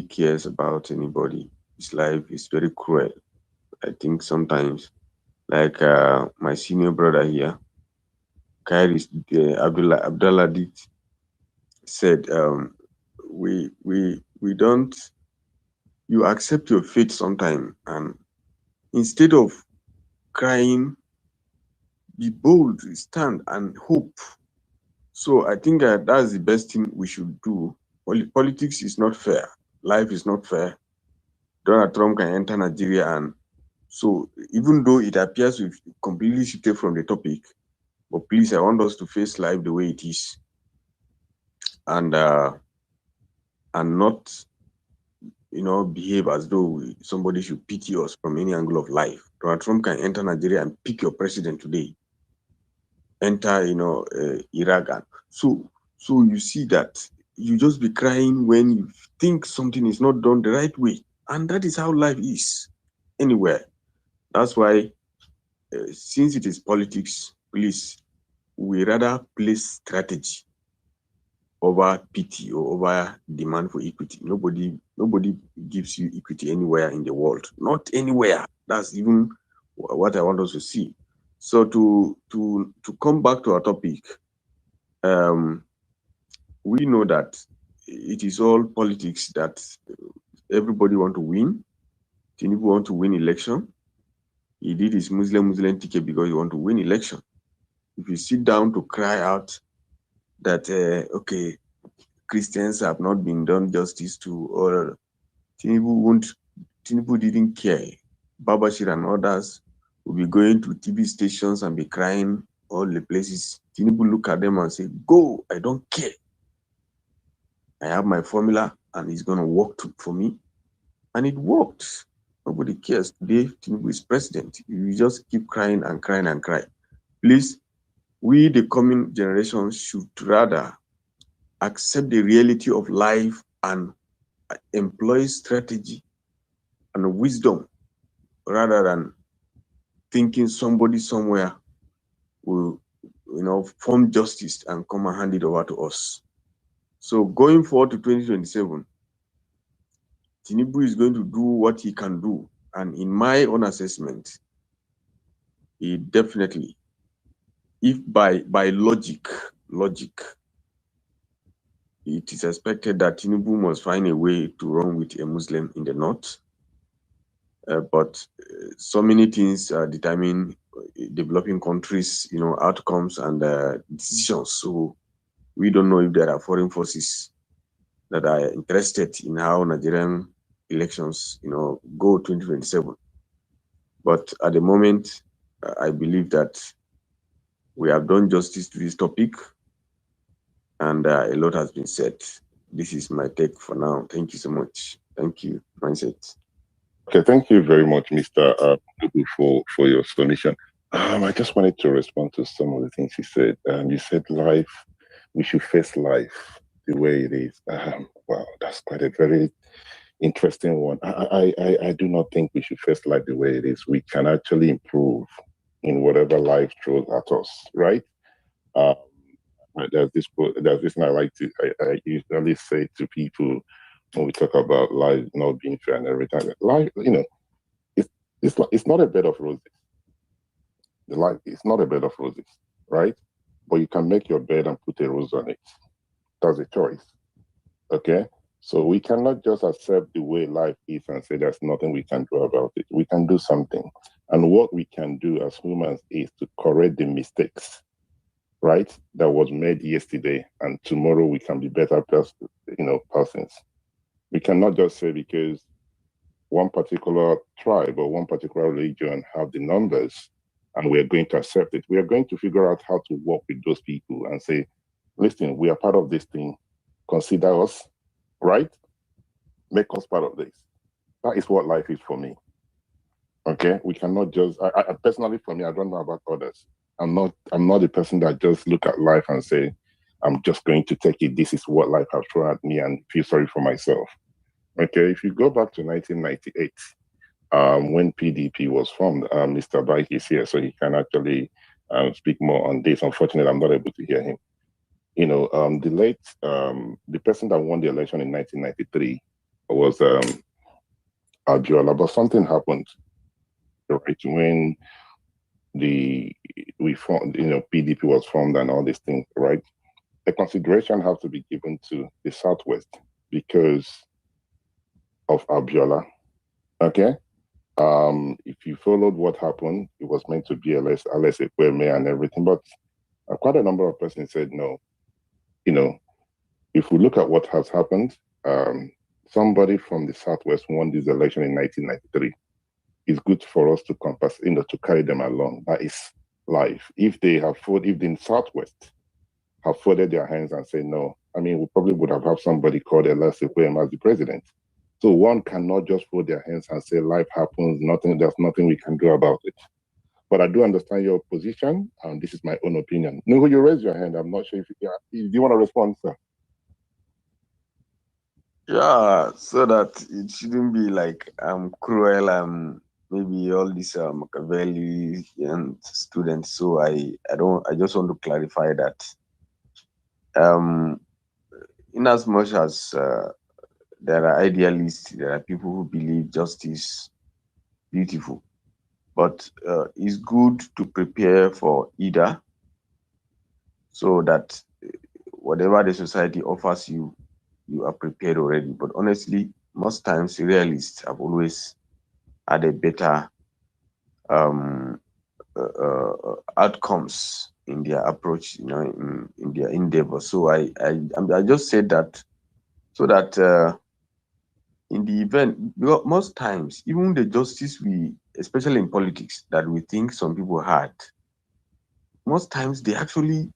cares about anybody. This life is very cruel. I think sometimes, like my senior brother here, Kairi Abdullah said, we don't. You accept your fate sometime, and instead of crying be bold, stand and hope. So I think that's the best thing we should do. Politics is not fair. Life is not fair. Donald Trump can enter Nigeria, and so even though it appears we've completely shifted from the topic, but please, I want us to face life the way it is, and not, behave as though somebody should pity us from any angle of life. Donald Trump can enter Nigeria and pick your president today, enter, Iraq. And so you see that you just be crying when you think something is not done the right way. And that is how life is anywhere. That's why, since it is politics, please, we rather place strategy over pity or over demand for equity. Nobody gives you equity anywhere in the world. Not anywhere. That's even what I want us to see. So to come back to our topic, we know that it is all politics, that everybody want to win. Tinubu want to win election. He did his Muslim ticket because he want to win election. If you sit down to cry out that okay, Christians have not been done justice to, or Tinubu didn't care. Babashir and others will be going to TV stations and be crying all the places. Tinubu look at them and say, "Go, I don't care. I have my formula and it's going to work for me." And it worked. Nobody cares. Today, Tinubu is president. You just keep crying and crying and crying. Please, we, the coming generation, should rather accept the reality of life and employ strategy and wisdom rather than thinking somebody somewhere will, form justice and come and hand it over to us. So going forward to 2027, Tinubu is going to do what he can do. And in my own assessment, he definitely, if by logic, it is expected that Tinubu must find a way to run with a Muslim in the north. But so many things determine developing countries, outcomes and decisions. So we don't know if there are foreign forces that are interested in how Nigerian elections, go 2027. But at the moment, I believe that we have done justice to this topic, and a lot has been said. This is my take for now. Thank you so much. Thank you, Mindset. Okay, thank you very much, Mr. for your submission. I just wanted to respond to some of the things you said. You said life, we should face life the way it is. Wow, that's quite a very interesting one. I do not think we should face life the way it is. We can actually improve in whatever life throws at us, right? There's this thing I like to, I usually say to people when we talk about life not being fair and everything. Life, it's not a bed of roses. The life is not a bed of roses, right? But you can make your bed and put a rose on it. That's a choice. Okay? So we cannot just accept the way life is and say there's nothing we can do about it. We can do something. And what we can do as humans is to correct the mistakes, right? That was made yesterday, and tomorrow we can be better persons. We cannot just say because one particular tribe or one particular religion have the numbers and we're going to accept it. We are going to figure out how to work with those people and say, listen, we are part of this thing. Consider us, right? Make us part of this. That is what life is for me. Okay? We cannot just, I personally, for me, I don't know about others. I'm not the person that just look at life and say, I'm just going to take it. This is what life has thrown at me and feel sorry for myself. Okay, if you go back to 1998, when PDP was formed, Mr. Bike is here, so he can actually speak more on this. Unfortunately, I'm not able to hear him. The person that won the election in 1993 was Abiola, but something happened, right, when PDP was formed and all these things, right? The consideration has to be given to the Southwest because of Abiola. Okay? If you followed what happened, it was meant to be Alex Ekweme and everything, but quite a number of persons said no. If we look at what has happened, somebody from the Southwest won this election in 1993. It's good for us to compass, to carry them along. That is life. If the Southwest have folded their hands and say no, we probably would have had somebody called Alex Ekweme as the president. So one cannot just fold their hands and say life happens, there's nothing we can do about it. But I do understand your position, and this is my own opinion. No, you raise your hand. I'm not sure if you want to respond, sir. Yeah, so that it shouldn't be like I'm cruel, maybe all these Machiavelli and students. So I just want to clarify that in as much as there are idealists, there are people who believe justice beautiful, but it's good to prepare for either, so that whatever the society offers you, you are prepared already. But honestly, most times realists have always had a better outcomes in their approach, in their endeavor. So I just said that so that in the event, most times, even the justice especially in politics, that we think some people had, most times they actually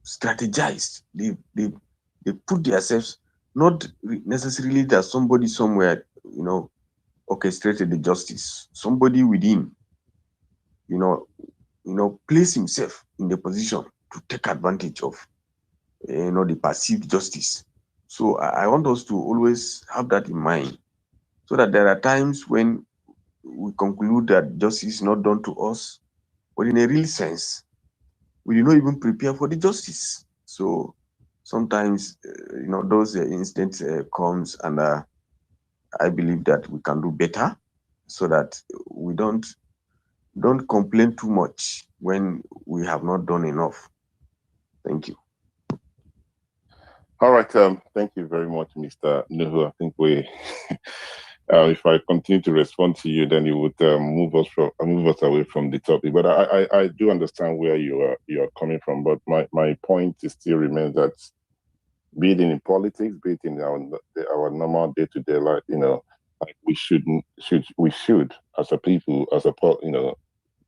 strategized. They put themselves, not necessarily that somebody somewhere, orchestrated the justice. Somebody within, place himself in the position to take advantage of, the perceived justice. So I want us to always have that in mind, so that there are times when we conclude that justice is not done to us, but in a real sense, we did not even prepare for the justice. So sometimes, those incidents comes, and I believe that we can do better, so that we don't complain too much when we have not done enough. Thank you. All right. Thank you very much, Mr. Nuhu. I think if I continue to respond to you, then you would move us away from the topic. But I do understand where you are coming from. But my point still remains that, be it in politics, be it in our normal day-to-day life, like we should as a people,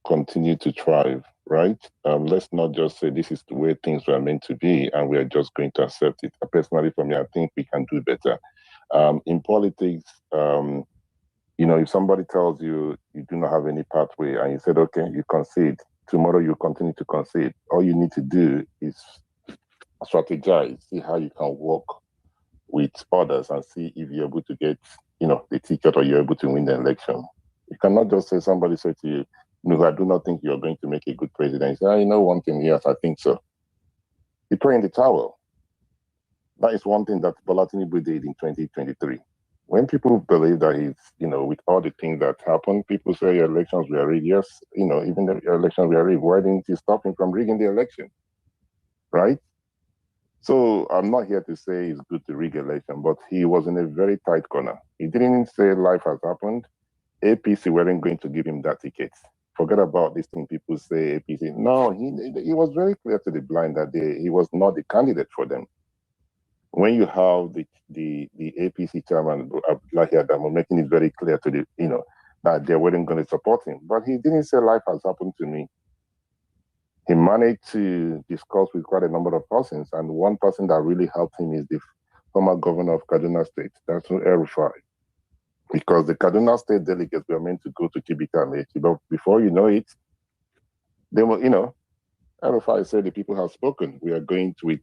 continue to thrive, right? Let's not just say this is the way things were meant to be and we are just going to accept it. Personally, for me, I think we can do better. In politics, if somebody tells you you do not have any pathway and you said, okay, you concede, tomorrow you continue to concede. All you need to do is strategize, see how you can work with others and see if you're able to get, the ticket, or you're able to win the election. You cannot just say, somebody said to you, no, I do not think you're going to make a good president. You say, one thing, yes, I think so. You throw in the towel. That is one thing that Bola Tinubu did in 2023. When people believe that he's, with all the things that happened, people say your elections were rigged. Yes, even the elections were rigged. Why didn't you stop him from rigging the election? Right? So I'm not here to say it's good to rig election, but he was in a very tight corner. He didn't say life has happened. APC weren't going to give him that ticket. Forget about this thing people say APC. No, he was very clear to the blind that he was not the candidate for them. When you have the APC chairman Abdullahi Adamu making it very clear to that they weren't going to support him, but he didn't say life has happened to me. He managed to discuss with quite a number of persons, and one person that really helped him is the former governor of Kaduna State, that's El-Rufai. Because the Kaduna State delegates were meant to go to Kibika and Eki, but before you know it, they were, El-Rufai said the people have spoken. We are going with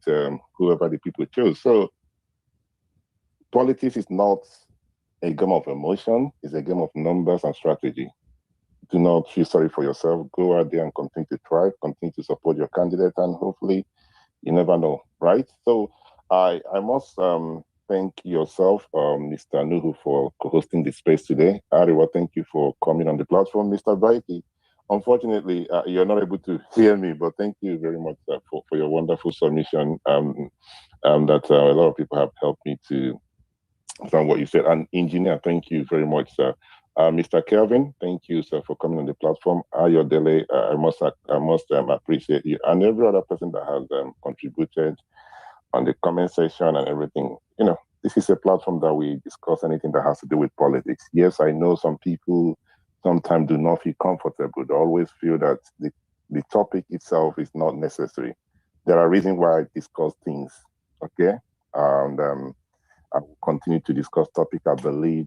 whoever the people chose. So politics is not a game of emotion, it's a game of numbers and strategy. Do not feel sorry for yourself. Go out there and continue to thrive, continue to support your candidate, and hopefully, you never know, right? So I must thank yourself, Mr. Nuhu, for co-hosting the space today. Ariwa, thank you for coming on the platform. Mr. Baiki, unfortunately, you're not able to hear me, but thank you very much for your wonderful submission. That a lot of people have helped me to understand what you said. And engineer, thank you very much, sir. Mr. Kelvin, thank you, sir, for coming on the platform. Ayodele, I must appreciate you, and every other person that has contributed on the comment section and everything. You know, this is a platform that we discuss anything that has to do with politics. Yes, I know some people sometimes do not feel comfortable. They always feel that the topic itself is not necessary. There are reasons why I discuss things, okay? And I will continue to discuss topic I believe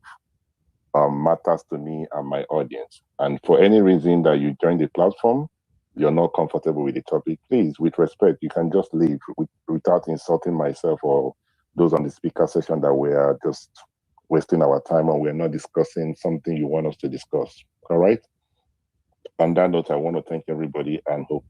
matters to me and my audience. And for any reason that you join the platform, you're not comfortable with the topic, please, with respect, you can just leave without insulting myself or those on the speaker session that we are just wasting our time and we're not discussing something you want us to discuss. All right? On that note, I want to thank everybody and hope